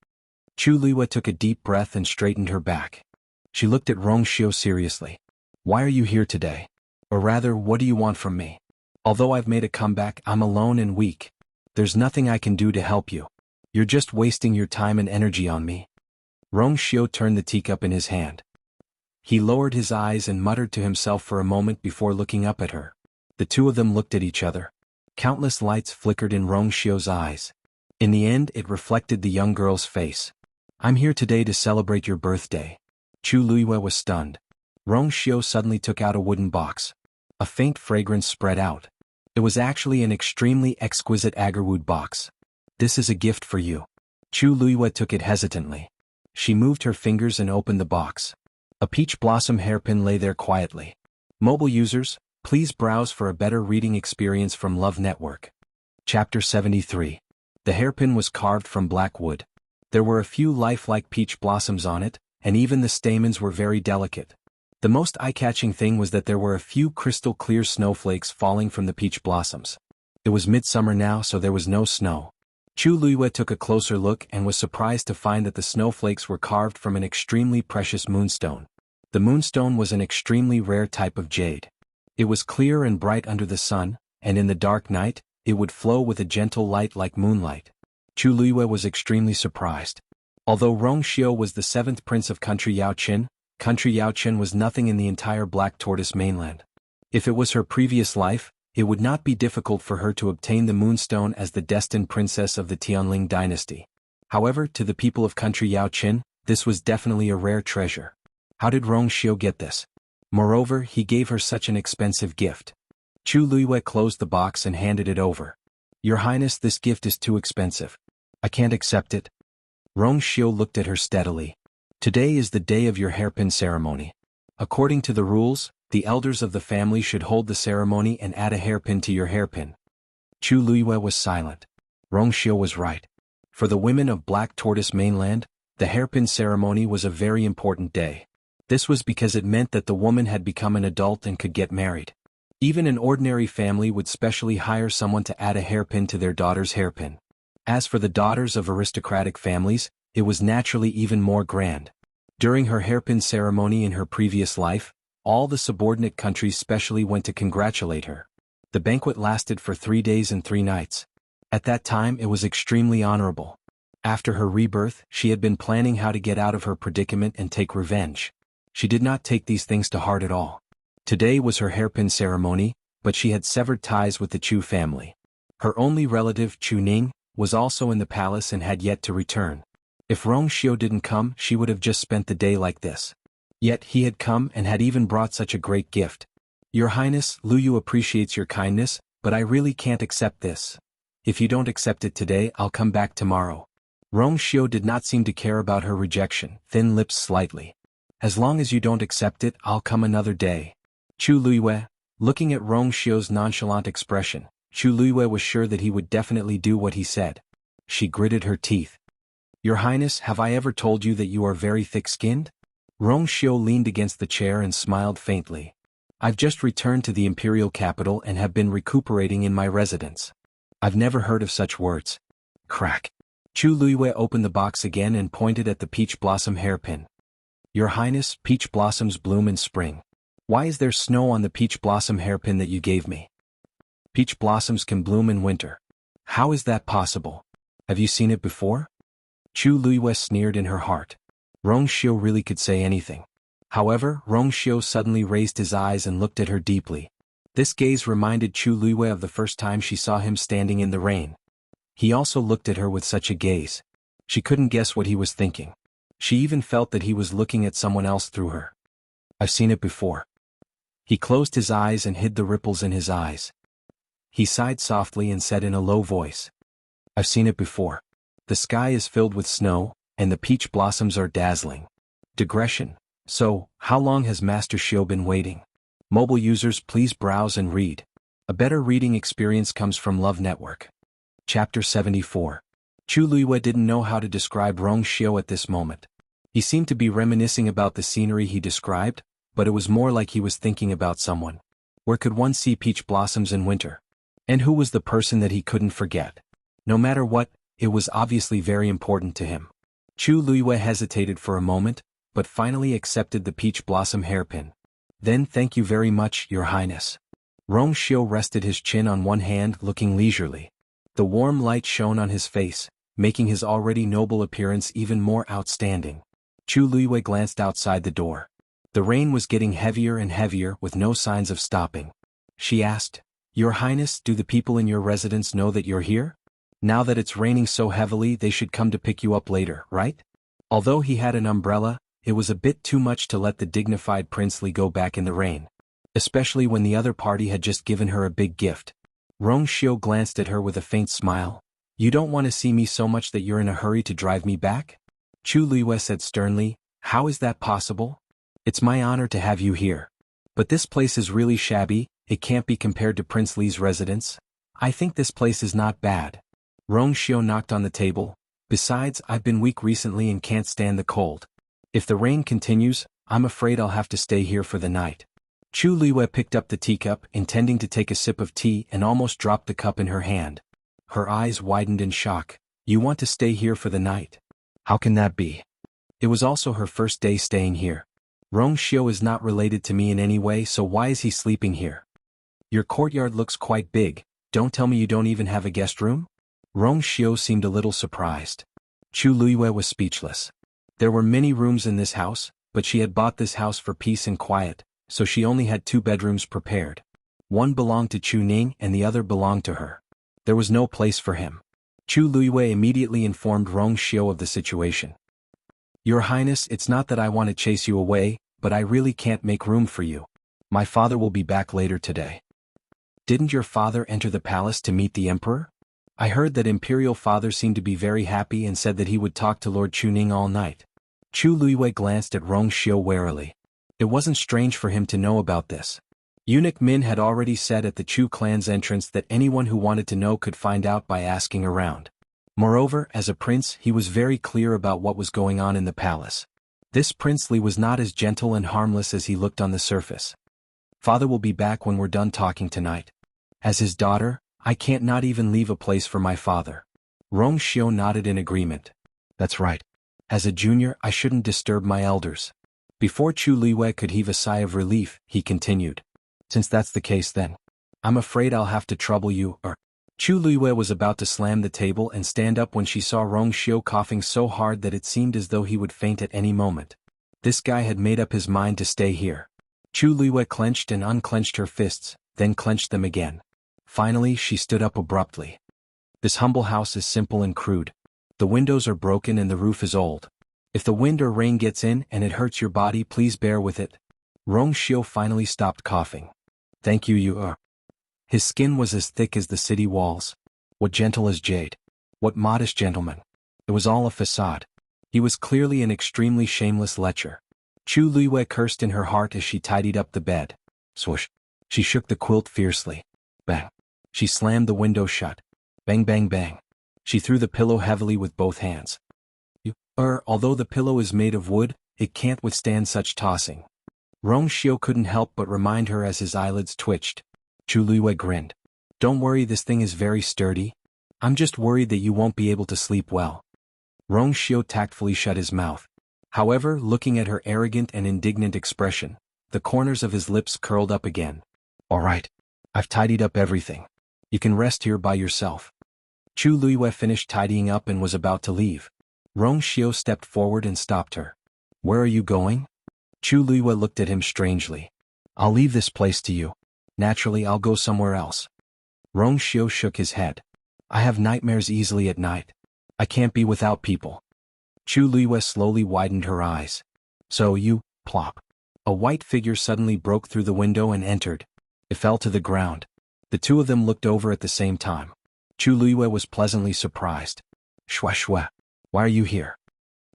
Chu Luiyue took a deep breath and straightened her back. She looked at Rongxiu seriously. Why are you here today? Or rather, what do you want from me? Although I've made a comeback, I'm alone and weak. There's nothing I can do to help you. You're just wasting your time and energy on me. Rongxiu turned the teacup in his hand. He lowered his eyes and muttered to himself for a moment before looking up at her. The two of them looked at each other. Countless lights flickered in Rongxiu's eyes. In the end, it reflected the young girl's face. I'm here today to celebrate your birthday. Chu Luiyue was stunned. Rongxiu suddenly took out a wooden box. A faint fragrance spread out. It was actually an extremely exquisite agarwood box. This is a gift for you. Chu Luiyue took it hesitantly. She moved her fingers and opened the box. A peach blossom hairpin lay there quietly. Mobile users, please browse for a better reading experience from Love Network. Chapter 73. The hairpin was carved from black wood. There were a few lifelike peach blossoms on it, and even the stamens were very delicate. The most eye-catching thing was that there were a few crystal-clear snowflakes falling from the peach blossoms. It was midsummer now, so there was no snow. Chu Luiyue took a closer look and was surprised to find that the snowflakes were carved from an extremely precious moonstone. The moonstone was an extremely rare type of jade. It was clear and bright under the sun, and in the dark night, it would flow with a gentle light like moonlight. Chu Luiyue was extremely surprised. Although Rongxiu was the 7th prince of Country Yaoqin was nothing in the entire Black Tortoise mainland. If it was her previous life, it would not be difficult for her to obtain the moonstone as the destined princess of the Tianling dynasty. However, to the people of Country Yaoqin, this was definitely a rare treasure. How did Rongxiu get this? Moreover, he gave her such an expensive gift. Chu Luiyue closed the box and handed it over. Your Highness, this gift is too expensive. I can't accept it. Rongxiu looked at her steadily. Today is the day of your hairpin ceremony. According to the rules, the elders of the family should hold the ceremony and add a hairpin to your hairpin. Chu Luiyue was silent. Rongxiu was right. For the women of Black Tortoise mainland, the hairpin ceremony was a very important day. This was because it meant that the woman had become an adult and could get married. Even an ordinary family would specially hire someone to add a hairpin to their daughter's hairpin. As for the daughters of aristocratic families, it was naturally even more grand. During her hairpin ceremony in her previous life, all the subordinate countries specially went to congratulate her. The banquet lasted for 3 days and 3 nights. At that time it was extremely honorable. After her rebirth, she had been planning how to get out of her predicament and take revenge. She did not take these things to heart at all. Today was her hairpin ceremony, but she had severed ties with the Chu family. Her only relative, Chu Ning, was also in the palace and had yet to return. If Rongxiu didn't come, she would have just spent the day like this. Yet he had come and had even brought such a great gift. Your Highness, Luyu appreciates your kindness, but I really can't accept this. If you don't accept it today, I'll come back tomorrow. Rongxiu did not seem to care about her rejection, thin lips slightly. As long as you don't accept it, I'll come another day. Chu Luiyue, looking at Rongxiu's nonchalant expression, Chu Luiyue was sure that he would definitely do what he said. She gritted her teeth. Your Highness, have I ever told you that you are very thick-skinned? Rongxiu leaned against the chair and smiled faintly. I've just returned to the imperial capital and have been recuperating in my residence. I've never heard of such words. Crack. Chu Luiyue opened the box again and pointed at the peach blossom hairpin. Your Highness, peach blossoms bloom in spring. Why is there snow on the peach blossom hairpin that you gave me? Peach blossoms can bloom in winter. How is that possible? Have you seen it before? Chu Luiyue sneered in her heart. Rongxiu really could say anything. However, Rongxiu suddenly raised his eyes and looked at her deeply. This gaze reminded Chu Luiyue of the first time she saw him standing in the rain. He also looked at her with such a gaze. She couldn't guess what he was thinking. She even felt that he was looking at someone else through her. I've seen it before. He closed his eyes and hid the ripples in his eyes. He sighed softly and said in a low voice. I've seen it before. The sky is filled with snow, and the peach blossoms are dazzling. Digression. So, how long has Master Xiu been waiting? Mobile users, please browse and read. A better reading experience comes from Love Network. Chapter 74. Chu Luiyue didn't know how to describe Rongxiu at this moment. He seemed to be reminiscing about the scenery he described, but it was more like he was thinking about someone. Where could one see peach blossoms in winter? And who was the person that he couldn't forget? No matter what, it was obviously very important to him. Chu Luiyue hesitated for a moment, but finally accepted the peach blossom hairpin. Then thank you very much, Your Highness. Rongxiu rested his chin on one hand, looking leisurely. The warm light shone on his face, making his already noble appearance even more outstanding. Chu Luiyue glanced outside the door. The rain was getting heavier and heavier with no signs of stopping. She asked, Your Highness, do the people in your residence know that you're here? Now that it's raining so heavily, they should come to pick you up later, right? Although he had an umbrella, it was a bit too much to let the dignified princely go back in the rain, especially when the other party had just given her a big gift. Rongxiu glanced at her with a faint smile. You don't want to see me so much that you're in a hurry to drive me back? Chu Luiyue said sternly, How is that possible? It's my honor to have you here. But this place is really shabby, it can't be compared to Prince Li's residence. I think this place is not bad. Rongxiu knocked on the table. Besides, I've been weak recently and can't stand the cold. If the rain continues, I'm afraid I'll have to stay here for the night. Chu Luiyue picked up the teacup, intending to take a sip of tea, and almost dropped the cup in her hand. Her eyes widened in shock. You want to stay here for the night? How can that be? It was also her first day staying here. Rongxiu is not related to me in any way, so why is he sleeping here? Your courtyard looks quite big. Don't tell me you don't even have a guest room? Rongxiu seemed a little surprised. Chu Luiyue was speechless. There were many rooms in this house, but she had bought this house for peace and quiet, so she only had 2 bedrooms prepared. One belonged to Chu Ning and the other belonged to her. There was no place for him. Chu Luiyue immediately informed Rongxiu of the situation. Your Highness, it's not that I want to chase you away, but I really can't make room for you. My father will be back later today. Didn't your father enter the palace to meet the emperor? I heard that imperial father seemed to be very happy and said that he would talk to Lord Chuning all night. Chu Luiyue glanced at Rongxiu warily. It wasn't strange for him to know about this. Eunuch Min had already said at the Chu clan's entrance that anyone who wanted to know could find out by asking around. Moreover, as a prince, he was very clear about what was going on in the palace. This Prince Li was not as gentle and harmless as he looked on the surface. Father will be back when we're done talking tonight. As his daughter, I can't not even leave a place for my father. Rongxiu nodded in agreement. That's right. As a junior, I shouldn't disturb my elders. Before Chu Luiyue could heave a sigh of relief, he continued. Since that's the case then, I'm afraid I'll have to trouble you, or... Chu Luiyue was about to slam the table and stand up when she saw Rongxiu coughing so hard that it seemed as though he would faint at any moment. This guy had made up his mind to stay here. Chu Luiyue clenched and unclenched her fists, then clenched them again. Finally, she stood up abruptly. This humble house is simple and crude. The windows are broken and the roof is old. If the wind or rain gets in and it hurts your body, please bear with it. Rongxiu finally stopped coughing. Thank you, you are. His skin was as thick as the city walls. What gentle as jade. What modest gentleman. It was all a facade. He was clearly an extremely shameless lecher. Chu Luiyue cursed in her heart as she tidied up the bed. Swoosh. She shook the quilt fiercely. Bang. She slammed the window shut. Bang bang bang. She threw the pillow heavily with both hands. Although the pillow is made of wood, it can't withstand such tossing. Rongxiu couldn't help but remind her as his eyelids twitched. Chu Luiyue grinned. Don't worry, this thing is very sturdy. I'm just worried that you won't be able to sleep well. Rongxiu tactfully shut his mouth. However, looking at her arrogant and indignant expression, the corners of his lips curled up again. All right. I've tidied up everything. You can rest here by yourself. Chu Luiyue finished tidying up and was about to leave. Rongxiu stepped forward and stopped her. Where are you going? Chu Luiyue looked at him strangely. I'll leave this place to you. Naturally, I'll go somewhere else. Rongxiu shook his head. I have nightmares easily at night. I can't be without people. Chu Luiyue slowly widened her eyes. So you, plop. A white figure suddenly broke through the window and entered. It fell to the ground. The two of them looked over at the same time. Chu Luiyue was pleasantly surprised. Shua shua. Why are you here?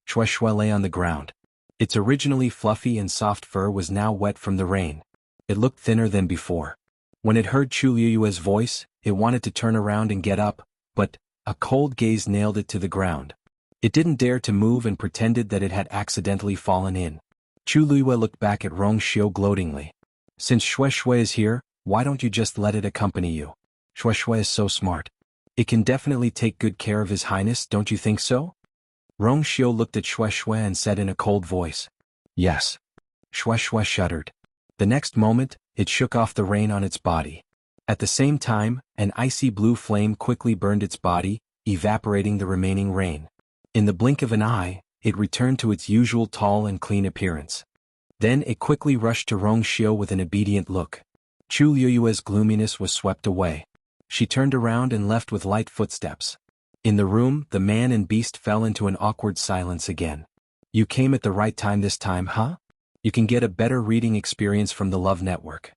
Shua shua lay on the ground. Its originally fluffy and soft fur was now wet from the rain. It looked thinner than before. When it heard Chu Luiyue's voice, it wanted to turn around and get up, but a cold gaze nailed it to the ground. It didn't dare to move and pretended that it had accidentally fallen in. Chu Luiyue looked back at Rongxiu gloatingly. Since Shua shua is here, why don't you just let it accompany you? Shua shua is so smart. It can definitely take good care of His Highness, don't you think so? Rongxiu looked at Shua shua and said in a cold voice. Yes. Shua Shua shuddered. The next moment, it shook off the rain on its body. At the same time, an icy blue flame quickly burned its body, evaporating the remaining rain. In the blink of an eye, it returned to its usual tall and clean appearance. Then it quickly rushed to Rong Xiu with an obedient look. Chu Liyue's gloominess was swept away. She turned around and left with light footsteps. In the room, the man and beast fell into an awkward silence again. You came at the right time this time, huh? You can get a better reading experience from the Love Network.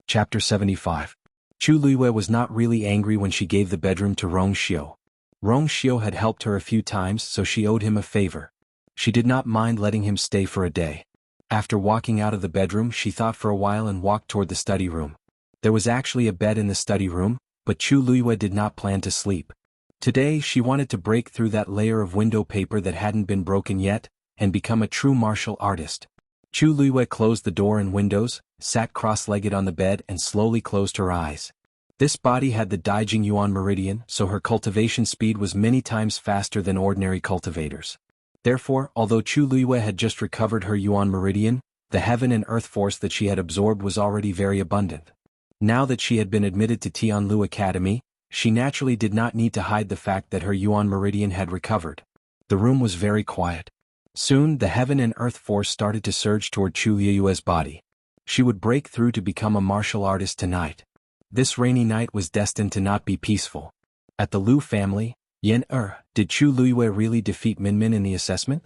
Chapter 75. Chu Liyue was not really angry when she gave the bedroom to Rong Xiu. Rong Xiu had helped her a few times, so she owed him a favor. She did not mind letting him stay for a day. After walking out of the bedroom, she thought for a while and walked toward the study room. There was actually a bed in the study room, but Chu Liyue did not plan to sleep. Today she wanted to break through that layer of window paper that hadn't been broken yet, and become a true martial artist. Chu Liyue closed the door and windows, sat cross-legged on the bed and slowly closed her eyes. This body had the Daijing Yuan meridian, so her cultivation speed was many times faster than ordinary cultivators. Therefore, although Chu Liyue had just recovered her Yuan meridian, the heaven and earth force that she had absorbed was already very abundant. Now that she had been admitted to Tianlu Academy, she naturally did not need to hide the fact that her Yuan meridian had recovered. The room was very quiet. Soon the heaven and earth force started to surge toward Chu Liyue's body. She would break through to become a martial artist tonight. This rainy night was destined to not be peaceful. At the Liu family, did Chu Liyue really defeat Minmin in the assessment?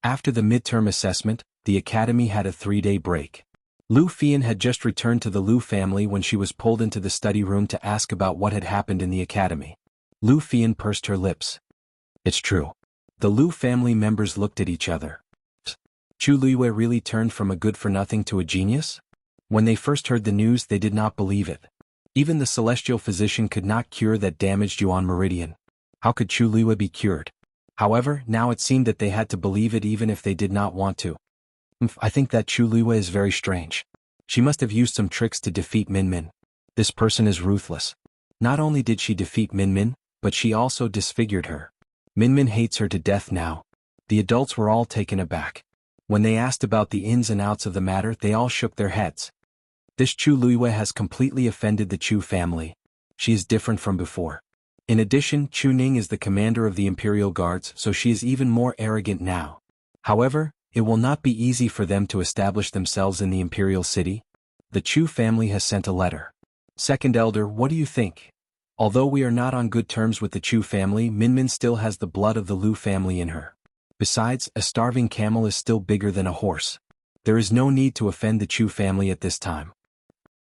After the midterm assessment, the academy had a 3-day break. Liu Fian had just returned to the Liu family when she was pulled into the study room to ask about what had happened in the academy. Liu Fian pursed her lips. It's true. The Liu family members looked at each other. Chu Liyue really turned from a good-for-nothing to a genius? When they first heard the news, they did not believe it. Even the celestial physician could not cure that damaged Yuan meridian. How could Chu Liyue be cured? However, now it seemed that they had to believe it even if they did not want to. I think that Chu Liyue is very strange. She must have used some tricks to defeat Minmin. This person is ruthless. Not only did she defeat Minmin, but she also disfigured her. Minmin hates her to death now. The adults were all taken aback. When they asked about the ins and outs of the matter, they all shook their heads. This Chu Liyue has completely offended the Chu family. She is different from before. In addition, Chu Ning is the commander of the Imperial Guards, so she is even more arrogant now. However, it will not be easy for them to establish themselves in the Imperial City. The Chu family has sent a letter. Second Elder, what do you think? Although we are not on good terms with the Chu family, Minmin still has the blood of the Liu family in her. Besides, a starving camel is still bigger than a horse. There is no need to offend the Chu family at this time.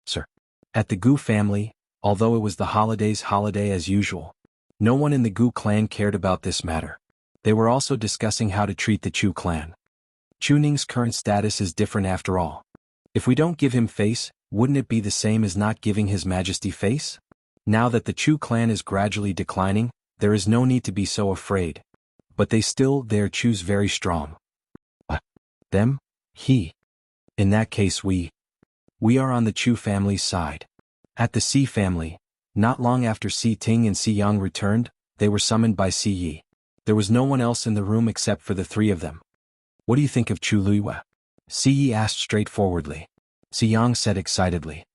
Sir. At the Gu family, although it was the holiday as usual, no one in the Gu clan cared about this matter. They were also discussing how to treat the Chu clan. Chu Ning's current status is different after all. If we don't give him face, wouldn't it be the same as not giving His Majesty face? Now that the Chu clan is gradually declining, there is no need to be so afraid. But they are Chu's very strong. Them? He. In that case we are on the Chu family's side. At the Si family, not long after Si Ting and Si Yang returned, they were summoned by Si Yi. There was no one else in the room except for the three of them. What do you think of Chu Liyue? Si Yi asked straightforwardly. Si Yang said excitedly.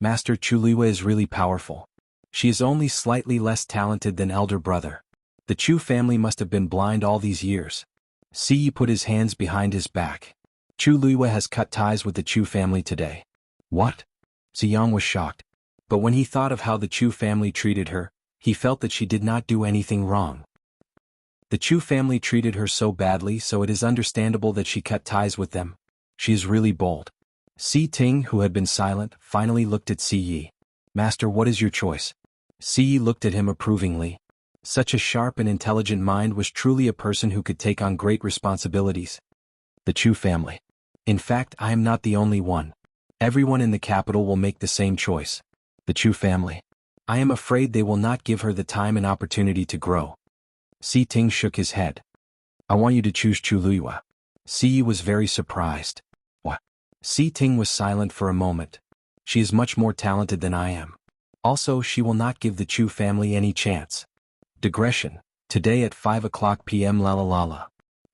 Master, Chu Liyue is really powerful. She is only slightly less talented than elder brother. The Chu family must have been blind all these years. Si Yi put his hands behind his back. Chu Liyue has cut ties with the Chu family today. What? Si Yang was shocked. But when he thought of how the Chu family treated her, he felt that she did not do anything wrong. The Chu family treated her so badly, so it is understandable that she cut ties with them. She is really bold. Si Ting, who had been silent, finally looked at Si Yi. Master, what is your choice? Si Yi looked at him approvingly. Such a sharp and intelligent mind was truly a person who could take on great responsibilities. The Chu family. In fact, I am not the only one. Everyone in the capital will make the same choice. The Chu family. I am afraid they will not give her the time and opportunity to grow. Si Ting shook his head. I want you to choose Chu Liyue. Si Yi was very surprised. What? Si Ting was silent for a moment. She is much more talented than I am. Also, she will not give the Chu family any chance. Digression. Today at 5 o'clock p.m.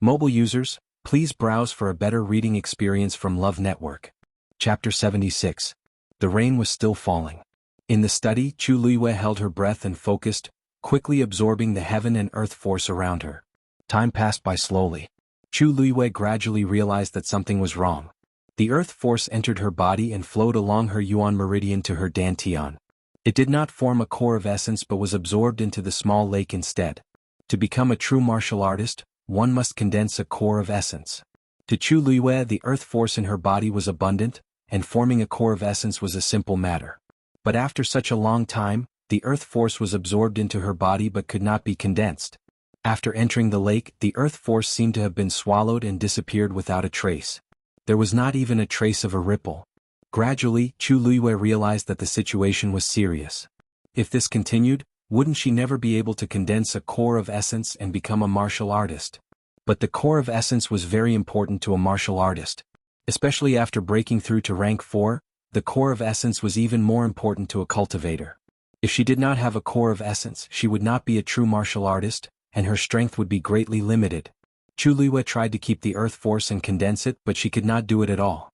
Mobile users, Please browse for a better reading experience from Love Network. Chapter 76. The rain was still falling. In the study, Chu Luiyue held her breath and focused, quickly absorbing the heaven and earth force around her. Time passed by slowly. Chu Luiyue gradually realized that something was wrong. The earth force entered her body and flowed along her yuan meridian to her dantian. It did not form a core of essence but was absorbed into the small lake instead. To become a true martial artist, one must condense a core of essence. To Chu Luiyue, the earth force in her body was abundant, and forming a core of essence was a simple matter. But after such a long time, the earth force was absorbed into her body but could not be condensed. After entering the lake, the earth force seemed to have been swallowed and disappeared without a trace. There was not even a trace of a ripple. Gradually, Chu Luiyue realized that the situation was serious. If this continued, wouldn't she never be able to condense a core of essence and become a martial artist? But the core of essence was very important to a martial artist. Especially after breaking through to rank 4, the core of essence was even more important to a cultivator. If she did not have a core of essence, she would not be a true martial artist, and her strength would be greatly limited. Chu Luiyue tried to keep the earth force and condense it, but she could not do it at all.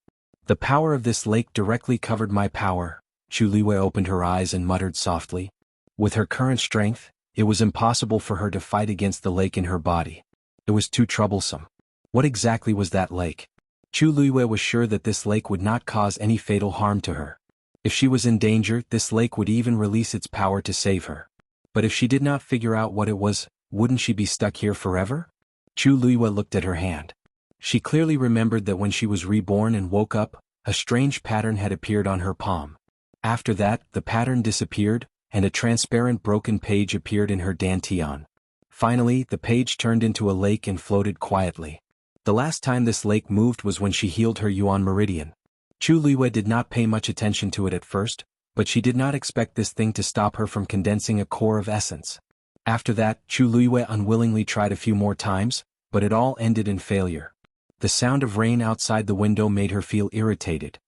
The power of this lake directly covered my power. Chu Luiyue opened her eyes and muttered softly. With her current strength, it was impossible for her to fight against the lake in her body. It was too troublesome. What exactly was that lake? Chu Luiyue was sure that this lake would not cause any fatal harm to her. If she was in danger, this lake would even release its power to save her. But if she did not figure out what it was, wouldn't she be stuck here forever? Chu Luiyue looked at her hand. She clearly remembered that when she was reborn and woke up, a strange pattern had appeared on her palm. After that, the pattern disappeared, and a transparent broken page appeared in her dantian. Finally, the page turned into a lake and floated quietly. The last time this lake moved was when she healed her yuan meridian. Chu Luiyue did not pay much attention to it at first, but she did not expect this thing to stop her from condensing a core of essence. After that, Chu Luiyue unwillingly tried a few more times, but it all ended in failure. The sound of rain outside the window made her feel irritated.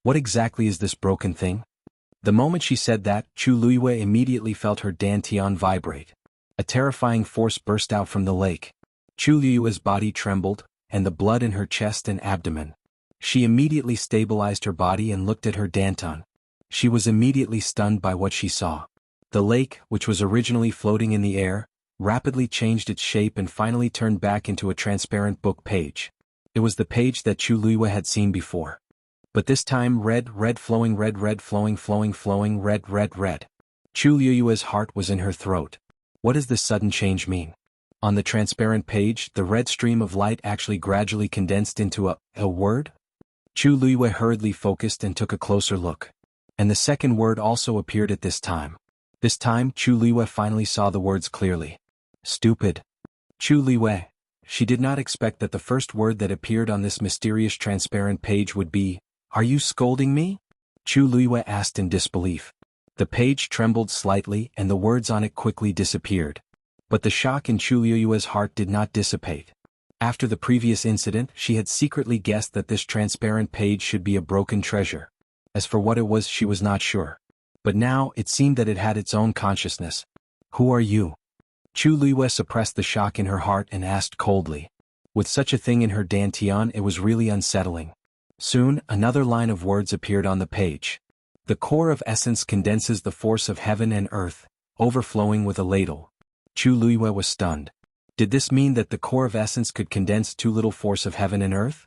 What exactly is this broken thing? The moment she said that, Chu Luiyue immediately felt her dantian vibrate. A terrifying force burst out from the lake. Chu Luiyue's body trembled, and the blood in her chest and abdomen. She immediately stabilized her body and looked at her dantian. She was immediately stunned by what she saw. The lake, which was originally floating in the air, rapidly changed its shape and finally turned back into a transparent book page. It was the page that Chu Luiyue had seen before. But this time red flowing red flowing red. Chu Luiyue's heart was in her throat. What does this sudden change mean? On the transparent page, the red stream of light actually gradually condensed into a word? Chu Luiyue hurriedly focused and took a closer look. And the second word also appeared at this time. This time, Chu Luiyue finally saw the words clearly. Stupid. Chu Luiyue. She did not expect that the first word that appeared on this mysterious transparent page would be, "Are you scolding me?" Chu Luiyue asked in disbelief. The page trembled slightly and the words on it quickly disappeared. But the shock in Chu Luiyue's heart did not dissipate. After the previous incident, she had secretly guessed that this transparent page should be a broken treasure. As for what it was, she was not sure. But now, it seemed that it had its own consciousness. Who are you? Chu Luiyue suppressed the shock in her heart and asked coldly. With such a thing in her dantian, it was really unsettling. Soon, another line of words appeared on the page. The core of essence condenses the force of heaven and earth, overflowing with a ladle. Chu Luiyue was stunned. Did this mean that the core of essence could condense too little force of heaven and earth?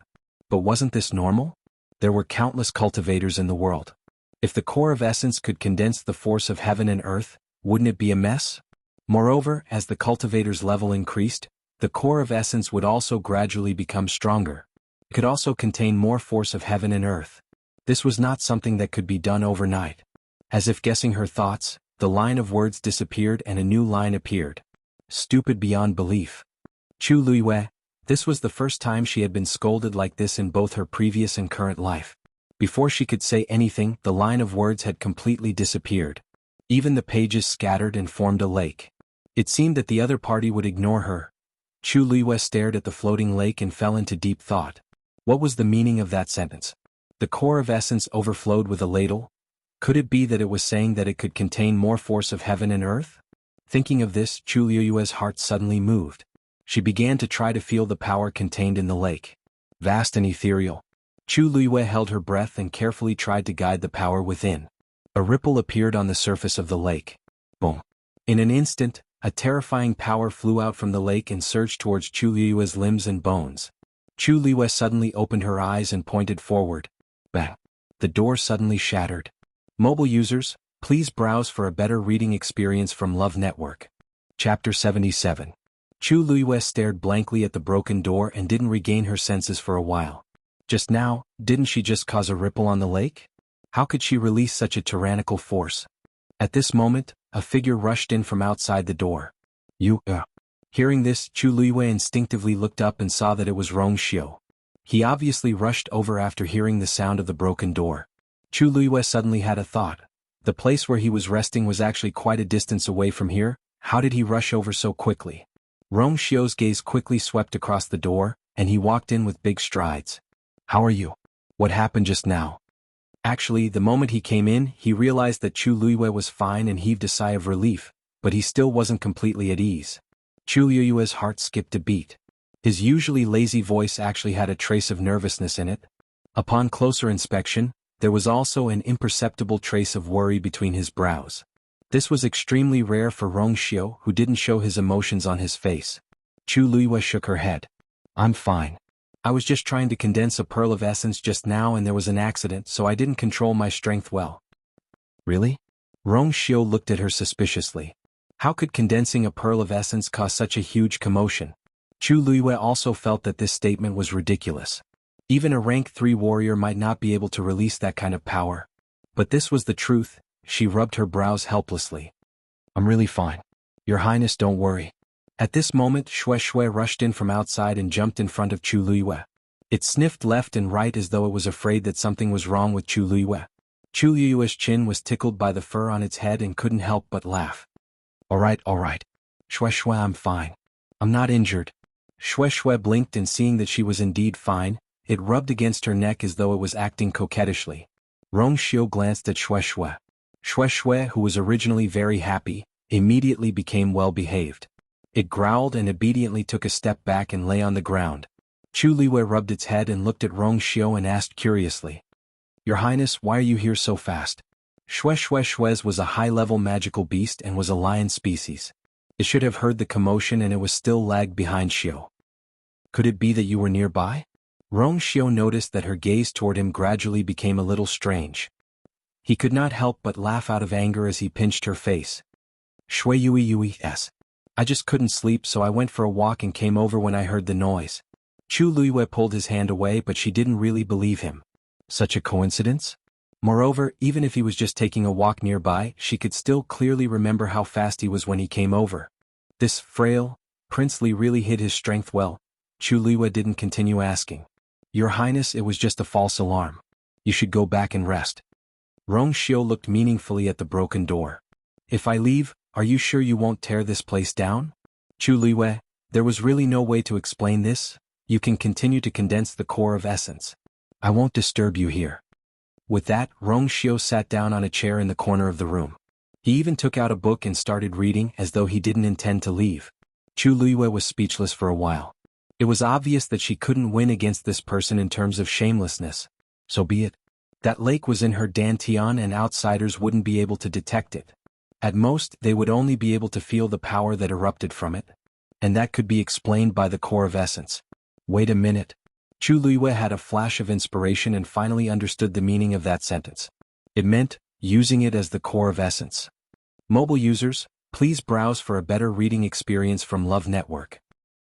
But wasn't this normal? There were countless cultivators in the world. If the core of essence could condense the force of heaven and earth, wouldn't it be a mess? Moreover, as the cultivator's level increased, the core of essence would also gradually become stronger. It could also contain more force of heaven and earth. This was not something that could be done overnight. As if guessing her thoughts, the line of words disappeared and a new line appeared. Stupid beyond belief. Chu Luiyue. This was the first time she had been scolded like this in both her previous and current life. Before she could say anything, the line of words had completely disappeared. Even the pages scattered and formed a lake. It seemed that the other party would ignore her. Chu Luiyue stared at the floating lake and fell into deep thought. What was the meaning of that sentence? The core of essence overflowed with a ladle? Could it be that it was saying that it could contain more force of heaven and earth? Thinking of this, Chu Luiyue's heart suddenly moved. She began to try to feel the power contained in the lake. Vast and ethereal. Chu Luiyue held her breath and carefully tried to guide the power within. A ripple appeared on the surface of the lake. Boom. In an instant, a terrifying power flew out from the lake and surged towards Chu Luiyue's limbs and bones. Chu Luiyue suddenly opened her eyes and pointed forward. Bang. The door suddenly shattered. Mobile users, please browse for a better reading experience from Love Network. Chapter 77. Chu Luiyue stared blankly at the broken door and didn't regain her senses for a while. Just now, didn't she just cause a ripple on the lake? How could she release such a tyrannical force? At this moment, a figure rushed in from outside the door. Hearing this, Chu Luiyue instinctively looked up and saw that it was Wuxia. He obviously rushed over after hearing the sound of the broken door. Chu Luiyue suddenly had a thought. The place where he was resting was actually quite a distance away from here. How did he rush over so quickly? Wuxia's gaze quickly swept across the door, and he walked in with big strides. How are you? What happened just now? Actually, the moment he came in, he realized that Chu Luiyue was fine and heaved a sigh of relief, but he still wasn't completely at ease. Chu Luiyue's heart skipped a beat. His usually lazy voice actually had a trace of nervousness in it. Upon closer inspection, there was also an imperceptible trace of worry between his brows. This was extremely rare for Wuxia, who didn't show his emotions on his face. Chu Luiyue shook her head. I'm fine. I was just trying to condense a pearl of essence just now and there was an accident, so I didn't control my strength well. Really? Wuxia looked at her suspiciously. How could condensing a pearl of essence cause such a huge commotion? Chu Luiyue also felt that this statement was ridiculous. Even a rank 3 warrior might not be able to release that kind of power. But this was the truth. She rubbed her brows helplessly. I'm really fine. Your Highness, don't worry. At this moment, Shui rushed in from outside and jumped in front of Chu Luiyue. It sniffed left and right as though it was afraid that something was wrong with Chu Luiyue. Chu Luiyue's chin was tickled by the fur on its head and couldn't help but laugh. All right. Shui, I'm fine. I'm not injured. Shui blinked and seeing that she was indeed fine, it rubbed against her neck as though it was acting coquettishly. Wuxia glanced at Shui. Shui, who was originally very happy, immediately became well-behaved. It growled and obediently took a step back and lay on the ground. Chu Luiyue rubbed its head and looked at Wuxia and asked curiously. Your Highness, why are you here so fast? Shui's was a high-level magical beast and was a lion species. It should have heard the commotion and it was still lagged behind Xiao. Could it be that you were nearby? Wuxia noticed that her gaze toward him gradually became a little strange. He could not help but laugh out of anger as he pinched her face. Shui Yui. I just couldn't sleep, so I went for a walk and came over when I heard the noise. Chu Luiyue pulled his hand away, but she didn't really believe him. Such a coincidence? Moreover, even if he was just taking a walk nearby, she could still clearly remember how fast he was when he came over. This frail, princely really hid his strength well. Chu Luiyue didn't continue asking. Your Highness, it was just a false alarm. You should go back and rest. Wuxia looked meaningfully at the broken door. If I leave, are you sure you won't tear this place down? Chu Luiyue, there was really no way to explain this. You can continue to condense the core of essence. I won't disturb you here. With that, Wuxia sat down on a chair in the corner of the room. He even took out a book and started reading as though he didn't intend to leave. Chu Luiyue was speechless for a while. It was obvious that she couldn't win against this person in terms of shamelessness. So be it. That lake was in her dantian and outsiders wouldn't be able to detect it. At most, they would only be able to feel the power that erupted from it. And that could be explained by the core of essence. Wait a minute. Chu Luiyue had a flash of inspiration and finally understood the meaning of that sentence. It meant, using it as the core of essence. Mobile users, please browse for a better reading experience from Love Network.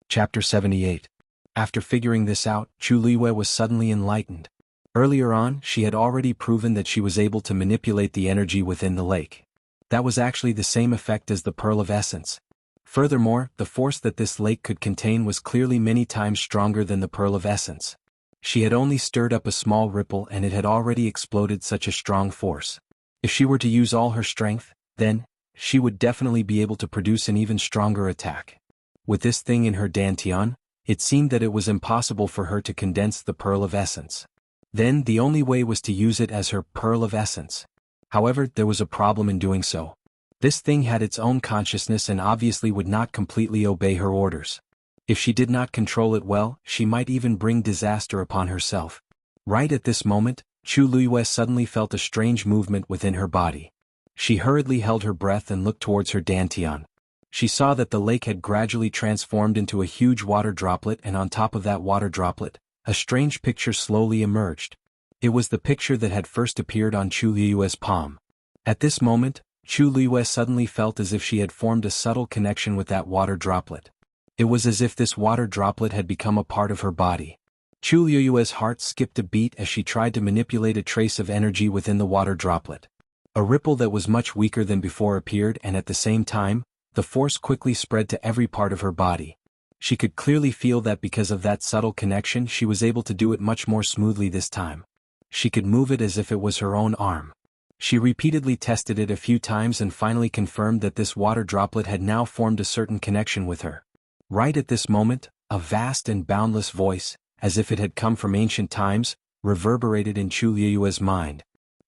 Chapter 78. After figuring this out, Chu Luiyue was suddenly enlightened. Earlier on, she had already proven that she was able to manipulate the energy within the lake. That was actually the same effect as the Pearl of Essence. Furthermore, the force that this lake could contain was clearly many times stronger than the Pearl of Essence. She had only stirred up a small ripple and it had already exploded such a strong force. If she were to use all her strength, then, she would definitely be able to produce an even stronger attack. With this thing in her dantian, it seemed that it was impossible for her to condense the Pearl of Essence. Then the only way was to use it as her Pearl of Essence. However, there was a problem in doing so. This thing had its own consciousness and obviously would not completely obey her orders. If she did not control it well, she might even bring disaster upon herself. Right at this moment, Chu Luiyue suddenly felt a strange movement within her body. She hurriedly held her breath and looked towards her dantian. She saw that the lake had gradually transformed into a huge water droplet, and on top of that water droplet, a strange picture slowly emerged. It was the picture that had first appeared on Chu Luiyue's palm. At this moment, Chu Luiyue suddenly felt as if she had formed a subtle connection with that water droplet. It was as if this water droplet had become a part of her body. Chu Luiyue's heart skipped a beat as she tried to manipulate a trace of energy within the water droplet. A ripple that was much weaker than before appeared, and at the same time, the force quickly spread to every part of her body. She could clearly feel that because of that subtle connection she was able to do it much more smoothly this time. She could move it as if it was her own arm. She repeatedly tested it a few times and finally confirmed that this water droplet had now formed a certain connection with her. Right at this moment, a vast and boundless voice, as if it had come from ancient times, reverberated in Chu Luiyue's mind.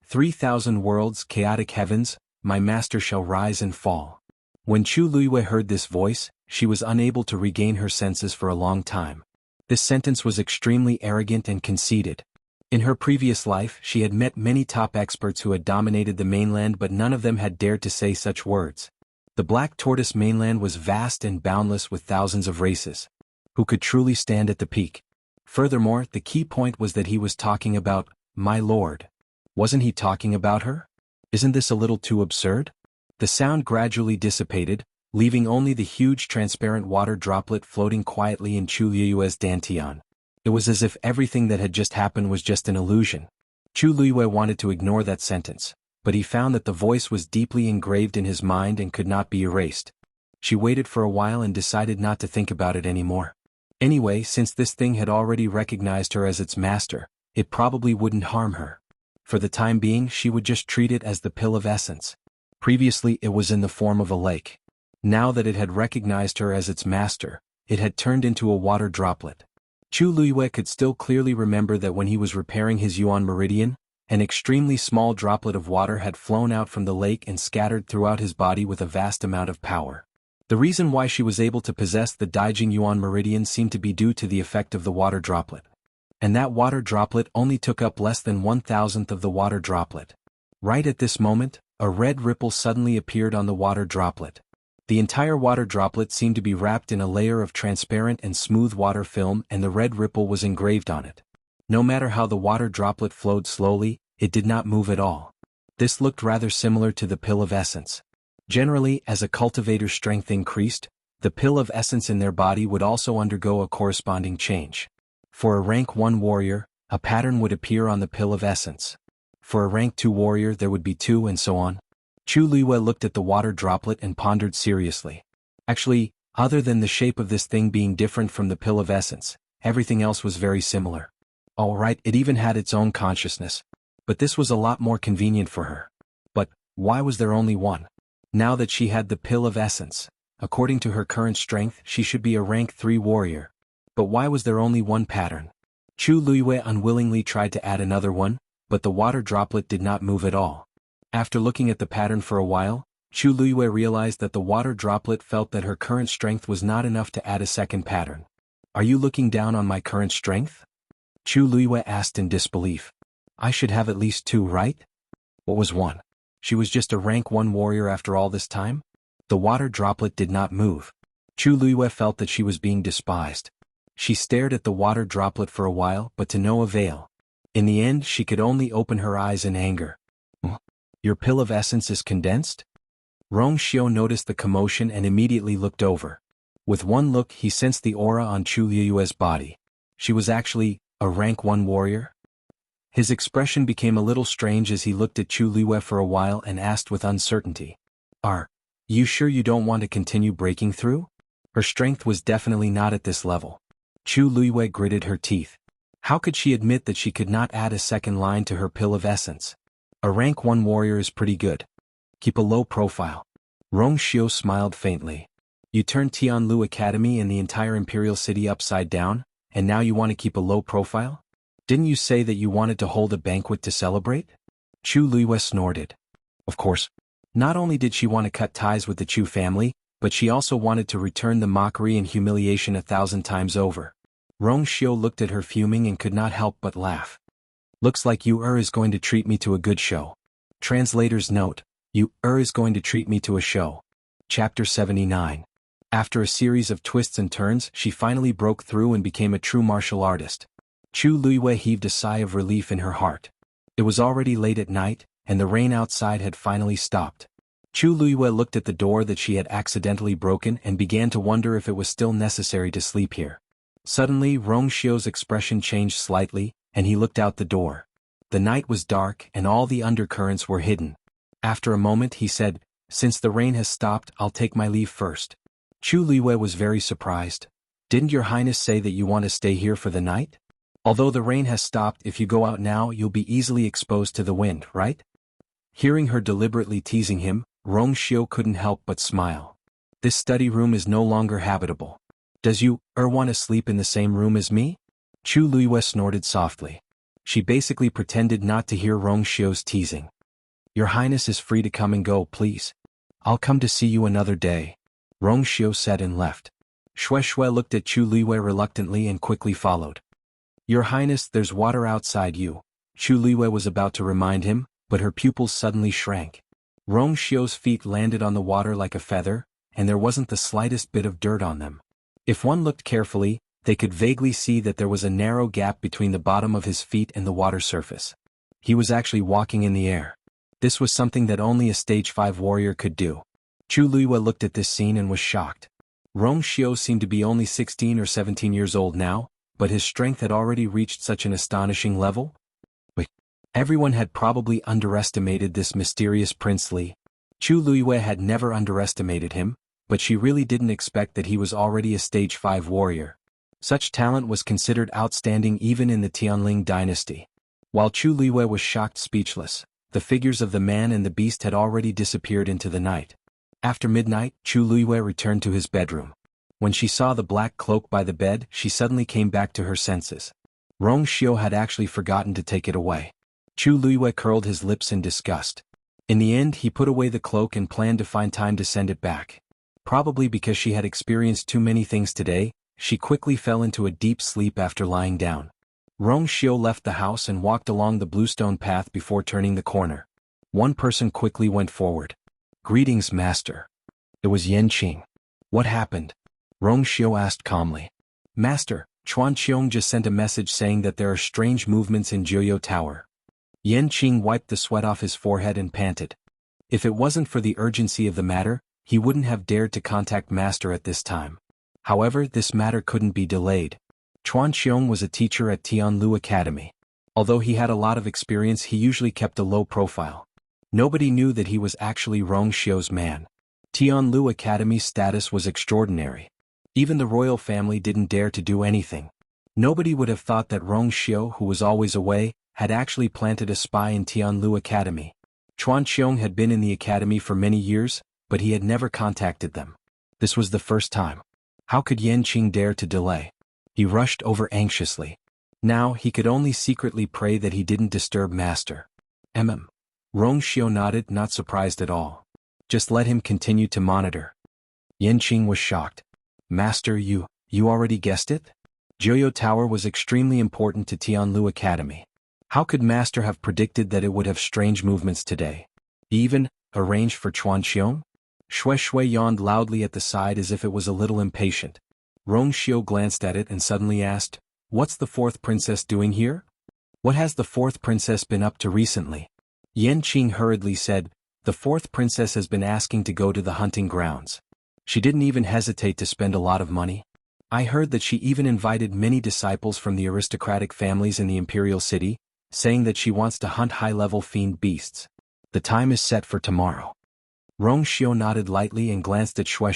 3,000 worlds, chaotic heavens, my master shall rise and fall. When Chu Luiyue heard this voice, she was unable to regain her senses for a long time. This sentence was extremely arrogant and conceited. In her previous life, she had met many top experts who had dominated the mainland, but none of them had dared to say such words. The Black Tortoise mainland was vast and boundless with thousands of races. Who could truly stand at the peak? Furthermore, the key point was that he was talking about, my lord. Wasn't he talking about her? Isn't this a little too absurd? The sound gradually dissipated, leaving only the huge transparent water droplet floating quietly in Chu Luiyue's dantian. It was as if everything that had just happened was just an illusion. Chu Luiyue wanted to ignore that sentence, but he found that the voice was deeply engraved in his mind and could not be erased. She waited for a while and decided not to think about it anymore. Anyway, since this thing had already recognized her as its master, it probably wouldn't harm her. For the time being, she would just treat it as the pill of essence. Previously it was in the form of a lake. Now that it had recognized her as its master, it had turned into a water droplet. Chu Luiyue could still clearly remember that when he was repairing his Yuan meridian, an extremely small droplet of water had flown out from the lake and scattered throughout his body with a vast amount of power. The reason why she was able to possess the Daijing Yuan meridian seemed to be due to the effect of the water droplet. And that water droplet only took up less than 1,000th of the water droplet. Right at this moment, a red ripple suddenly appeared on the water droplet. The entire water droplet seemed to be wrapped in a layer of transparent and smooth water film, and the red ripple was engraved on it. No matter how the water droplet flowed slowly, it did not move at all. This looked rather similar to the pill of essence. Generally, as a cultivator's strength increased, the pill of essence in their body would also undergo a corresponding change. For a rank 1 warrior, a pattern would appear on the pill of essence. For a rank 2 warrior there would be 2, and so on. Chu Luiyue looked at the water droplet and pondered seriously. Actually, other than the shape of this thing being different from the pill of essence, everything else was very similar. Alright, it even had its own consciousness. But this was a lot more convenient for her. But, why was there only one? Now that she had the pill of essence, according to her current strength, she should be a rank 3 warrior. But why was there only one pattern? Chu Luiyue unwillingly tried to add another one, but the water droplet did not move at all. After looking at the pattern for a while, Chu Luiyue realized that the water droplet felt that her current strength was not enough to add a second pattern. Are you looking down on my current strength? Chu Luiyue asked in disbelief. I should have at least 2, right? What was 1? She was just a rank 1 warrior after all this time? The water droplet did not move. Chu Luiyue felt that she was being despised. She stared at the water droplet for a while, but to no avail. In the end, she could only open her eyes in anger. Your pill of essence is condensed? Rong Xiao noticed the commotion and immediately looked over. With one look, he sensed the aura on Chu Luiyue's body. She was actually a rank 1 warrior? His expression became a little strange as he looked at Chu Luiyue for a while and asked with uncertainty. Are you sure you don't want to continue breaking through? Her strength was definitely not at this level. Chu Luiyue gritted her teeth. How could she admit that she could not add a second line to her pill of essence? A rank 1 warrior is pretty good. Keep a low profile. Rong Xiao smiled faintly. You turned Tianlu Academy and the entire Imperial City upside down, and now you want to keep a low profile? Didn't you say that you wanted to hold a banquet to celebrate? Chu Luiyue snorted. Of course. Not only did she want to cut ties with the Chu family, but she also wanted to return the mockery and humiliation 1,000 times over. Rong Xiu looked at her fuming and could not help but laugh. Looks like you is going to treat me to a good show. Translator's note, you is going to treat me to a show. Chapter 79. After a series of twists and turns, she finally broke through and became a true martial artist. Chu Luiyue heaved a sigh of relief in her heart. It was already late at night, and the rain outside had finally stopped. Chu Luiyue looked at the door that she had accidentally broken and began to wonder if it was still necessary to sleep here. Suddenly, Rong Xiu's expression changed slightly, and he looked out the door. The night was dark and all the undercurrents were hidden. After a moment he said, "Since the rain has stopped, I'll take my leave first." Chu Luiyue was very surprised. "Didn't your highness say that you want to stay here for the night? Although the rain has stopped, if you go out now you'll be easily exposed to the wind, right?" Hearing her deliberately teasing him, Rong Xiu couldn't help but smile. "This study room is no longer habitable. Does you want to sleep in the same room as me?" Chu Luiyue snorted softly. She basically pretended not to hear Rong Xiu's teasing. "Your highness is free to come and go, please. I'll come to see you another day," Rong Xiu said and left. Shui looked at Chu Luiyue reluctantly and quickly followed. "Your highness, there's water outside you," Chu Luiyue was about to remind him, but her pupils suddenly shrank. Rong Xiu's feet landed on the water like a feather, and there wasn't the slightest bit of dirt on them. If one looked carefully, they could vaguely see that there was a narrow gap between the bottom of his feet and the water surface. He was actually walking in the air. This was something that only a stage 5 warrior could do. Chu Luiyue looked at this scene and was shocked. Rong Xiu seemed to be only 16 or 17 years old now, but his strength had already reached such an astonishing level. Wait, everyone had probably underestimated this mysterious Prince Li. Chu Luiyue had never underestimated him, but she really didn't expect that he was already a stage 5 warrior. Such talent was considered outstanding even in the Tianling dynasty. While Chu Luiyue was shocked speechless, the figures of the man and the beast had already disappeared into the night. After midnight, Chu Luiyue returned to his bedroom. When she saw the black cloak by the bed, she suddenly came back to her senses. Rong Xiu had actually forgotten to take it away. Chu Luiyue curled his lips in disgust. In the end, he put away the cloak and planned to find time to send it back. Probably because she had experienced too many things today, she quickly fell into a deep sleep after lying down. Rong Xiu left the house and walked along the bluestone path before turning the corner. One person quickly went forward. "Greetings, master." It was Yanqing. "What happened?" Rong Xiu asked calmly. "Master, Chuan Qiong just sent a message saying that there are strange movements in Jiuyou Tower." Yanqing wiped the sweat off his forehead and panted. If it wasn't for the urgency of the matter, he wouldn't have dared to contact Master at this time. However, this matter couldn't be delayed. Chuan Qiong was a teacher at Tianlu Academy. Although he had a lot of experience, he usually kept a low profile. Nobody knew that he was actually Rong Xiu's man. Tianlu Academy's status was extraordinary. Even the royal family didn't dare to do anything. Nobody would have thought that Rong Xiu, who was always away, had actually planted a spy in Tianlu Academy. Chuan Qiong had been in the academy for many years, but he had never contacted them. This was the first time. How could Yanqing dare to delay? He rushed over anxiously. Now he could only secretly pray that he didn't disturb Master. Rong Xiu nodded, not surprised at all. Just let him continue to monitor. Yanqing was shocked. "Master, you already guessed it? Jiuyou Tower was extremely important to Tianlu Academy. How could Master have predicted that it would have strange movements today? Even arranged for Chuan Qiong?" Shui yawned loudly at the side as if it was a little impatient. Rong Xiu glanced at it and suddenly asked, "What's the 4th princess doing here? What has the 4th princess been up to recently?" Yanqing hurriedly said, "The 4th princess has been asking to go to the hunting grounds. She didn't even hesitate to spend a lot of money. I heard that she even invited many disciples from the aristocratic families in the imperial city, saying that she wants to hunt high-level fiend beasts. The time is set for tomorrow." Rong Xiu nodded lightly and glanced at Shui.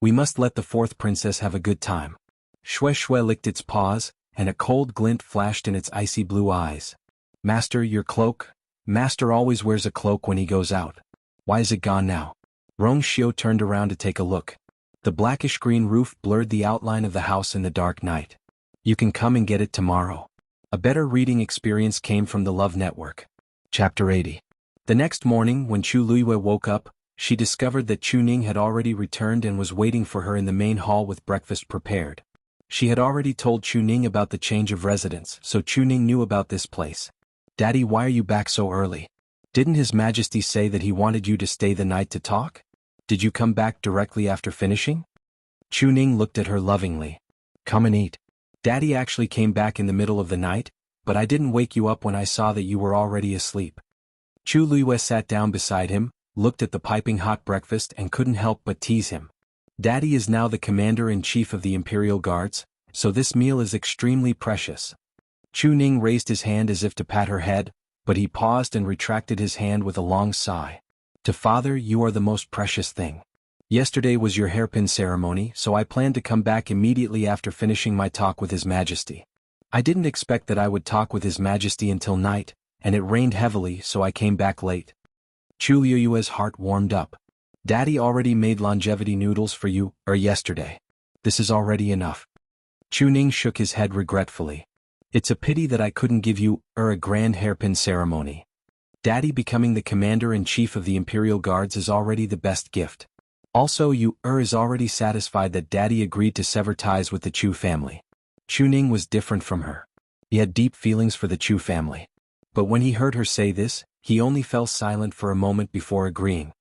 "We must let the 4th princess have a good time." Shui licked its paws, and a cold glint flashed in its icy blue eyes. "Master, your cloak? Master always wears a cloak when he goes out. Why is it gone now?" Rong Xiu turned around to take a look. The blackish-green roof blurred the outline of the house in the dark night. "You can come and get it tomorrow." A better reading experience came from the Love Network. Chapter 80. The next morning when Chu Luiyue woke up, she discovered that Chu Ning had already returned and was waiting for her in the main hall with breakfast prepared. She had already told Chu Ning about the change of residence, so Chu Ning knew about this place. "Daddy, why are you back so early? Didn't His Majesty say that he wanted you to stay the night to talk? Did you come back directly after finishing?" Chu Ning looked at her lovingly. "Come and eat. Daddy actually came back in the middle of the night, but I didn't wake you up when I saw that you were already asleep." Chu Luiyue sat down beside him, looked at the piping hot breakfast and couldn't help but tease him. "Daddy is now the commander-in-chief of the Imperial Guards, so this meal is extremely precious." Chu Ning raised his hand as if to pat her head, but he paused and retracted his hand with a long sigh. "To Father, you are the most precious thing. Yesterday was your hairpin ceremony, so I planned to come back immediately after finishing my talk with His Majesty. I didn't expect that I would talk with His Majesty until night, and it rained heavily, so I came back late." Chu Luiyue's heart warmed up. "Daddy already made longevity noodles for you, yesterday. This is already enough." Chu Ning shook his head regretfully. "It's a pity that I couldn't give you, a grand hairpin ceremony. Daddy becoming the commander-in-chief of the Imperial Guards is already the best gift. Also you, is already satisfied that Daddy agreed to sever ties with the Chu family." Chu Ning was different from her. He had deep feelings for the Chu family. But when he heard her say this, he only fell silent for a moment before agreeing.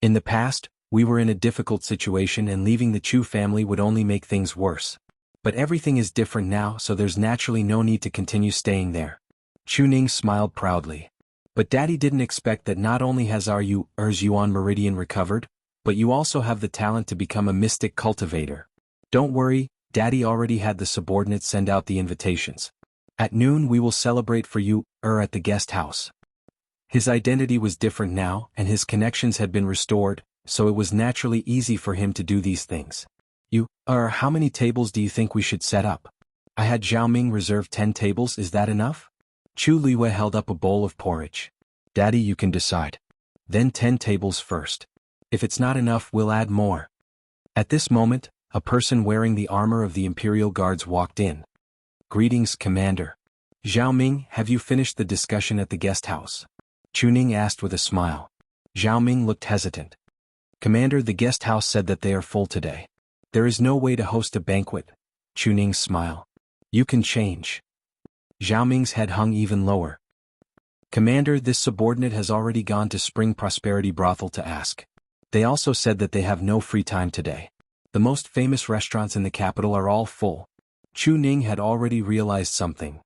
"In the past, we were in a difficult situation and leaving the Chu family would only make things worse. But everything is different now, so there's naturally no need to continue staying there." Chu Ning smiled proudly. "But Daddy didn't expect that not only has our Yuan Meridian recovered, but you also have the talent to become a mystic cultivator. Don't worry, Daddy already had the subordinates send out the invitations. At noon we will celebrate for you, at the guest house." His identity was different now, and his connections had been restored, so it was naturally easy for him to do these things. How many tables do you think we should set up? I had Zhao Ming reserve 10 tables, is that enough?" Chu Luiyue held up a bowl of porridge. "Daddy, you can decide. Then 10 tables first. If it's not enough, we'll add more." At this moment, a person wearing the armor of the Imperial Guards walked in. "Greetings, Commander. Zhao Ming, have you finished the discussion at the guest house?" Chu Ning asked with a smile. Zhao Ming looked hesitant. "Commander, the guest house said that they are full today. There is no way to host a banquet." Chu Ning's smile. "You can change." Zhao Ming's head hung even lower. "Commander, this subordinate has already gone to Spring Prosperity Brothel to ask. They also said that they have no free time today. The most famous restaurants in the capital are all full." Chu Ning had already realized something.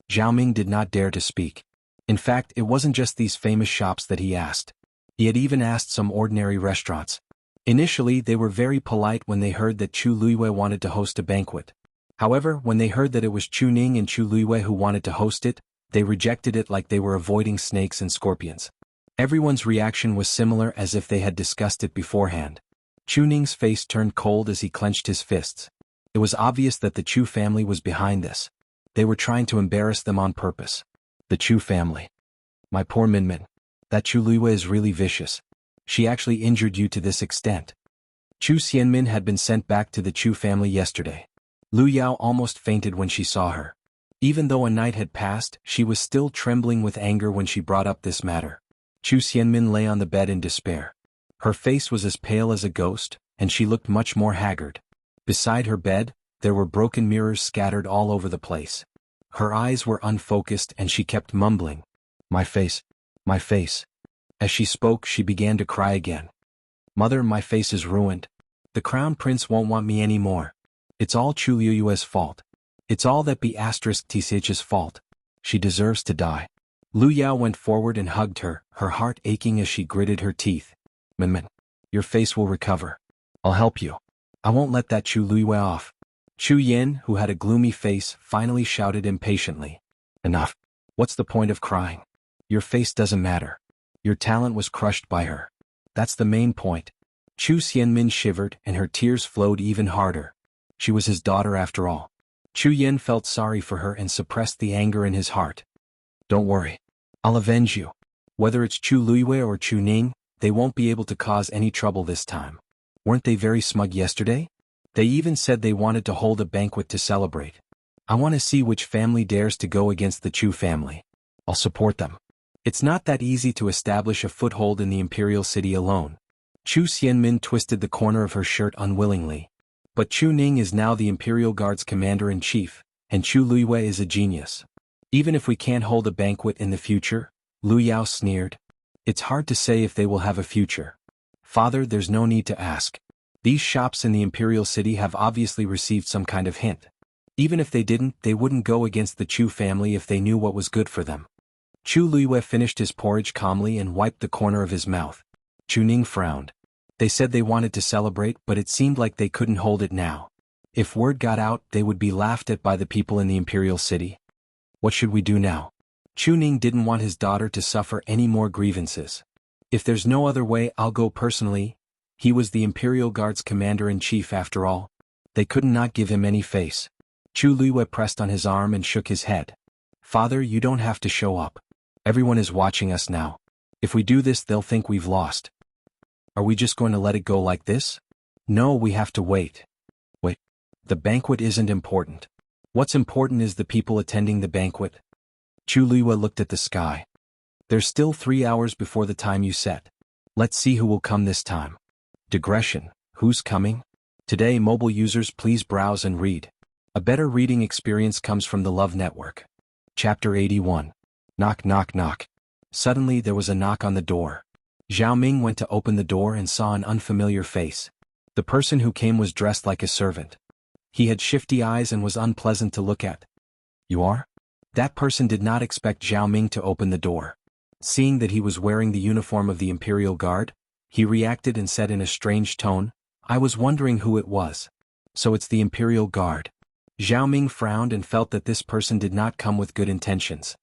Zhao Ming did not dare to speak. In fact, it wasn't just these famous shops that he asked. He had even asked some ordinary restaurants. Initially, they were very polite when they heard that Chu Luiyue wanted to host a banquet. However, when they heard that it was Chu Ning and Chu Luiyue who wanted to host it, they rejected it like they were avoiding snakes and scorpions. Everyone's reaction was similar, as if they had discussed it beforehand. Chu Ning's face turned cold as he clenched his fists. It was obvious that the Chu family was behind this. They were trying to embarrass them on purpose. The Chu family. My poor Minmin. That Chu Luiyue is really vicious. She actually injured you to this extent. Chu Xianmin had been sent back to the Chu family yesterday. Lu Yao almost fainted when she saw her. Even though a night had passed, she was still trembling with anger when she brought up this matter. Chu Xianmin lay on the bed in despair. Her face was as pale as a ghost, and she looked much more haggard. Beside her bed, there were broken mirrors scattered all over the place. Her eyes were unfocused and she kept mumbling, "My face. My face." As she spoke, she began to cry again. "Mother, my face is ruined. The crown prince won't want me anymore. It's all Chu Luiyue's fault. It's all that B'Tsh's fault. She deserves to die." Lu Yao went forward and hugged her, her heart aching as she gritted her teeth. "Minmin, your face will recover. I'll help you. I won't let that Chu Luiyue off." Chu Yin, who had a gloomy face, finally shouted impatiently. "Enough. What's the point of crying? Your face doesn't matter. Your talent was crushed by her. That's the main point." Chu Xianmin shivered and her tears flowed even harder. She was his daughter after all. Chu Yin felt sorry for her and suppressed the anger in his heart. "Don't worry. I'll avenge you. Whether it's Chu Luiyue or Chu Ning, they won't be able to cause any trouble this time. Weren't they very smug yesterday? They even said they wanted to hold a banquet to celebrate. I want to see which family dares to go against the Chu family. I'll support them." It's not that easy to establish a foothold in the imperial city alone. Chu Xianmin twisted the corner of her shirt unwillingly. But Chu Ning is now the Imperial Guard's commander-in-chief, and Chu Luiyue is a genius. Even if we can't hold a banquet in the future, Lu Yao sneered. It's hard to say if they will have a future. Father, there's no need to ask. These shops in the Imperial City have obviously received some kind of hint. Even if they didn't, they wouldn't go against the Chu family if they knew what was good for them. Chu Luiyue finished his porridge calmly and wiped the corner of his mouth. Chu Ning frowned. They said they wanted to celebrate, but it seemed like they couldn't hold it now. If word got out, they would be laughed at by the people in the Imperial City. What should we do now? Chu Ning didn't want his daughter to suffer any more grievances. If there's no other way, I'll go personally. He was the Imperial Guard's commander-in-chief after all. They could not give him any face. Chu Luiyue pressed on his arm and shook his head. Father, you don't have to show up. Everyone is watching us now. If we do this, they'll think we've lost. Are we just going to let it go like this? No, we have to wait. Wait. The banquet isn't important. What's important is the people attending the banquet. Chu Luiyue looked at the sky. There's still 3 hours before the time you set. Let's see who will come this time. Digression. Who's coming? Today, mobile users, please browse and read. A better reading experience comes from the Love Network. Chapter 81. Knock, knock, knock. Suddenly there was a knock on the door. Zhao Ming went to open the door and saw an unfamiliar face. The person who came was dressed like a servant. He had shifty eyes and was unpleasant to look at. You are? That person did not expect Zhao Ming to open the door. Seeing that he was wearing the uniform of the Imperial Guard, he reacted and said in a strange tone, I was wondering who it was. So it's the Imperial Guard. Zhao Ming frowned and felt that this person did not come with good intentions.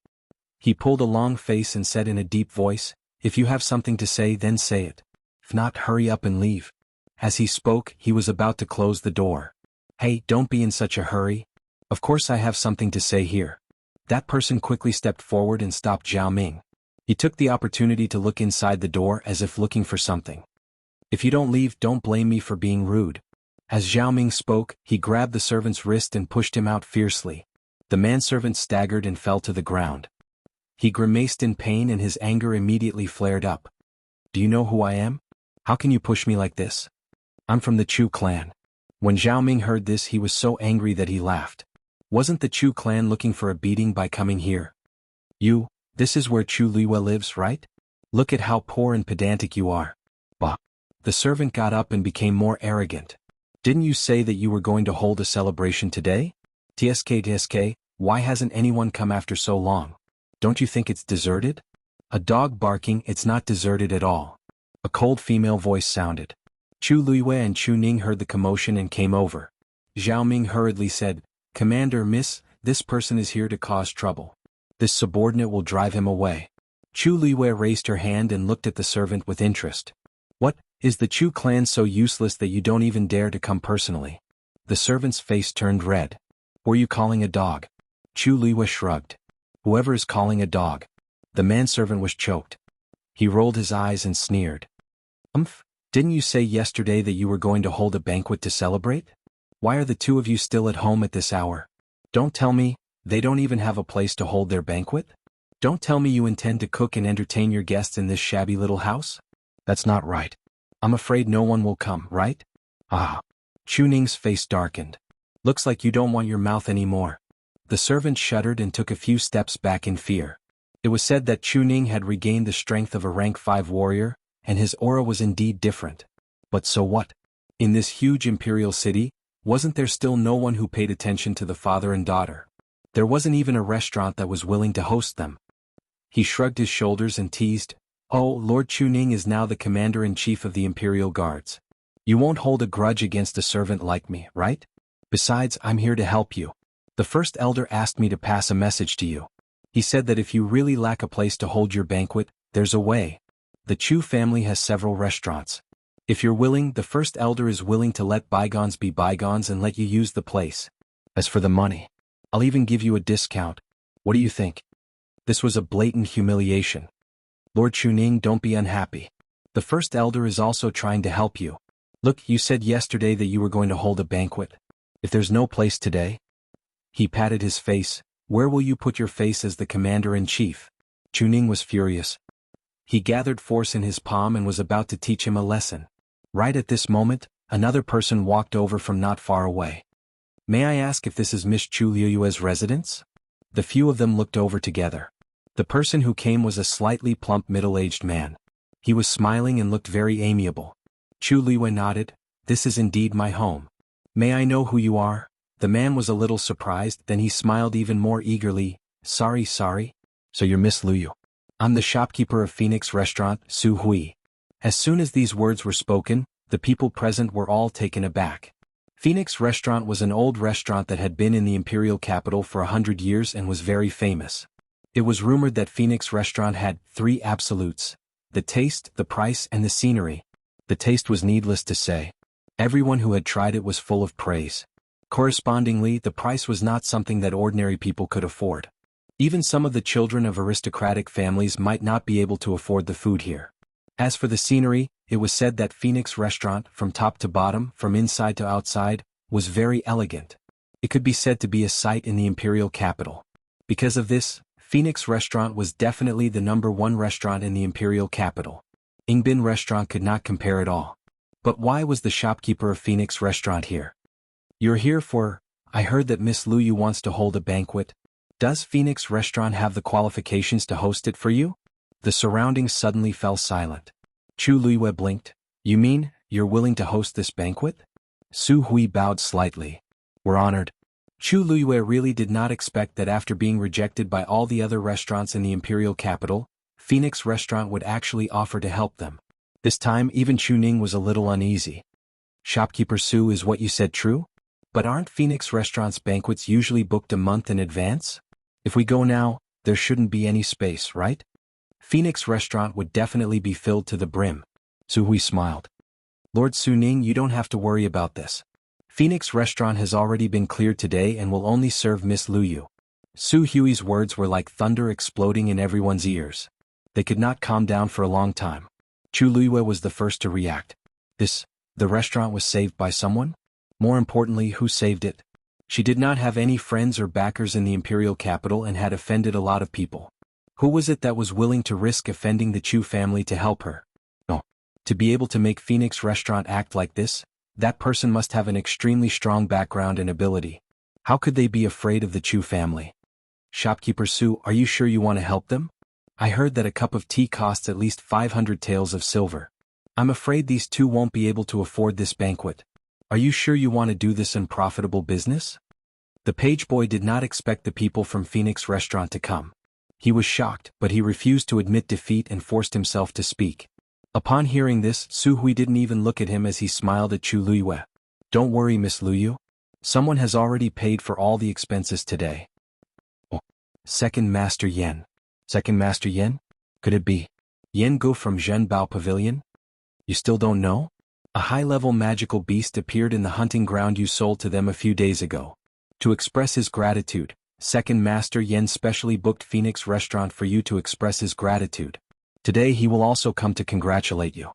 He pulled a long face and said in a deep voice, if you have something to say, then say it. If not, hurry up and leave. As he spoke, he was about to close the door. Hey, don't be in such a hurry. Of course I have something to say here. That person quickly stepped forward and stopped Zhao Ming. He took the opportunity to look inside the door as if looking for something. If you don't leave, don't blame me for being rude. As Zhao Ming spoke, he grabbed the servant's wrist and pushed him out fiercely. The manservant staggered and fell to the ground. He grimaced in pain and his anger immediately flared up. Do you know who I am? How can you push me like this? I'm from the Chu clan. When Zhao Ming heard this, he was so angry that he laughed. Wasn't the Chu clan looking for a beating by coming here? This is where Chu Luiyue lives, right? Look at how poor and pedantic you are. Bah. The servant got up and became more arrogant. Didn't you say that you were going to hold a celebration today? TSK, why hasn't anyone come after so long? Don't you think it's deserted? A dog barking, it's not deserted at all. A cold female voice sounded. Chu Luiyue and Chu Ning heard the commotion and came over. Zhao Ming hurriedly said, Commander, miss, this person is here to cause trouble. This subordinate will drive him away. Chu Luiyue raised her hand and looked at the servant with interest. What, is the Chu clan so useless that you don't even dare to come personally? The servant's face turned red. Were you calling a dog? Chu Luiyue shrugged. Whoever is calling a dog. The manservant was choked. He rolled his eyes and sneered. Didn't you say yesterday that you were going to hold a banquet to celebrate? Why are the two of you still at home at this hour? Don't tell me, they don't even have a place to hold their banquet? Don't tell me you intend to cook and entertain your guests in this shabby little house? That's not right. I'm afraid no one will come, right? Ah. Chu Ning's face darkened. Looks like you don't want your mouth anymore. The servant shuddered and took a few steps back in fear. It was said that Chu Ning had regained the strength of a rank 5 warrior, and his aura was indeed different. But so what? In this huge imperial city, wasn't there still no one who paid attention to the father and daughter? There wasn't even a restaurant that was willing to host them. He shrugged his shoulders and teased, Oh, Lord Chu Ning is now the commander-in-chief of the Imperial Guards. You won't hold a grudge against a servant like me, right? Besides, I'm here to help you. The first elder asked me to pass a message to you. He said that if you really lack a place to hold your banquet, there's a way. The Chu family has several restaurants. If you're willing, the first elder is willing to let bygones be bygones and let you use the place. As for the money, I'll even give you a discount. What do you think? This was a blatant humiliation. Lord Chu Ning, don't be unhappy. The first elder is also trying to help you. Look, you said yesterday that you were going to hold a banquet. If there's no place today? He patted his face. Where will you put your face as the commander-in-chief? Chuning was furious. He gathered force in his palm and was about to teach him a lesson. Right at this moment, another person walked over from not far away. May I ask if this is Miss Chu Liyue's residence? The few of them looked over together. The person who came was a slightly plump middle-aged man. He was smiling and looked very amiable. Chu Liyue nodded. This is indeed my home. May I know who you are? The man was a little surprised, then he smiled even more eagerly. Sorry. So you're Miss Liu. I'm the shopkeeper of Phoenix Restaurant, Su Hui. As soon as these words were spoken, the people present were all taken aback. Phoenix Restaurant was an old restaurant that had been in the imperial capital for 100 years and was very famous. It was rumored that Phoenix Restaurant had 3 absolutes: the taste, the price, and the scenery. The taste was needless to say. Everyone who had tried it was full of praise. Correspondingly, the price was not something that ordinary people could afford. Even some of the children of aristocratic families might not be able to afford the food here. As for the scenery, it was said that Phoenix Restaurant, from top to bottom, from inside to outside, was very elegant. It could be said to be a sight in the imperial capital. Because of this, Phoenix Restaurant was definitely the #1 restaurant in the imperial capital. Yingbin Restaurant could not compare at all. But why was the shopkeeper of Phoenix Restaurant here? You're here for, I heard that Miss Liu wants to hold a banquet. Does Phoenix Restaurant have the qualifications to host it for you? The surroundings suddenly fell silent. Chu Liyue blinked. You mean, you're willing to host this banquet? Su Hui bowed slightly. We're honored. Chu Liyue really did not expect that after being rejected by all the other restaurants in the imperial capital, Phoenix Restaurant would actually offer to help them. This time even Chuning was a little uneasy. Shopkeeper Su, is what you said true? But aren't Phoenix Restaurant's banquets usually booked a month in advance? If we go now, there shouldn't be any space, right? Phoenix Restaurant would definitely be filled to the brim. Su Hui smiled. Lord Suning, you don't have to worry about this. Phoenix Restaurant has already been cleared today and will only serve Miss Liu. Su Hui's words were like thunder exploding in everyone's ears. They could not calm down for a long time. Chu Liyue was the first to react. The restaurant was saved by someone? More importantly, who saved it? She did not have any friends or backers in the imperial capital and had offended a lot of people. Who was it that was willing to risk offending the Chu family to help her? No. To be able to make Phoenix Restaurant act like this, that person must have an extremely strong background and ability. How could they be afraid of the Chu family? Shopkeeper Su, are you sure you want to help them? I heard that a cup of tea costs at least 500 taels of silver. I'm afraid these two won't be able to afford this banquet. Are you sure you want to do this unprofitable business? The page boy did not expect the people from Phoenix Restaurant to come. He was shocked, but he refused to admit defeat and forced himself to speak. Upon hearing this, Su Hui didn't even look at him as he smiled at Chu Liyue. Don't worry, Miss Liu. Someone has already paid for all the expenses today. Oh. Second Master Yen. Second Master Yen? Could it be Yen Go from Zhenbao Pavilion? You still don't know? A high-level magical beast appeared in the hunting ground you sold to them a few days ago. To express his gratitude, Second Master Yen specially booked Phoenix Restaurant for you to express his gratitude. Today he will also come to congratulate you.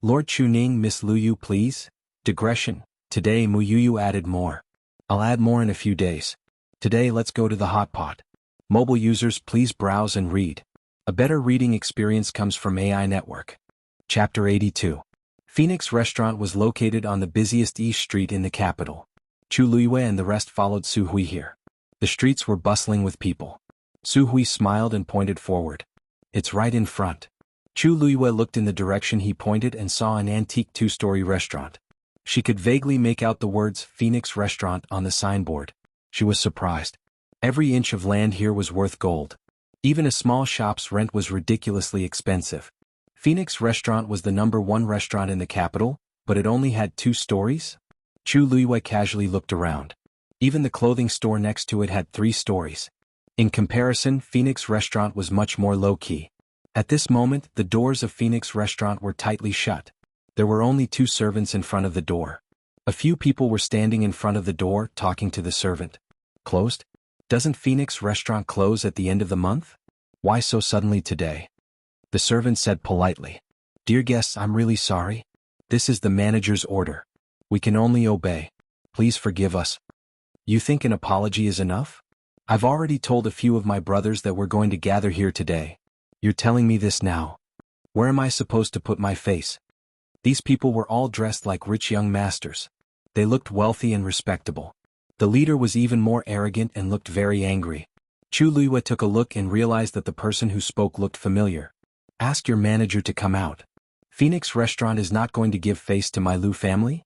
Lord Chuning, Miss Liu, please? Digression. Today Mu Yu added more. I'll add more in a few days. Today let's go to the hot pot. Mobile users, please browse and read. A better reading experience comes from AI Network. Chapter 82. Phoenix Restaurant was located on the busiest East Street in the capital. Chu Liyue and the rest followed Su Hui here. The streets were bustling with people. Su Hui smiled and pointed forward. It's right in front. Chu Liyue looked in the direction he pointed and saw an antique 2-story restaurant. She could vaguely make out the words Phoenix Restaurant on the signboard. She was surprised. Every inch of land here was worth gold. Even a small shop's rent was ridiculously expensive. Phoenix Restaurant was the #1 restaurant in the capital, but it only had 2 stories? Chu Liyue casually looked around. Even the clothing store next to it had 3 stories. In comparison, Phoenix Restaurant was much more low-key. At this moment, the doors of Phoenix Restaurant were tightly shut. There were only 2 servants in front of the door. A few people were standing in front of the door, talking to the servant. Closed? Doesn't Phoenix Restaurant close at the end of the month? Why so suddenly today? The servant said politely. Dear guests, I'm really sorry. This is the manager's order. We can only obey. Please forgive us. You think an apology is enough? I've already told a few of my brothers that we're going to gather here today. You're telling me this now? Where am I supposed to put my face? These people were all dressed like rich young masters. They looked wealthy and respectable. The leader was even more arrogant and looked very angry. Chu Luiyue took a look and realized that the person who spoke looked familiar. Ask your manager to come out. Phoenix Restaurant is not going to give face to my Lu family?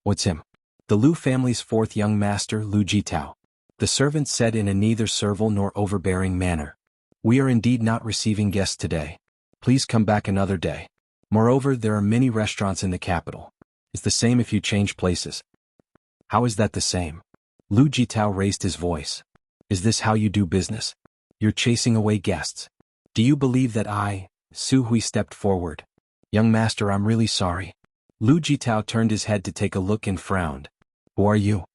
What's him? The Lu family's fourth young master, Lu Jitao. The servant said in a neither servile nor overbearing manner. We are indeed not receiving guests today. Please come back another day. Moreover, there are many restaurants in the capital. It's the same if you change places. How is that the same? Lu Jitao raised his voice. Is this how you do business? You're chasing away guests. Do you believe that I, Su Hui, stepped forward? Young master, I'm really sorry. Lu Jitao turned his head to take a look and frowned. Who are you?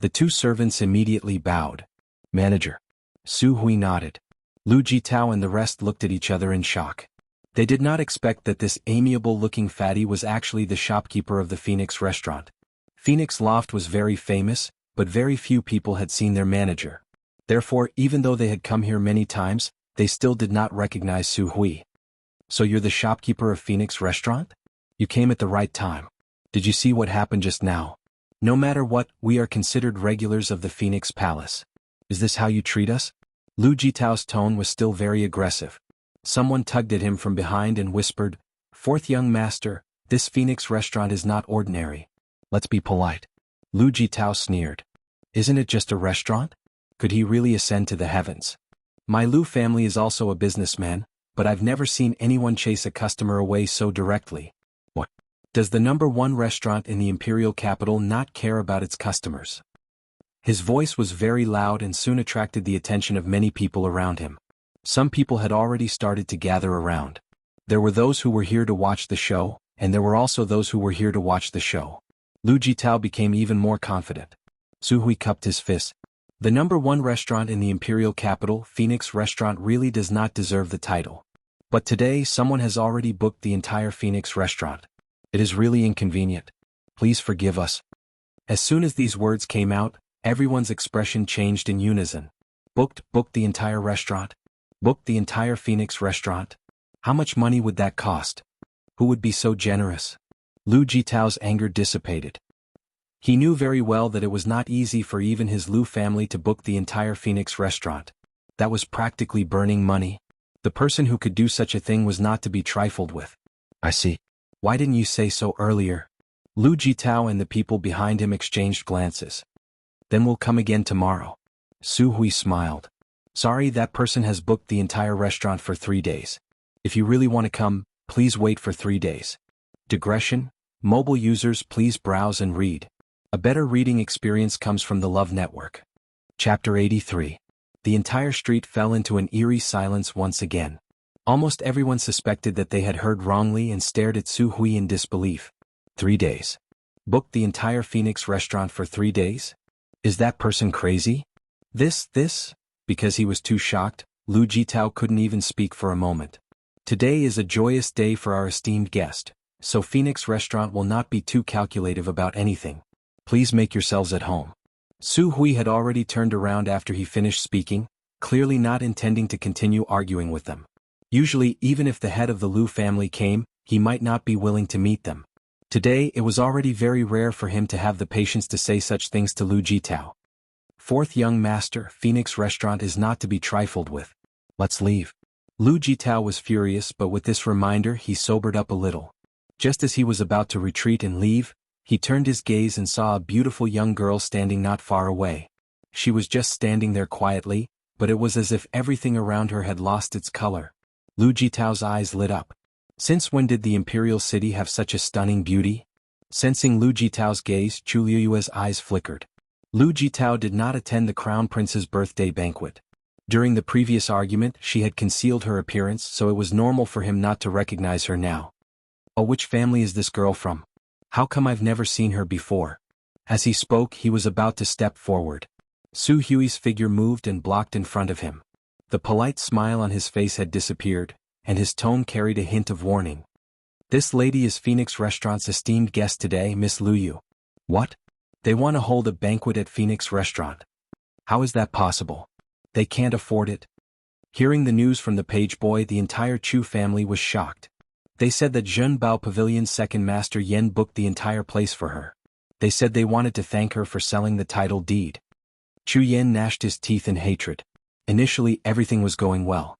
The two servants immediately bowed. Manager. Su Hui nodded. Lu Jitao and the rest looked at each other in shock. They did not expect that this amiable-looking fatty was actually the shopkeeper of the Phoenix Restaurant. Phoenix Loft was very famous, but very few people had seen their manager. Therefore, even though they had come here many times, they still did not recognize Su Hui. So you're the shopkeeper of Phoenix Restaurant? You came at the right time. Did you see what happened just now? No matter what, we are considered regulars of the Phoenix Palace. Is this how you treat us? Lu Jitao's tone was still very aggressive. Someone tugged at him from behind and whispered, Fourth young master, this Phoenix Restaurant is not ordinary. Let's be polite. Lu Jitao sneered. Isn't it just a restaurant? Could he really ascend to the heavens? My Lu family is also a businessman, but I've never seen anyone chase a customer away so directly. What? Does the #1 restaurant in the imperial capital not care about its customers? His voice was very loud and soon attracted the attention of many people around him. Some people had already started to gather around. There were those who were here to watch the show, and there were also those who were here to watch the show. Lu Jitao became even more confident. Su Hui cupped his fist. The #1 restaurant in the imperial capital, Phoenix Restaurant, really does not deserve the title. But today someone has already booked the entire Phoenix Restaurant. It is really inconvenient. Please forgive us. As soon as these words came out, everyone's expression changed in unison. Booked the entire restaurant? Booked the entire Phoenix Restaurant? How much money would that cost? Who would be so generous? Lu Jitao's anger dissipated. He knew very well that it was not easy for even his Lu family to book the entire Phoenix Restaurant. That was practically burning money. The person who could do such a thing was not to be trifled with. I see. Why didn't you say so earlier? Lu Jitao and the people behind him exchanged glances. Then we'll come again tomorrow. Su Hui smiled. Sorry, that person has booked the entire restaurant for 3 days. If you really want to come, please wait for 3 days. Digression. Mobile users, please browse and read. A better reading experience comes from the Love Network. Chapter 83. The entire street fell into an eerie silence once again. Almost everyone suspected that they had heard wrongly and stared at Su Hui in disbelief. 3 days. Booked the entire Phoenix Restaurant for 3 days? Is that person crazy? This? Because he was too shocked, Lu Jitao couldn't even speak for a moment. Today is a joyous day for our esteemed guest, so Phoenix Restaurant will not be too calculative about anything. Please make yourselves at home. Su Hui had already turned around after he finished speaking, clearly not intending to continue arguing with them. Usually, even if the head of the Lu family came, he might not be willing to meet them. Today, it was already very rare for him to have the patience to say such things to Lu Jitao. Fourth young master, Phoenix Restaurant is not to be trifled with. Let's leave. Lu Jitao was furious, but with this reminder he sobered up a little. Just as he was about to retreat and leave, he turned his gaze and saw a beautiful young girl standing not far away. She was just standing there quietly, but it was as if everything around her had lost its color. Lu Jitao's eyes lit up. Since when did the imperial city have such a stunning beauty? Sensing Lu Jitao's gaze, Chu Luiyue's eyes flickered. Lu Jitao did not attend the crown prince's birthday banquet. During the previous argument, she had concealed her appearance, so it was normal for him not to recognize her now. Oh, which family is this girl from? How come I've never seen her before? As he spoke, he was about to step forward. Su Hui's figure moved and blocked in front of him. The polite smile on his face had disappeared, and his tone carried a hint of warning. This lady is Phoenix Restaurant's esteemed guest today, Miss Luyu. What? They want to hold a banquet at Phoenix Restaurant. How is that possible? They can't afford it. Hearing the news from the page boy, the entire Chu family was shocked. They said that Zhen Bao Pavilion's second master Yen booked the entire place for her. They said they wanted to thank her for selling the title deed. Chu Yen gnashed his teeth in hatred. Initially everything was going well.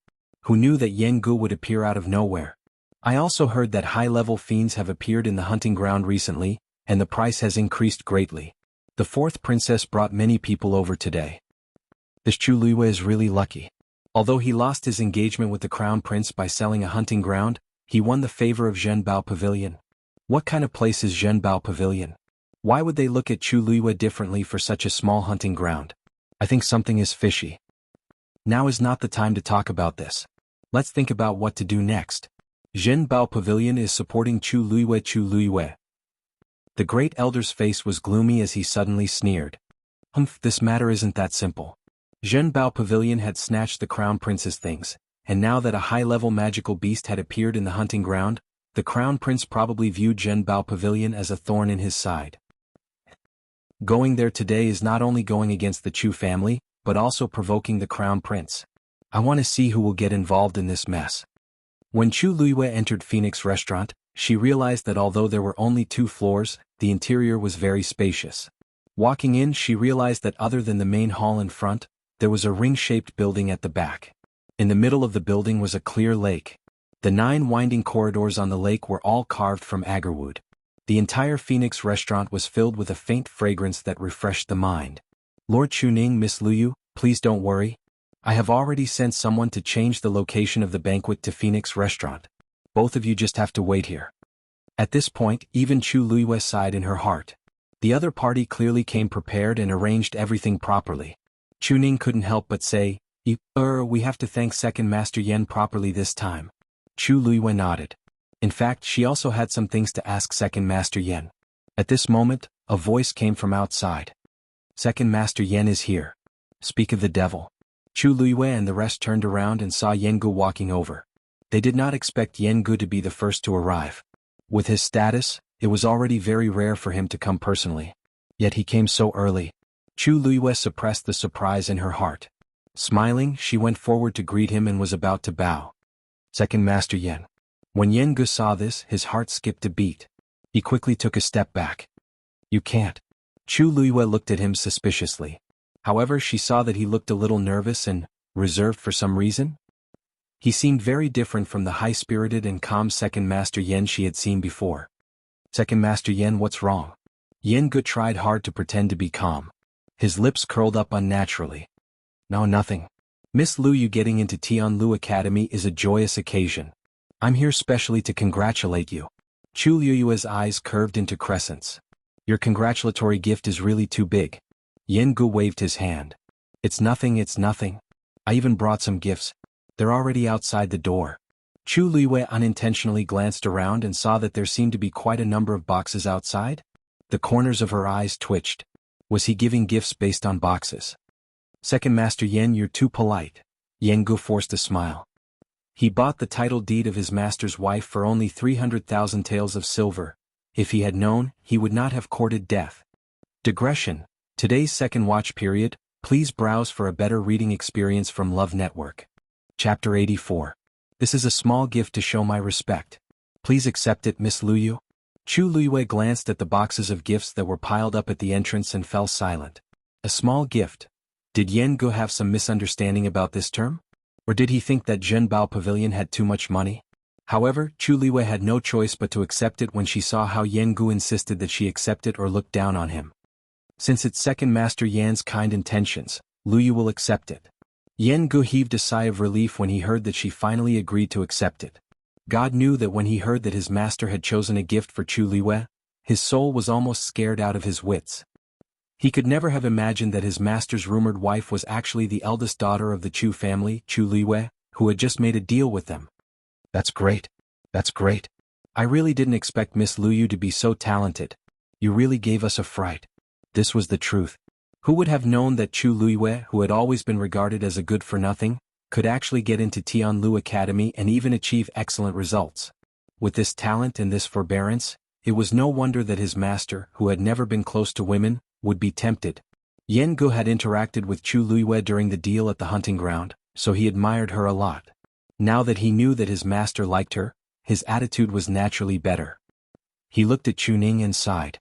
Who knew that Yen Gu would appear out of nowhere? I also heard that high-level fiends have appeared in the hunting ground recently, and the price has increased greatly. The fourth princess brought many people over today. This Chu Luiyue is really lucky. Although he lost his engagement with the crown prince by selling a hunting ground, he won the favor of Zhen Bao Pavilion. What kind of place is Zhen Bao Pavilion? Why would they look at Chu Luiyue differently for such a small hunting ground? I think something is fishy. Now is not the time to talk about this. Let's think about what to do next. Zhen Bao Pavilion is supporting Chu Luiyue. Chu Luiyue. The great elder's face was gloomy as he suddenly sneered. This matter isn't that simple. Zhen Bao Pavilion had snatched the crown prince's things, and now that a high-level magical beast had appeared in the hunting ground, the crown prince probably viewed Zhen Bao Pavilion as a thorn in his side. Going there today is not only going against the Chu family, but also provoking the crown prince. I want to see who will get involved in this mess. When Chu Luiyue entered Phoenix Restaurant, she realized that although there were only 2 floors, the interior was very spacious. Walking in, she realized that other than the main hall in front, there was a ring-shaped building at the back. In the middle of the building was a clear lake. The 9 winding corridors on the lake were all carved from agarwood. The entire Phoenix Restaurant was filled with a faint fragrance that refreshed the mind. Lord Chuning, Miss Luyu, please don't worry. I have already sent someone to change the location of the banquet to Phoenix Restaurant. Both of you just have to wait here. At this point, even Chu Luiyue sighed in her heart. The other party clearly came prepared and arranged everything properly. Chuning couldn't help but say, we have to thank Second Master Yen properly this time. Chu Luiyue nodded. In fact, she also had some things to ask Second Master Yen. At this moment, a voice came from outside. Second Master Yen is here. Speak of the devil. Chu Luiyue and the rest turned around and saw Yen Gu walking over. They did not expect Yen Gu to be the first to arrive. With his status, it was already very rare for him to come personally. Yet he came so early. Chu Luiyue suppressed the surprise in her heart. Smiling, she went forward to greet him and was about to bow. Second Master Yen. When Yen Gu saw this, his heart skipped a beat. He quickly took a step back. You can't. Chu Luiyue looked at him suspiciously. However, she saw that he looked a little nervous and reserved for some reason. He seemed very different from the high-spirited and calm Second Master Yen she had seen before. Second Master Yen, what's wrong? Yen Gu tried hard to pretend to be calm. His lips curled up unnaturally. No, nothing. Miss Luyu getting into Tianlu Academy is a joyous occasion. I'm here specially to congratulate you. Chu Luiyue's eyes curved into crescents. Your congratulatory gift is really too big. Yen Gu waved his hand. It's nothing, it's nothing. I even brought some gifts. They're already outside the door. Chu Luiyue unintentionally glanced around and saw that there seemed to be quite a number of boxes outside. The corners of her eyes twitched. Was he giving gifts based on boxes? Second Master Yen, you're too polite. Yen Gu forced a smile. He bought the title deed of his master's wife for only 300,000 taels of silver. If he had known, he would not have courted death. Digression. Today's second watch period, please browse for a better reading experience from Love Network. Chapter 84. This is a small gift to show my respect. Please accept it, Miss Luyu. Chu Luiyue glanced at the boxes of gifts that were piled up at the entrance and fell silent. A small gift. Did Yen Gu have some misunderstanding about this term? Or did he think that Zhen Bao Pavilion had too much money? However, Chu Luiyue had no choice but to accept it when she saw how Yen Gu insisted that she accept it or look down on him. Since it's Second Master Yan's kind intentions, Luyu will accept it. Yen Gu heaved a sigh of relief when he heard that she finally agreed to accept it. God knew that when he heard that his master had chosen a gift for Chu Luiyue, his soul was almost scared out of his wits. He could never have imagined that his master's rumored wife was actually the eldest daughter of the Chu family, Chu Luiyue, who had just made a deal with them. That's great. That's great. I really didn't expect Miss Luyu to be so talented. You really gave us a fright. This was the truth. Who would have known that Chu Luiyue, who had always been regarded as a good-for-nothing, could actually get into Tianlu Academy and even achieve excellent results? With this talent and this forbearance, it was no wonder that his master, who had never been close to women, would be tempted. Yen Gu had interacted with Chu Luiyue during the deal at the hunting ground, so he admired her a lot. Now that he knew that his master liked her, his attitude was naturally better. He looked at Chuning and sighed.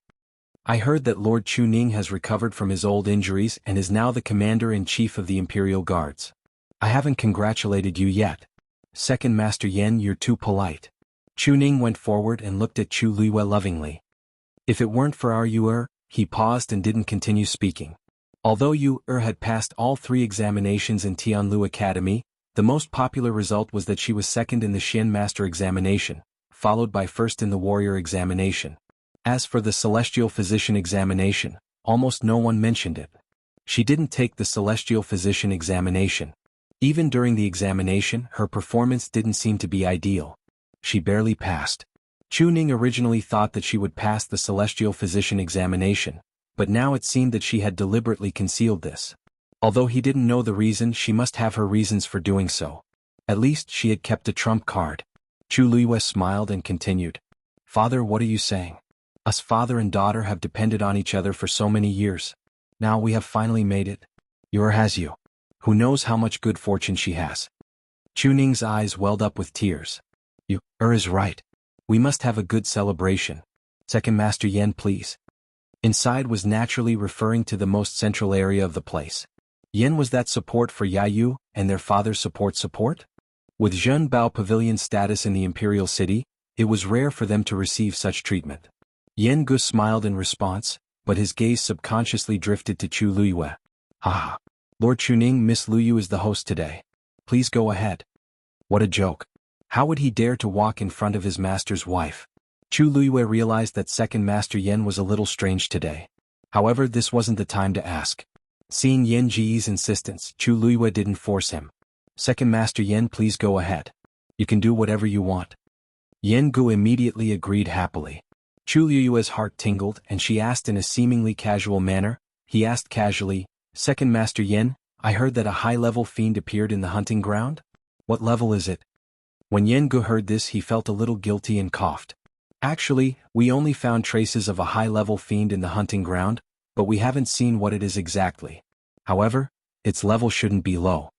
I heard that Lord Chuning has recovered from his old injuries and is now the commander-in-chief of the Imperial Guards. I haven't congratulated you yet. Second Master Yen, you're too polite. Chuning went forward and looked at Chu Luiyue lovingly. If it weren't for our Yu-er, he paused and didn't continue speaking. Although Yu-er had passed all 3 examinations in Tianlu Academy, the most popular result was that she was second in the Xin Master examination, followed by first in the Warrior examination. As for the Celestial Physician examination, almost no one mentioned it. She didn't take the Celestial Physician examination. Even during the examination, her performance didn't seem to be ideal. She barely passed. Chuning originally thought that she would pass the Celestial Physician examination, but now it seemed that she had deliberately concealed this. Although he didn't know the reason, she must have her reasons for doing so. At least she had kept a trump card. Chu Luiyue smiled and continued. Father, what are you saying? Us father and daughter have depended on each other for so many years. Now we have finally made it. Yu-er has you. Who knows how much good fortune she has? Chuning's eyes welled up with tears. Yu-er is right. We must have a good celebration. Second Master Yen, please. Inside was naturally referring to the most central area of the place. Yen was that support for Yayu, and their father's support? With Zhen Bao Pavilion's status in the Imperial City, it was rare for them to receive such treatment. Yen Gu smiled in response, but his gaze subconsciously drifted to Chu Luiyue. Ah, Lord Chuning, Miss Luyu is the host today. Please go ahead. What a joke. How would he dare to walk in front of his master's wife? Chu Luiyue realized that Second Master Yen was a little strange today. However, this wasn't the time to ask. Seeing Yen Ji's insistence, Chu Luiyue didn't force him. Second Master Yen, please go ahead. You can do whatever you want. Yen Gu immediately agreed happily. Chu Luiyue's heart tingled and she asked in a seemingly casual manner. He asked casually, Second Master Yen, I heard that a high-level fiend appeared in the hunting ground? What level is it? When Yen Gu heard this, he felt a little guilty and coughed. Actually, we only found traces of a high-level fiend in the hunting ground, but we haven't seen what it is exactly. However, its level shouldn't be low.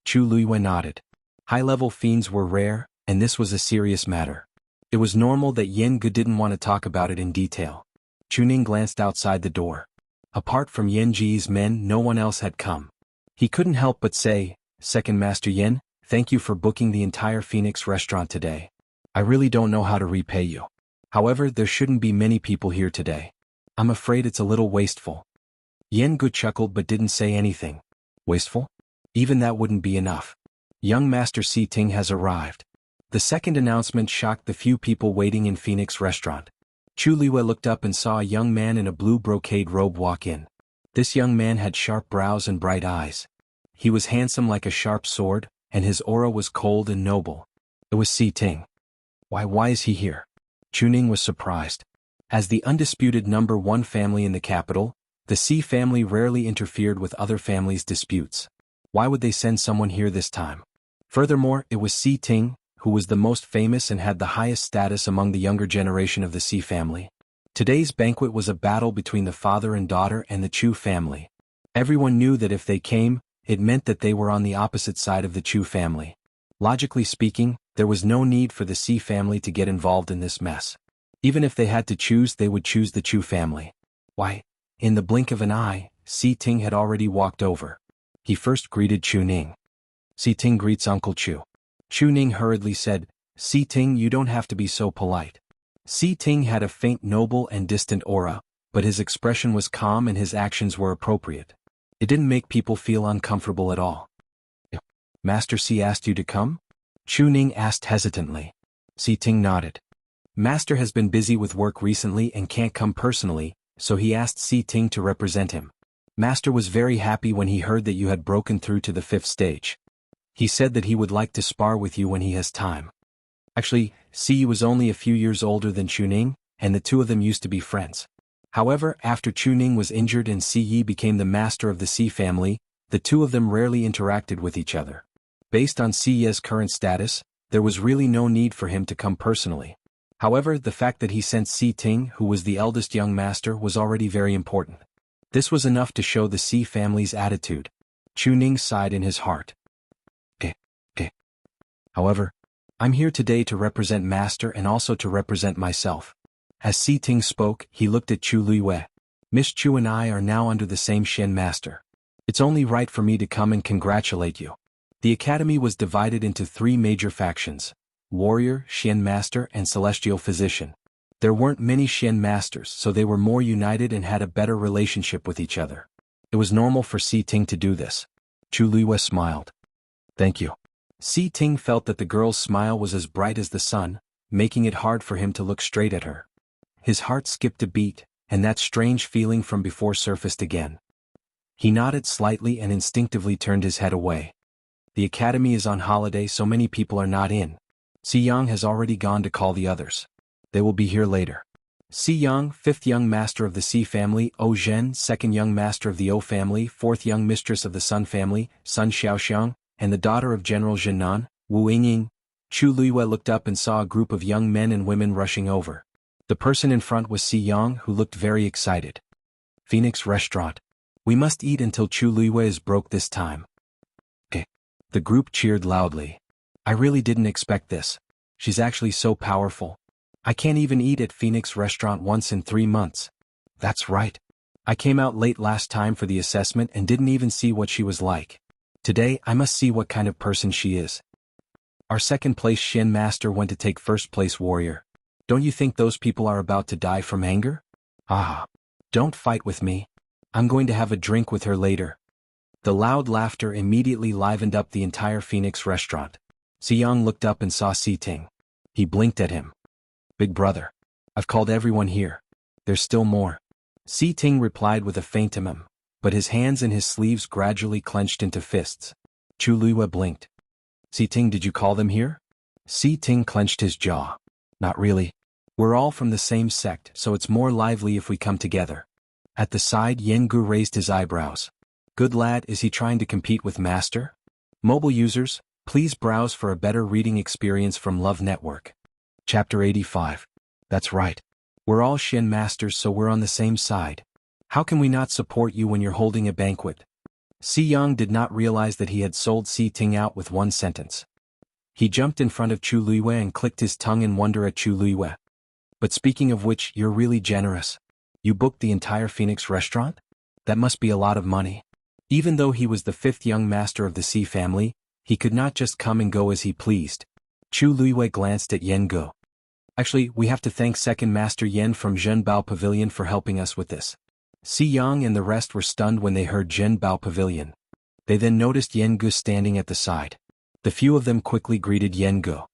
Chu Luiyue nodded. High-level fiends were rare, and this was a serious matter. It was normal that Yen Gu didn't want to talk about it in detail. Chuning glanced outside the door. Apart from Yen Ji's men, no one else had come. He couldn't help but say, Second Master Yen, thank you for booking the entire Phoenix restaurant today. I really don't know how to repay you. However, there shouldn't be many people here today. I'm afraid it's a little wasteful. Yen Gu chuckled but didn't say anything. Wasteful? Even that wouldn't be enough. Young Master Si Ting has arrived. The second announcement shocked the few people waiting in Phoenix restaurant. Chu Luiyue looked up and saw a young man in a blue brocade robe walk in. This young man had sharp brows and bright eyes. He was handsome like a sharp sword, and his aura was cold and noble. It was Si Ting. Why is he here? Chuning was surprised. As the undisputed number 1 family in the capital, the Si family rarely interfered with other families' disputes. Why would they send someone here this time? Furthermore, it was Si Ting, who was the most famous and had the highest status among the younger generation of the Si family. Today's banquet was a battle between the father and daughter and the Chu family. Everyone knew that if they came, it meant that they were on the opposite side of the Chu family. Logically speaking, there was no need for the Si family to get involved in this mess. Even if they had to choose, they would choose the Chu family. Why, in the blink of an eye, Si Ting had already walked over. He first greeted Chuning. Si Ting greets Uncle Chu. Chuning hurriedly said, Si Ting, you don't have to be so polite. Si Ting had a faint noble and distant aura, but his expression was calm and his actions were appropriate. It didn't make people feel uncomfortable at all. Master Si asked you to come? Chuning asked hesitantly. Si Ting nodded. Master has been busy with work recently and can't come personally, so he asked Si Ting to represent him. Master was very happy when he heard that you had broken through to the 5th stage. He said that he would like to spar with you when he has time. Actually, Si was only a few years older than Chuning, and the two of them used to be friends. However, after Chuning was injured and Si Yi became the master of the Si family, the two of them rarely interacted with each other. Based on Si Ye's current status, there was really no need for him to come personally. However, the fact that he sent Si Ting, who was the eldest young master, was already very important. This was enough to show the Si family's attitude. Chuning sighed in his heart. However, I'm here today to represent Master and also to represent myself. As Si Ting spoke, he looked at Chu Luiyue. Miss Chu and I are now under the same Shen Master. It's only right for me to come and congratulate you. The academy was divided into 3 major factions: Warrior, Shen Master, and Celestial Physician. There weren't many Shen Masters, so they were more united and had a better relationship with each other. It was normal for Si Ting to do this. Chu Luiyue smiled. Thank you. Si Ting felt that the girl's smile was as bright as the sun, making it hard for him to look straight at her. His heart skipped a beat, and that strange feeling from before surfaced again. He nodded slightly and instinctively turned his head away. The academy is on holiday, so many people are not in. Si Yang has already gone to call the others. They will be here later. Si Yang, 5th young master of the Si family; O Zhen, 2nd young master of the O family; 4th young mistress of the Sun family, Sun Xiaoxiang, and the daughter of General Zhenan, Wu Yingying. Chu Luiyue looked up and saw a group of young men and women rushing over. The person in front was Si Yang, who looked very excited. Phoenix Restaurant. We must eat until Chu Luiyue is broke this time. Okay. The group cheered loudly. I really didn't expect this. She's actually so powerful. I can't even eat at Phoenix Restaurant once in 3 months. That's right. I came out late last time for the assessment and didn't even see what she was like. Today I must see what kind of person she is. Our 2nd place Shen Master went to take 1st place Warrior. Don't you think those people are about to die from anger? Ah. Don't fight with me. I'm going to have a drink with her later. The loud laughter immediately livened up the entire Phoenix Restaurant. Si Yang looked up and saw Si Ting. He blinked at him. Big brother. I've called everyone here. There's still more. Si Ting replied with a faint but his hands and his sleeves gradually clenched into fists. Chu Luiyue blinked. Si Ting, did you call them here? Si Ting clenched his jaw. Not really. We're all from the same sect, so it's more lively if we come together. At the side, Jianghu raised his eyebrows. Good lad, is he trying to compete with Master? Mobile users, please browse for a better reading experience from Love Network. Chapter 85. That's right. We're all Shen Masters, so we're on the same side. How can we not support you when you're holding a banquet? Si Yang did not realize that he had sold Si Ting out with 1 sentence. He jumped in front of Chu Luiyue and clicked his tongue in wonder at Chu Luiyue. But speaking of which, you're really generous. You booked the entire Phoenix Restaurant? That must be a lot of money. Even though he was the 5th young master of the Si family, he could not just come and go as he pleased. Chu Luiyue glanced at Jianghu. Actually, we have to thank 2nd Master Yen from Zhenbao Pavilion for helping us with this. Si Yang and the rest were stunned when they heard Zhenbao Pavilion. They then noticed Jianghu standing at the side. The few of them quickly greeted Jianghu.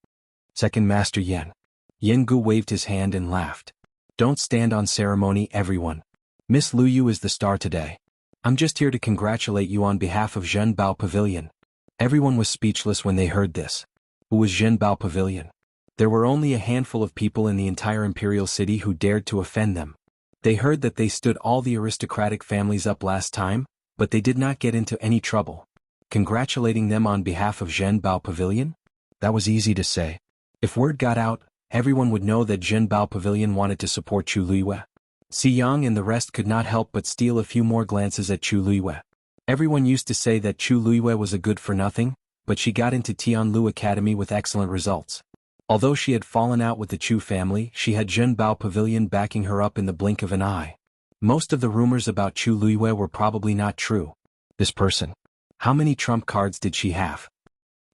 2nd Master Yen. Jianghu waved his hand and laughed. Don't stand on ceremony, everyone. Miss Luyu is the star today. I'm just here to congratulate you on behalf of Zhenbao Pavilion. Everyone was speechless when they heard this. Who was Zhenbao Pavilion? There were only a handful of people in the entire imperial city who dared to offend them. They heard that they stood all the aristocratic families up last time, but they did not get into any trouble. Congratulating them on behalf of Zhenbao Pavilion? That was easy to say. If word got out, everyone would know that Zhenbao Pavilion wanted to support Chu Luiyue. Si Yang and the rest could not help but steal a few more glances at Chu Luiyue. Everyone used to say that Chu Luiyue was a good-for-nothing, but she got into Tianlu Academy with excellent results. Although she had fallen out with the Chu family, she had Zhenbao Pavilion backing her up in the blink of an eye. Most of the rumors about Chu Luiyue were probably not true. This person. How many trump cards did she have?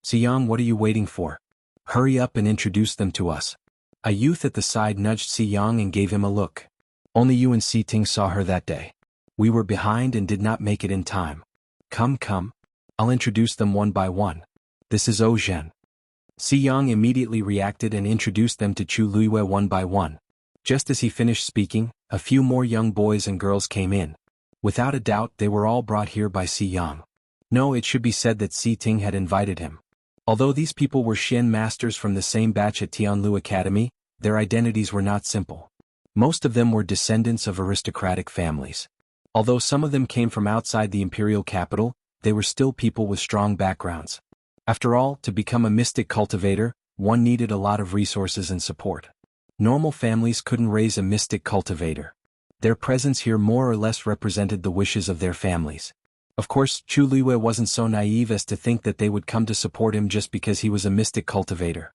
Si Yang, what are you waiting for? Hurry up and introduce them to us. A youth at the side nudged Si Yang and gave him a look. Only you and Si Ting saw her that day. We were behind and did not make it in time. Come. I'll introduce them one by one. This is O Zhen. Si Yang immediately reacted and introduced them to Chu Luiyue one by one. Just as he finished speaking, a few more young boys and girls came in. Without a doubt, they were all brought here by Si Yang. No, it should be said that Si Ting had invited him. Although these people were Shen masters from the same batch at Tianlu Academy, their identities were not simple. Most of them were descendants of aristocratic families. Although some of them came from outside the imperial capital, they were still people with strong backgrounds. After all, to become a mystic cultivator, one needed a lot of resources and support. Normal families couldn't raise a mystic cultivator. Their presence here more or less represented the wishes of their families. Of course, Chu Luiyue wasn't so naive as to think that they would come to support him just because he was a mystic cultivator.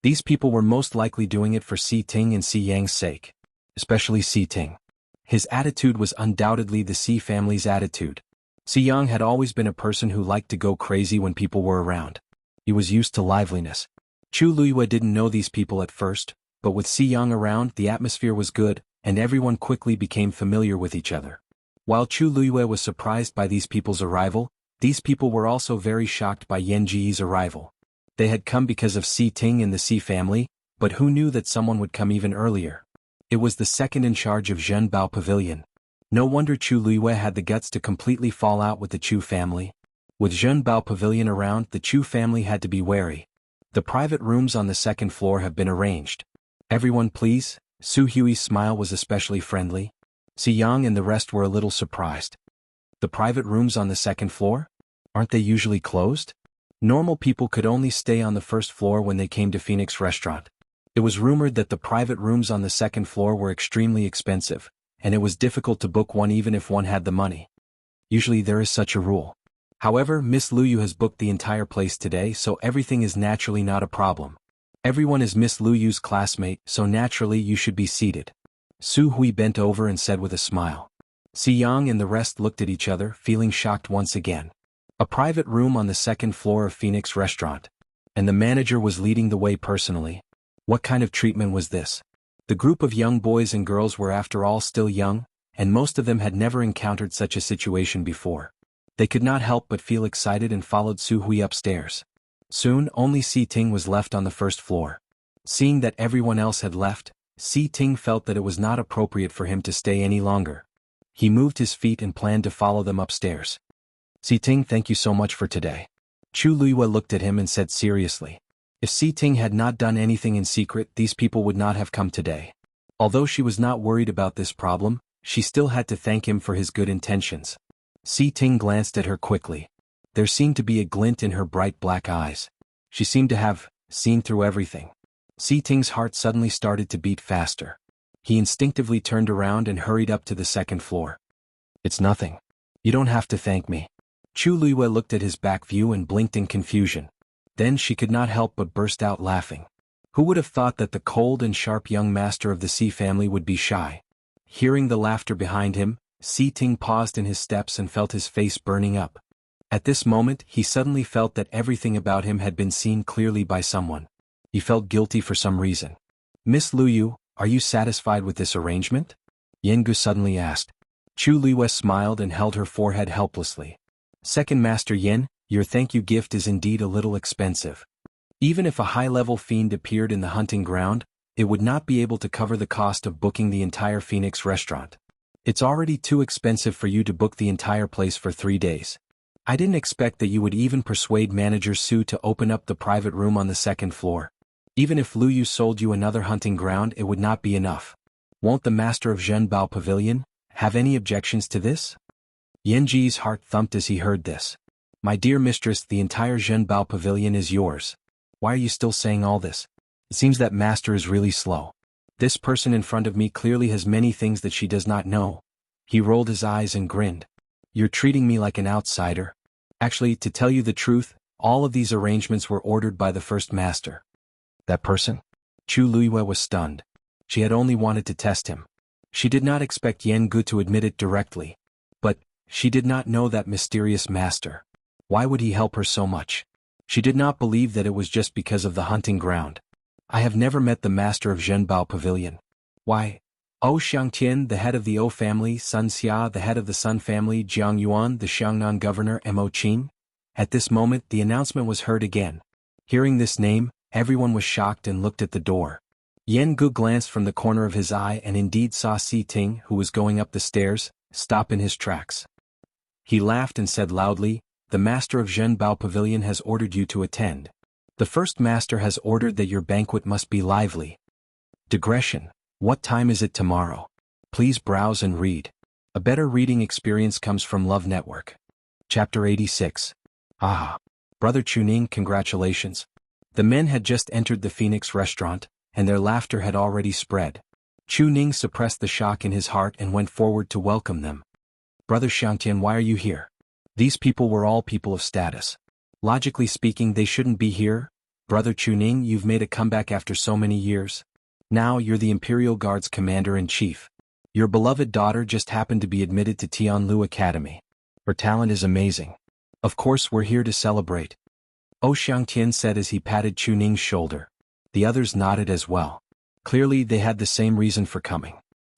These people were most likely doing it for Si Ting and Si Yang's sake. Especially Si Ting. His attitude was undoubtedly the Si family's attitude. Si Yang had always been a person who liked to go crazy when people were around. He was used to liveliness. Chu Luiyue didn't know these people at first, but with Si Yang around, the atmosphere was good, and everyone quickly became familiar with each other. While Chu Luiyue was surprised by these people's arrival, these people were also very shocked by Yan Ji's arrival. They had come because of Si Ting and the Si family, but who knew that someone would come even earlier? It was the second in charge of Zhenbao Pavilion. No wonder Chu Luiyue had the guts to completely fall out with the Chu family. With Zhenbao Pavilion around, the Chu family had to be wary. The private rooms on the second floor have been arranged. Everyone please. Su Hui's smile was especially friendly. Si Yang and the rest were a little surprised. The private rooms on the second floor? Aren't they usually closed? Normal people could only stay on the first floor when they came to Phoenix Restaurant. It was rumored that the private rooms on the second floor were extremely expensive, and it was difficult to book one even if one had the money. Usually there is such a rule. However, Miss Luyu has booked the entire place today, so everything is naturally not a problem. Everyone is Miss Luyu's classmate, so naturally you should be seated. Su Hui bent over and said with a smile. Si Yang and the rest looked at each other, feeling shocked once again. A private room on the second floor of Phoenix Restaurant. And the manager was leading the way personally. What kind of treatment was this? The group of young boys and girls were after all still young, and most of them had never encountered such a situation before. They could not help but feel excited and followed Su Hui upstairs. Soon, only Si Ting was left on the first floor. Seeing that everyone else had left, Si Ting felt that it was not appropriate for him to stay any longer. He moved his feet and planned to follow them upstairs. Si Ting, thank you so much for today. Chu Luiyue looked at him and said seriously. If Si Ting had not done anything in secret, these people would not have come today. Although she was not worried about this problem, she still had to thank him for his good intentions. Si Ting glanced at her quickly. There seemed to be a glint in her bright black eyes. She seemed to have seen through everything. Si Ting's heart suddenly started to beat faster. He instinctively turned around and hurried up to the second floor. It's nothing. You don't have to thank me. Chu Luiyue looked at his back view and blinked in confusion. Then she could not help but burst out laughing. Who would have thought that the cold and sharp young master of the Si family would be shy? Hearing the laughter behind him, Si Ting paused in his steps and felt his face burning up. At this moment, he suddenly felt that everything about him had been seen clearly by someone. He felt guilty for some reason. Miss Luyu, are you satisfied with this arrangement? Yengu suddenly asked. Chu Luiyue smiled and held her forehead helplessly. Second Master Yen, your thank you gift is indeed a little expensive. Even if a high-level fiend appeared in the hunting ground, it would not be able to cover the cost of booking the entire Phoenix Restaurant. It's already too expensive for you to book the entire place for 3 days. I didn't expect that you would even persuade Manager Su to open up the private room on the second floor. Even if Luyu sold you another hunting ground, it would not be enough. Won't the master of Zhenbao Pavilion have any objections to this? Yanji's heart thumped as he heard this. My dear mistress, the entire Zhenbao Pavilion is yours. Why are you still saying all this? It seems that master is really slow. This person in front of me clearly has many things that she does not know. He rolled his eyes and grinned. You're treating me like an outsider. Actually, to tell you the truth, all of these arrangements were ordered by the first master. That person? Chu Luiyue was stunned. She had only wanted to test him. She did not expect Yan Gu to admit it directly. But she did not know that mysterious master. Why would he help her so much? She did not believe that it was just because of the hunting ground. I have never met the master of Zhenbao Pavilion. Why? O Xiangtian, the head of the O family, Sun Xia, the head of the Sun family, Jiang Yuan, the Xiangnan governor, Mo Qin. At this moment, the announcement was heard again. Hearing this name, everyone was shocked and looked at the door. Yan Gu glanced from the corner of his eye and indeed saw Si Ting, who was going up the stairs, stop in his tracks. He laughed and said loudly, the master of Zhenbao Pavilion has ordered you to attend. The first master has ordered that your banquet must be lively. Digression. What time is it tomorrow? Please browse and read. A better reading experience comes from Love Network. Chapter 86. Ah. Brother Chuning, congratulations. The men had just entered the Phoenix Restaurant, and their laughter had already spread. Chuning suppressed the shock in his heart and went forward to welcome them. Brother Xiangtian, why are you here? These people were all people of status. Logically speaking, they shouldn't be here. Brother Chuning, you've made a comeback after so many years. Now you're the Imperial Guard's commander-in-chief. Your beloved daughter just happened to be admitted to Tianlu Academy. Her talent is amazing. Of course we're here to celebrate. Oh Xiangtian said as he patted Chuning's shoulder. The others nodded as well. Clearly they had the same reason for coming.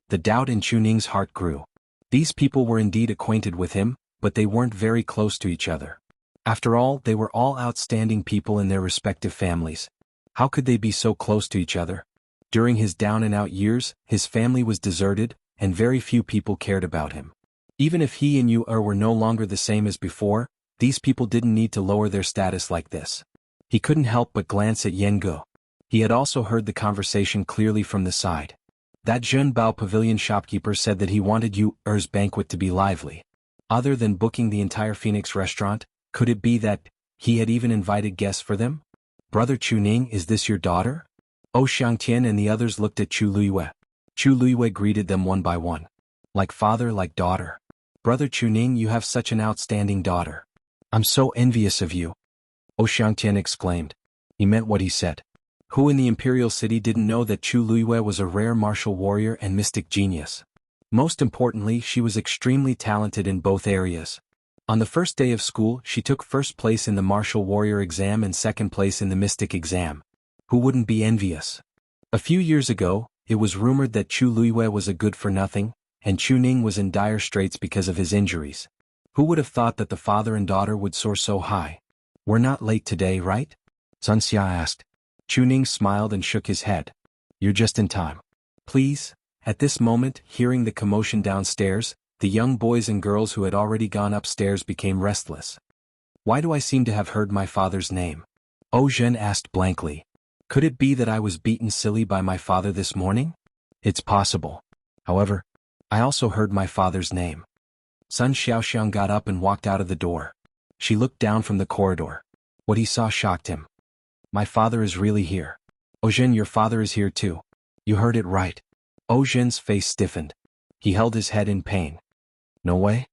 The doubt in Chuning's heart grew. These people were indeed acquainted with him, but they weren't very close to each other. After all, they were all outstanding people in their respective families. How could they be so close to each other? During his down-and-out years, his family was deserted, and very few people cared about him. Even if he and Yu were no longer the same as before, these people didn't need to lower their status like this. He couldn't help but glance at Jianghu. He had also heard the conversation clearly from the side. That Zhenbao pavilion shopkeeper said that he wanted Yu's banquet to be lively. Other than booking the entire Phoenix restaurant, could it be that he had even invited guests for them? Brother Chuning, is this your daughter? Oh Xiangtian and the others looked at Chu Luiyue. Chu Luiyue greeted them one by one. Like father, like daughter. Brother Chuning, you have such an outstanding daughter. I'm so envious of you. Oh Xiangtian exclaimed. He meant what he said. Who in the Imperial City didn't know that Chu Luiyue was a rare martial warrior and mystic genius? Most importantly, she was extremely talented in both areas. On the first day of school, she took first place in the martial warrior exam and second place in the mystic exam. Who wouldn't be envious? A few years ago, it was rumored that Chu Luiyue was a good-for-nothing, and Chuning was in dire straits because of his injuries. Who would have thought that the father and daughter would soar so high? We're not late today, right? Sun Xia asked. Chuning smiled and shook his head. You're just in time. Please. At this moment, hearing the commotion downstairs, the young boys and girls who had already gone upstairs became restless. Why do I seem to have heard my father's name? Oh Zhen asked blankly. Could it be that I was beaten silly by my father this morning? It's possible. However, I also heard my father's name. Sun Xiaoxiang got up and walked out of the door. She looked down from the corridor. What he saw shocked him. My father is really here. Oh Zhen, your father is here too. You heard it right. Oh Zhen's face stiffened. He held his head in pain. No way?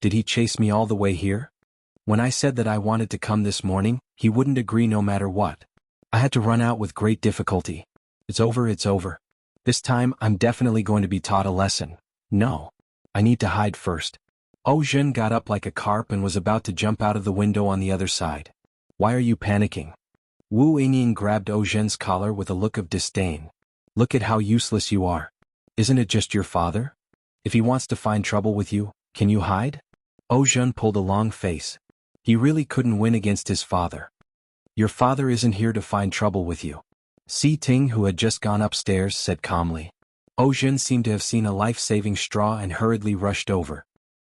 Did he chase me all the way here? When I said that I wanted to come this morning, he wouldn't agree no matter what. I had to run out with great difficulty. It's over, it's over. This time I'm definitely going to be taught a lesson. No. I need to hide first. Oh Zhen got up like a carp and was about to jump out of the window on the other side. Why are you panicking? Wu Yingying grabbed Oh Zhen's collar with a look of disdain. Look at how useless you are. Isn't it just your father? If he wants to find trouble with you, can you hide? Oh Zhen pulled a long face. He really couldn't win against his father. Your father isn't here to find trouble with you. Si Ting, who had just gone upstairs, said calmly. Oh Zhen seemed to have seen a life-saving straw and hurriedly rushed over.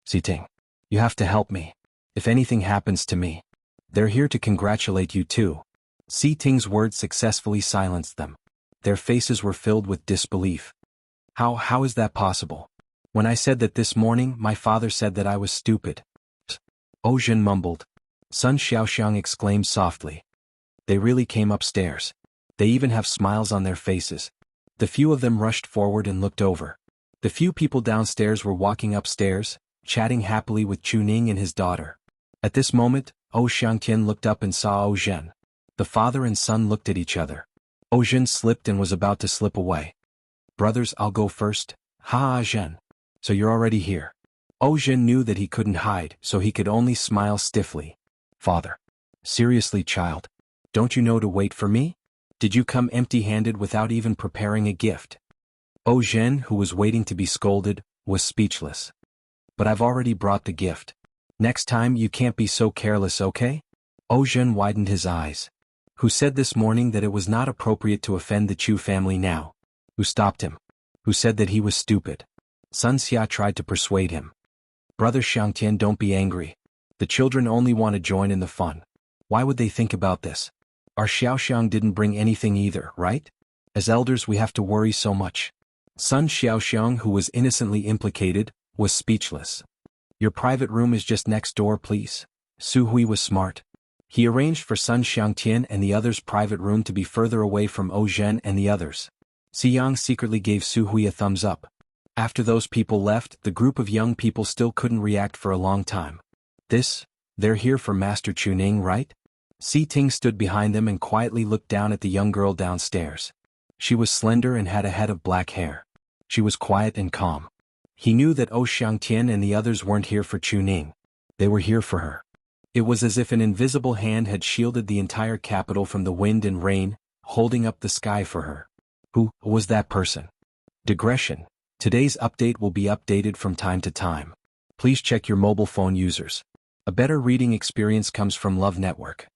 Si Ting, you have to help me. If anything happens to me. They're here to congratulate you too. Si Ting's words successfully silenced them. Their faces were filled with disbelief. How is that possible? When I said that this morning, my father said that I was stupid. Oh Zhen mumbled. Sun Xiaoxiang exclaimed softly. They really came upstairs. They even have smiles on their faces. The few of them rushed forward and looked over. The few people downstairs were walking upstairs, chatting happily with Chuning and his daughter. At this moment, Oh Xiangtian looked up and saw Oh Zhen. The father and son looked at each other. Oh Zhen slipped and was about to slip away. Brothers, I'll go first. Ha Zhen. So you're already here. Oh Zhen knew that he couldn't hide, so he could only smile stiffly. Father. Seriously, child. Don't you know to wait for me? Did you come empty-handed without even preparing a gift? Oh Zhen, who was waiting to be scolded, was speechless. But I've already brought the gift. Next time you can't be so careless, okay? Oh Zhen widened his eyes. Who said this morning that it was not appropriate to offend the Chu family now? Who stopped him? Who said that he was stupid? Sun Xia tried to persuade him. Brother Xiangtian, don't be angry. The children only want to join in the fun. Why would they think about this? Our Xiaoxiang didn't bring anything either, right? As elders we have to worry so much. Sun Xiaoxiang, who was innocently implicated, was speechless. Your private room is just next door, please. Su Hui was smart. He arranged for Sun Xiangtian and the others' private room to be further away from Oh Zhen and the others. Xiyang secretly gave Su Hui a thumbs up. After those people left, the group of young people still couldn't react for a long time. They're here for Master Chuning, right? Si Ting stood behind them and quietly looked down at the young girl downstairs. She was slender and had a head of black hair. She was quiet and calm. He knew that Xiangtian and the others weren't here for Chuning. They were here for her. It was as if an invisible hand had shielded the entire capital from the wind and rain, holding up the sky for her. Who was that person? Digression. Today's update will be updated from time to time. Please check your mobile phone users. A better reading experience comes from Love Network.